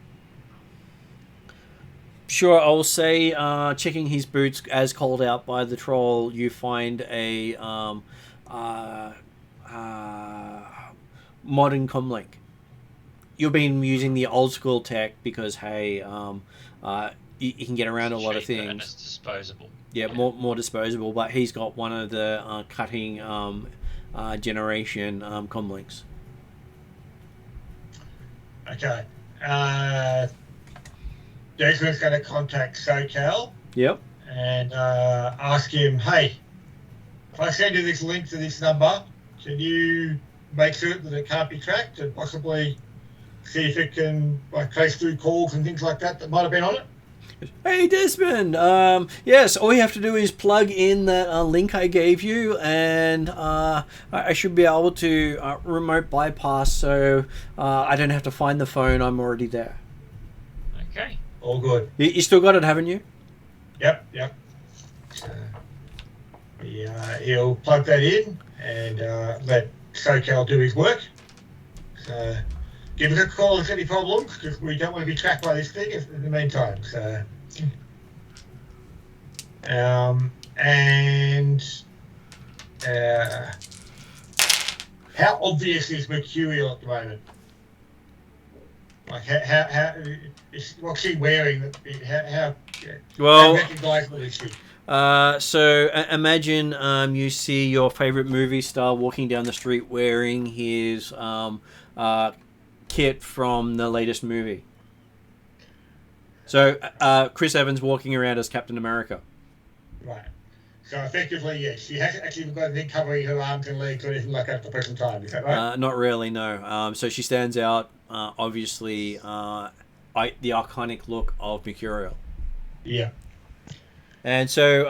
S1: Sure, I'll say checking his boots as called out by the troll, you find a modern comlink. You've been using the old school tech because, hey, you can get around a lot of things.
S3: It's disposable.
S1: Yeah, more disposable, but he's got one of the cutting generation comlinks.
S2: Okay. Jason's going to contact SoCal.
S1: Yep.
S2: And ask him, hey, if I send you this link to this number, can you make certain that it can't be tracked and possibly see if it can trace through calls and things like that might have been on it?
S1: Hey Desmond, yes, all you have to do is plug in that link I gave you, and I should be able to remote bypass, so I don't have to find the phone. I'm already there.
S3: Okay.
S2: All good.
S1: You still got it, haven't you?
S2: Yep. He'll plug that in and let SoCal do his work. So give us a call if any problems, because we don't want to be tracked by this thing in the meantime. So, how obvious is Mercurial at the moment? Like what's she wearing? How recognizable is she?
S1: So imagine you see your favorite movie star walking down the street wearing his kit from the latest movie. So Chris Evans walking around as Captain America.
S2: Right. So effectively, yes, she hasn't actually got anything covering her arms and legs or anything like that at the present time. Is that right?
S1: Not really, no. So she stands out, obviously, the iconic look of Mercurial.
S2: Yeah.
S1: And so,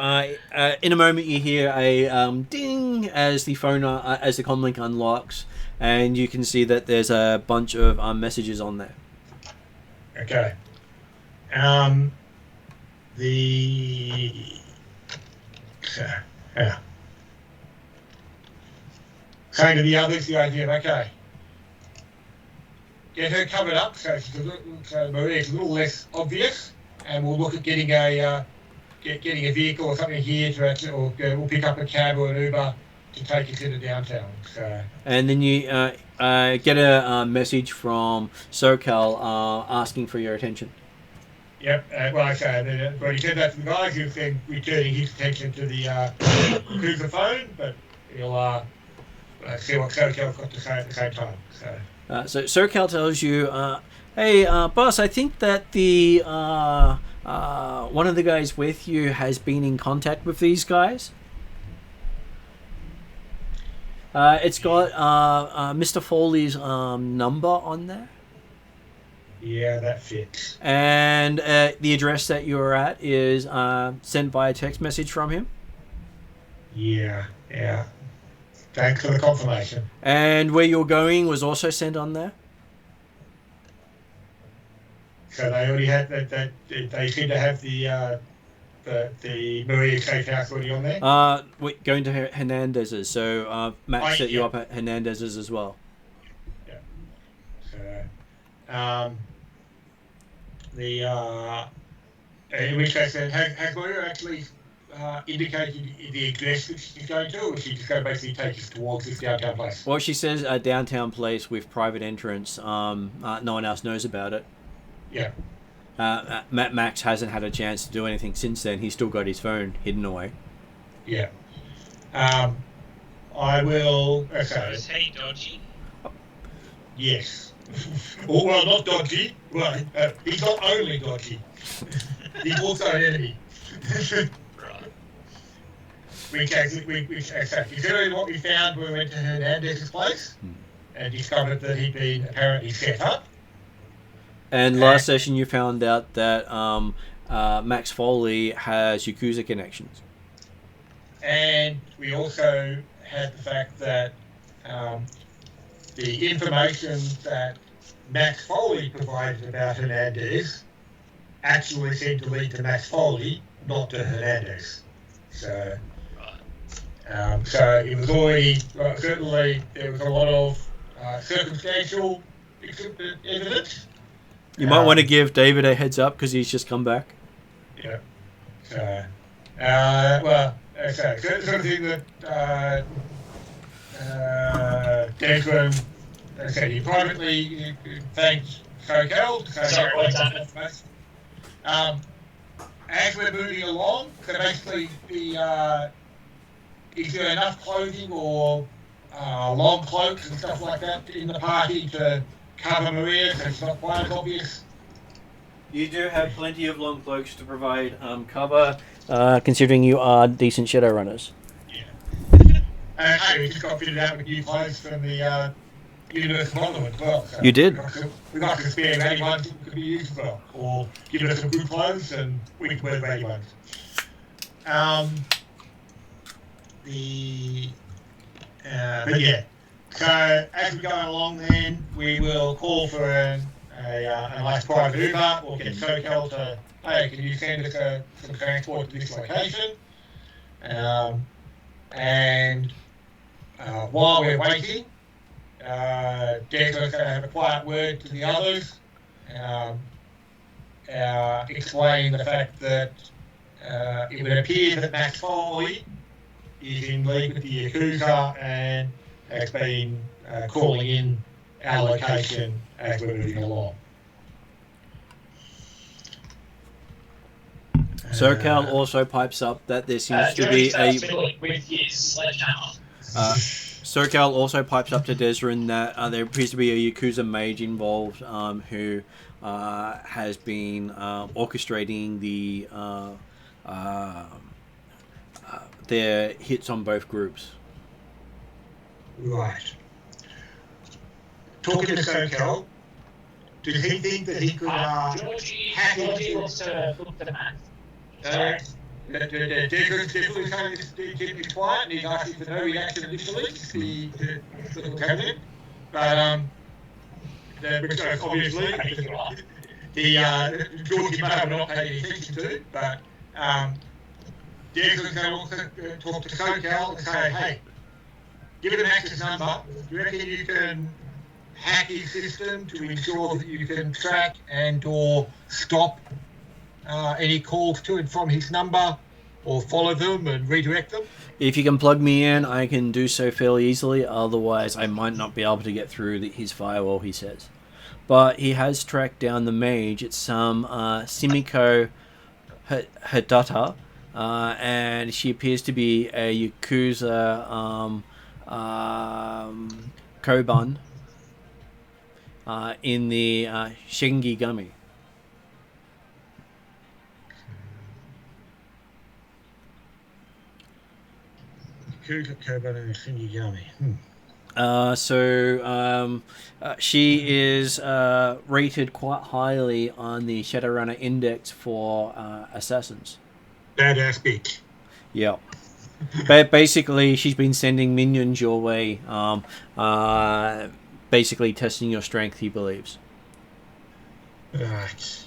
S1: in a moment, you hear a ding as the phone, as the comlink unlocks, and you can see that there's a bunch of messages on there.
S2: Okay. Saying to the others, the idea of okay, get her covered up so Maria's a little less obvious, and we'll look at getting a vehicle or something here to actually, or we'll pick up a cab or an Uber to take us into downtown. So. And
S1: then you get a message from SoCal asking for your attention.
S2: Yep. Well, I say when he said that to the guys, he was then returning his attention to the cruiser phone, but he'll see what SoCal's got to say at the same time.
S1: So SoCal tells you, "Hey, boss, I think that the one of the guys with you has been in contact with these guys. It's got Mr. Foley's number on there."
S2: Yeah, that fits.
S1: And the address that you're at is sent by a text message from him.
S2: Yeah. Thanks for the confirmation.
S1: And where you're going was also sent on there.
S2: So they already had that. They seem to have the Maria safe house already on there.
S1: We're going to Hernandez's. So Matt set you up at Hernandez's as well.
S2: Yeah. So, in which case, then has Maria actually indicated the address that she's going to, or is she just going to basically take us towards this downtown place?
S1: Well, she says a downtown place with private entrance. No one else knows about it.
S2: Yeah.
S1: Max hasn't had a chance to do anything since then. He's still got his phone hidden away.
S2: Yeah. I will. Okay.
S3: Is he dodgy?
S2: Yes. Well, not dodgy. Well, he's not only dodgy. He's also an enemy.
S3: Right.
S2: Considering what we found when we went to Hernandez's place and discovered that he'd been apparently set up.
S1: And last session you found out that Max Foley has Yakuza connections.
S2: And we also had the fact that the information that Max Foley provided about Hernandez actually seemed to lead to Max Foley, not to Hernandez. So, so it was already, certainly there was a lot of circumstantial evidence.
S1: You might want to give David a heads up because he's just come back.
S2: Yeah. So, well, okay. So the sort of thing that Desmond, he privately thanked SoCal. As we're moving along, so basically, is there enough clothing or long cloaks and stuff like that in the party to cover Maria, so it's not quite as obvious?
S1: You do have plenty of long cloaks to provide cover, considering you are decent Shadowrunners.
S2: Yeah. We just got fitted out with new clothes from the universal monument as well. So
S1: You did.
S2: we got some spare ready ones that could be used as well, or giving us some good clothes and we can wear ready ones. But yeah. So as we go along, then we will call for a nice private Uber, or get SoCal to, hey, can you send us some transport to this location? And while we're waiting, Declan's going to have a quiet word to the others, explain the fact that it would appear that Max Foley is in league with the Yakuza and has been calling in our location as we're moving along.
S1: SoCal also pipes up that there seems to be a.
S5: With his sledgehammer.
S1: SoCal also pipes up to Desrin that there appears to be a Yakuza mage involved who has been orchestrating their hits on both groups.
S2: Right. Talking to SoCal, does he think that he could
S5: Georgie wants to look for the man.
S2: Declan's definitely saying this to keep it quiet, and he's asking for no reaction initially to the cabinet. But because obviously Georgie may have not paid any attention to, but Declan's going to also talk to SoCal and say, hey, give him Max's number. Do you reckon you can hack his system to ensure that you can track and or stop any calls to and from his number, or follow them and redirect them?
S1: If you can plug me in, I can do so fairly easily. Otherwise, I might not be able to get through his firewall, he says. But he has tracked down the mage. It's some Simiko Hidata, and she appears to be a Yakuza Koban in the Shingigami. She is rated quite highly on the Shadowrunner Index for assassins.
S2: Badass bitch.
S1: Yeah. But basically, she's been sending minions your way, basically testing your strength, he believes.
S2: Right.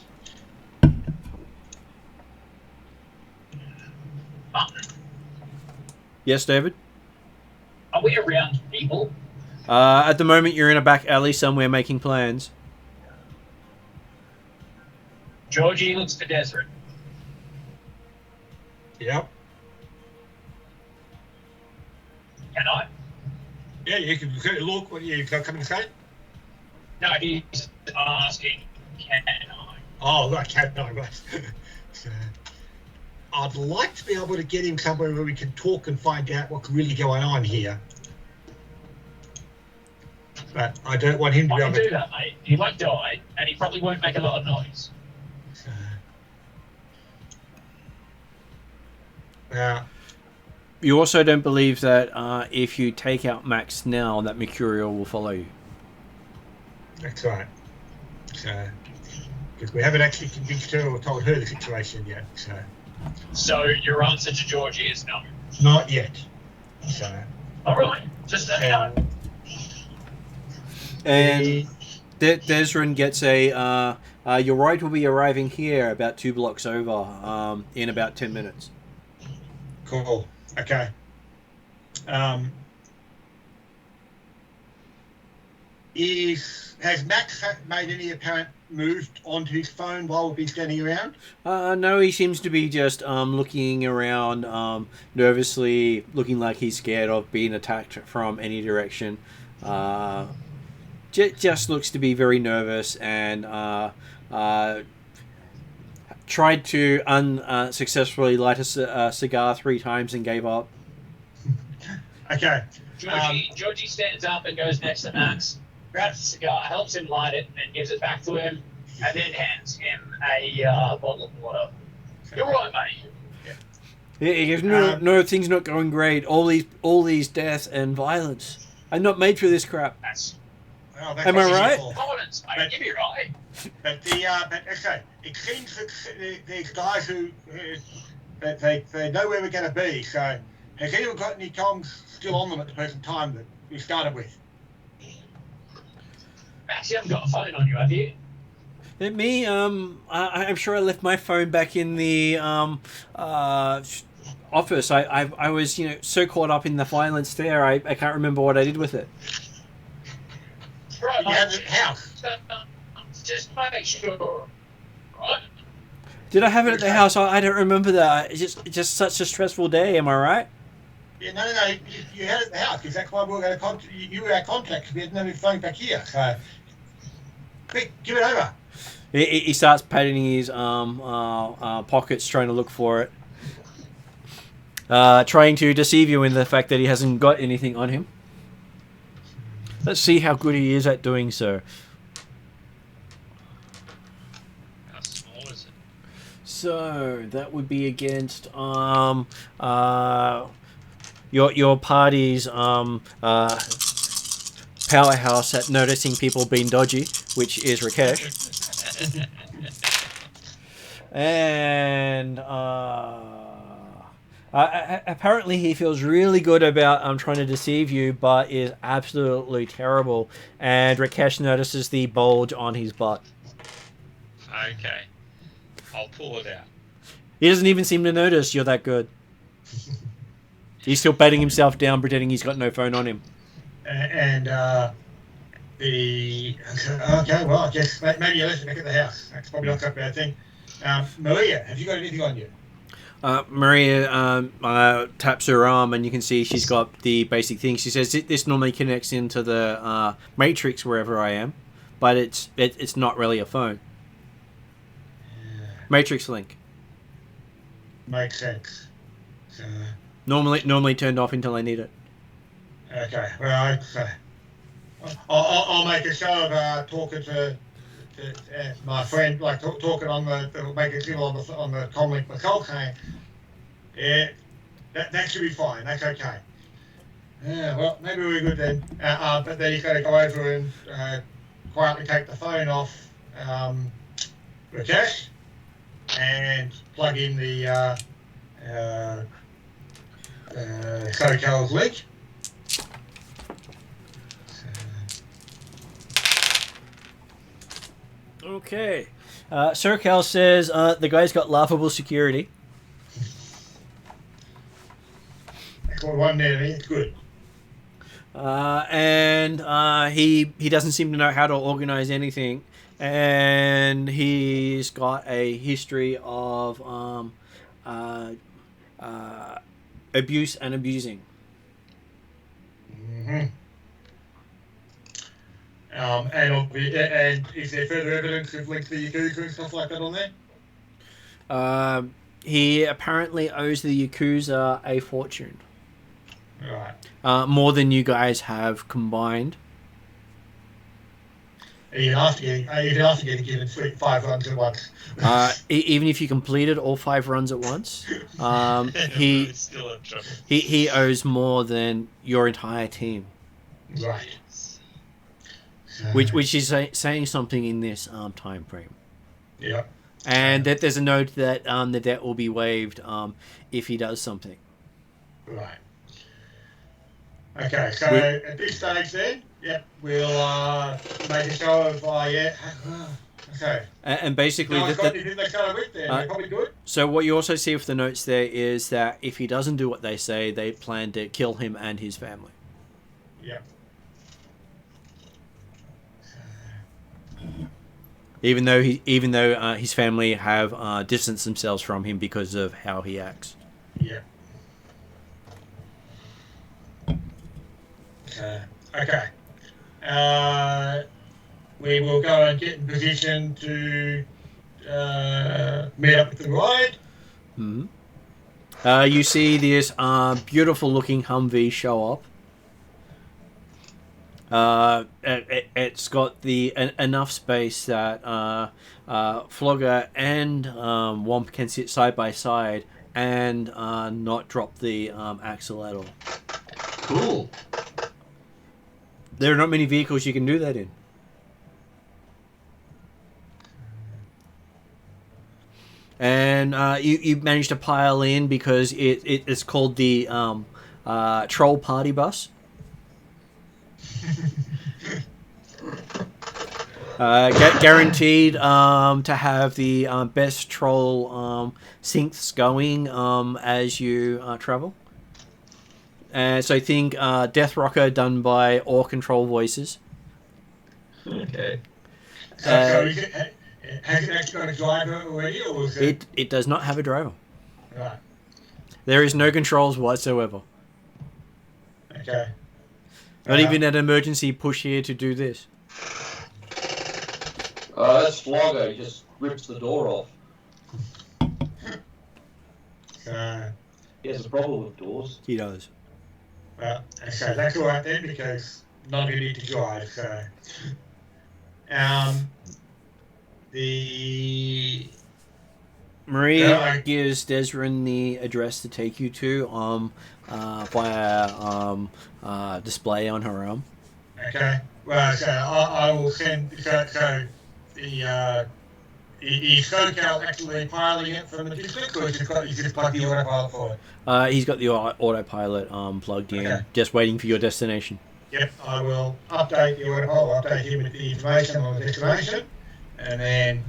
S1: Yes, David?
S5: Are we around people?
S1: At the moment, you're in a back alley somewhere making plans.
S5: Georgie looks for Desert.
S2: Yep.
S5: Can I?
S2: Yeah, you can look. What are you coming to say?
S5: No, he's asking, can I?
S2: Oh, right, can I, right. So, I'd like to be able to get him somewhere where we can talk and find out what's really going on here. But I don't want him to
S5: I
S2: be
S5: can
S2: able
S5: do
S2: to...
S5: that, mate. He won't die, and he probably won't make a lot of noise.
S1: You also don't believe that if you take out Max now, that Mercurial will follow you.
S2: That's right. So, because we haven't actually convinced her or told her the situation yet.
S5: So your answer to Georgie is no.
S2: Not yet. So.
S5: All right. Just that.
S1: And Desrin gets a. Your ride will be arriving here about 2 blocks over in about 10 minutes.
S2: Cool. Okay. Has Max made any apparent move onto his phone while we've been standing around?
S1: No, he seems to be just looking around nervously, looking like he's scared of being attacked from any direction. Just looks to be very nervous and tried to unsuccessfully light a cigar 3 times and gave up.
S2: Okay.
S5: Georgie stands up and goes next to Max, grabs the cigar, helps him light it, and gives it back to him, and then hands him a bottle of water. You're right, mate.
S1: Yeah, he goes, no, things not going great. All these death and violence. I'm not made for this crap.
S2: Well, that's
S1: Am I
S2: what it's
S1: right?
S2: for.
S5: Confidence, mate. Give me right.
S2: But okay, it seems that these guys who they know where we're going to be. So, has anyone got any comms still on them at the present time that we started with?
S5: Max, you haven't got a phone on you, have you?
S1: Me, I'm sure I left my phone back in the office. I was, so caught up in the violence there, I can't remember what I did with it.
S5: Right,
S2: You have the house.
S5: just make sure, right?
S1: Did I have it at the house? I don't remember that. It's just such a stressful day, am I right?
S2: Yeah, no. You had it at the house because that's why we were going to you were our contact. We had no phone back here. So, quick, give it over.
S1: He starts patting his pockets, trying to look for it. Trying to deceive you in the fact that he hasn't got anything on him. Let's see how good he is at doing so.
S3: How small is it?
S1: So that would be against your party's powerhouse at noticing people being dodgy, which is Rakesh. And apparently he feels really good about trying to deceive you, but is absolutely terrible. And Rakesh notices the bulge on his butt.
S3: Okay. I'll pull it out.
S1: He doesn't even seem to notice you're that good. He's still patting himself down, pretending he's got no phone on him.
S2: Okay, well, I guess maybe you left it back at the house. That's probably not such a bad thing. Maria, have you got anything on you?
S1: Maria taps her arm, and you can see she's got the basic thing. She says this normally connects into the matrix wherever I am, but it's not really a phone. Matrix link.
S2: Makes sense.
S1: Normally turned off until I need it.
S2: Okay, well, I'll make a show of talking to my friend, like talking on make a signal on the comlink myself, saying, yeah, that should be fine. That's okay. Yeah, well, maybe we're good then. But then he's got to go over and quietly take the phone off Rakesh and plug in the Sokel's link.
S1: Okay. Sokel says the guy's got laughable security.
S2: Excellent one there, it's good.
S1: And he doesn't seem to know how to organize anything, and he's got a history of abuse and abusing.
S2: Mm-hmm. And is there further evidence of links to Yakuza and stuff like that on there?
S1: He apparently owes the Yakuza a fortune.
S2: Right.
S1: More than you guys have combined.
S2: Even after getting given 5 runs at once.
S1: Even if you completed all 5 runs at once, he
S3: still in trouble.
S1: he owes more than your entire team.
S2: Right.
S1: Which is saying something in this time frame.
S2: Yeah.
S1: And that there's a note that the debt will be waived if he does something.
S2: Right. Okay, so at this stage then, yep, we'll make a show of, okay.
S1: And basically...
S2: No one's got anything they started with there, they're probably good.
S1: So what you also see with the notes there is that if he doesn't do what they say, they plan to kill him and his family.
S2: Yep.
S1: Even though his family have distanced themselves from him because of how he acts.
S2: Yeah. Okay. We will go and get in position to meet up with the ride.
S1: Mm-hmm. You see this beautiful looking Humvee show up. It's got enough space that Flogger and Womp can sit side by side and not drop the axle at all.
S4: Cool.
S1: There are not many vehicles you can do that in. And you managed to pile in because it's called the Troll Party Bus. Guaranteed to have the best troll synths going as you travel. So I think Death Rocker done by Orc Control Voices.
S5: Okay.
S2: So has it actually got a driver already, or is it?
S1: It does not have a driver.
S2: Right.
S1: There is no controls whatsoever.
S2: Okay.
S1: Not even an emergency push here to do this.
S4: That's Floggo. He just rips the door off. He has a problem with doors.
S1: He does.
S2: Well, so that's all right then, because none of you need to drive. So, the
S1: Marie gives Desrin the address to take you to via display on her arm.
S2: Okay. Well, so I will send. So the is SoCal actually piloting it from the distance, or you just plug the autopilot for it?
S1: He's got the autopilot plugged in, just waiting for your destination.
S2: Yep, I will update the autopilot. Update him with the information on the destination, and then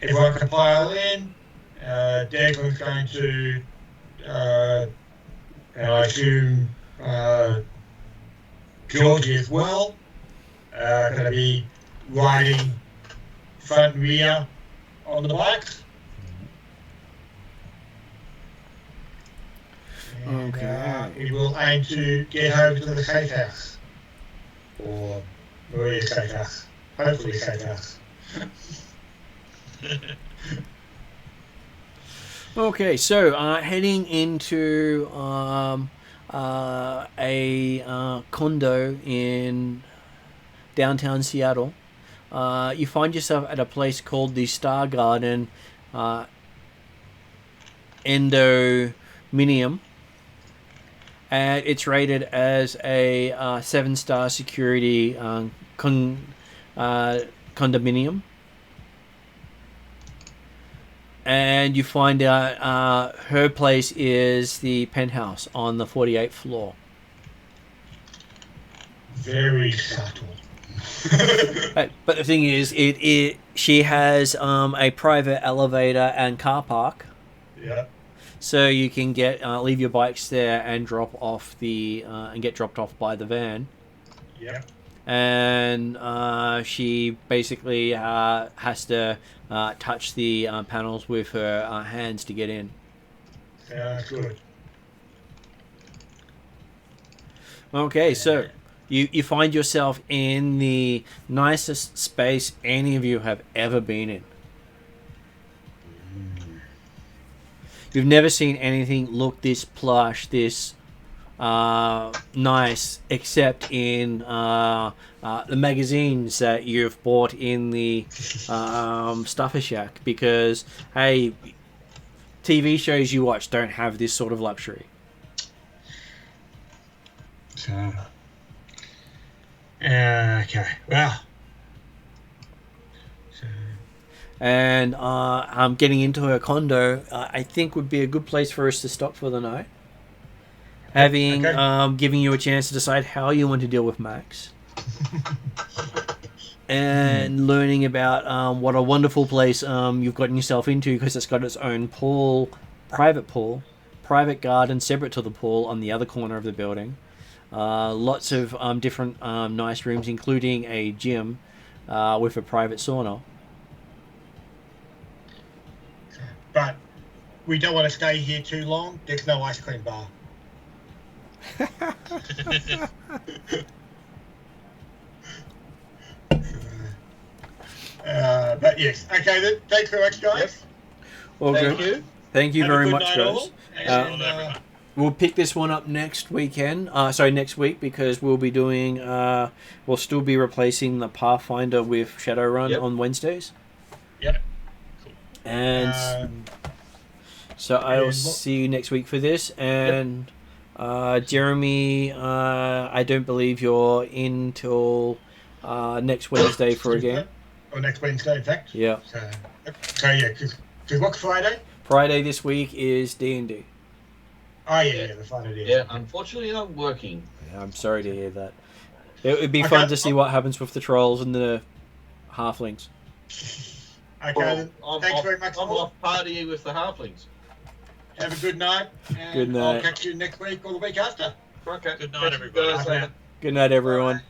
S2: everyone can pile in. Declan's going to, and I assume Georgie as well, going to be riding front and rear on the bikes. And,
S1: Okay.
S2: we will aim to get over to the safe house, or Maria's safe house. Hopefully, safe house.
S1: Okay, so heading into a condo in downtown Seattle, you find yourself at a place called the Star Garden Endominium, and it's rated as a 7-star security condominium. And you find out her place is the penthouse on the 48th floor.
S2: Very subtle.
S1: But the thing is, she has a private elevator and car park.
S2: Yeah.
S1: So you can leave your bikes there and drop off and get dropped off by the van.
S2: Yeah.
S1: And she basically has to touch the panels with her hands to get in.
S2: Sounds good.
S1: Okay, so you find yourself in the nicest space any of you have ever been in. You've never seen anything look this plush, this nice, except in the magazines that you've bought in the Stuffer Shack, because, hey, TV shows you watch don't have this sort of luxury.
S2: So, okay, well.
S1: And getting into her condo, I think would be a good place for us to stop for the night. Having giving you a chance to decide how you want to deal with Max. And learning about what a wonderful place you've gotten yourself into, because it's got its own pool, private garden separate to the pool on the other corner of the building. Lots of different nice rooms, including a gym with a private sauna.
S2: But we don't want to stay here too long. There's no ice cream bar. But yes, okay then. Thanks very much, guys.
S1: All
S6: Thank
S1: good.
S6: you.
S1: Thank you
S2: Have a
S1: very
S2: good
S1: much,
S2: night
S1: guys.
S2: all, and,
S1: We'll pick this one up next weekend. Next week, because we'll be doing. We'll still be replacing the Pathfinder with Shadowrun on Wednesdays.
S2: Yep.
S1: And so I'll see you next week for this, and Jeremy, I don't believe you're in till next Wednesday for a game.
S2: Or next Wednesday, in fact.
S1: Yeah.
S2: So yeah, because what's Friday?
S1: Friday this week is D&D.
S2: Oh yeah, the Friday.
S4: Yeah, unfortunately I'm working.
S1: Yeah, I'm sorry to hear that. It would be fun to see what happens with the trolls and the halflings.
S2: Okay,
S6: Well, I'm
S2: thanks
S6: off,
S2: very much.
S6: I'm
S2: Paul.
S6: off partying with the halflings.
S2: Have a good night. And
S1: Good night.
S2: I'll catch you next week or the week after.
S6: Okay.
S3: Good night,
S6: Catch you
S3: everybody.
S6: guys later.
S1: Good night, everyone.
S2: Bye.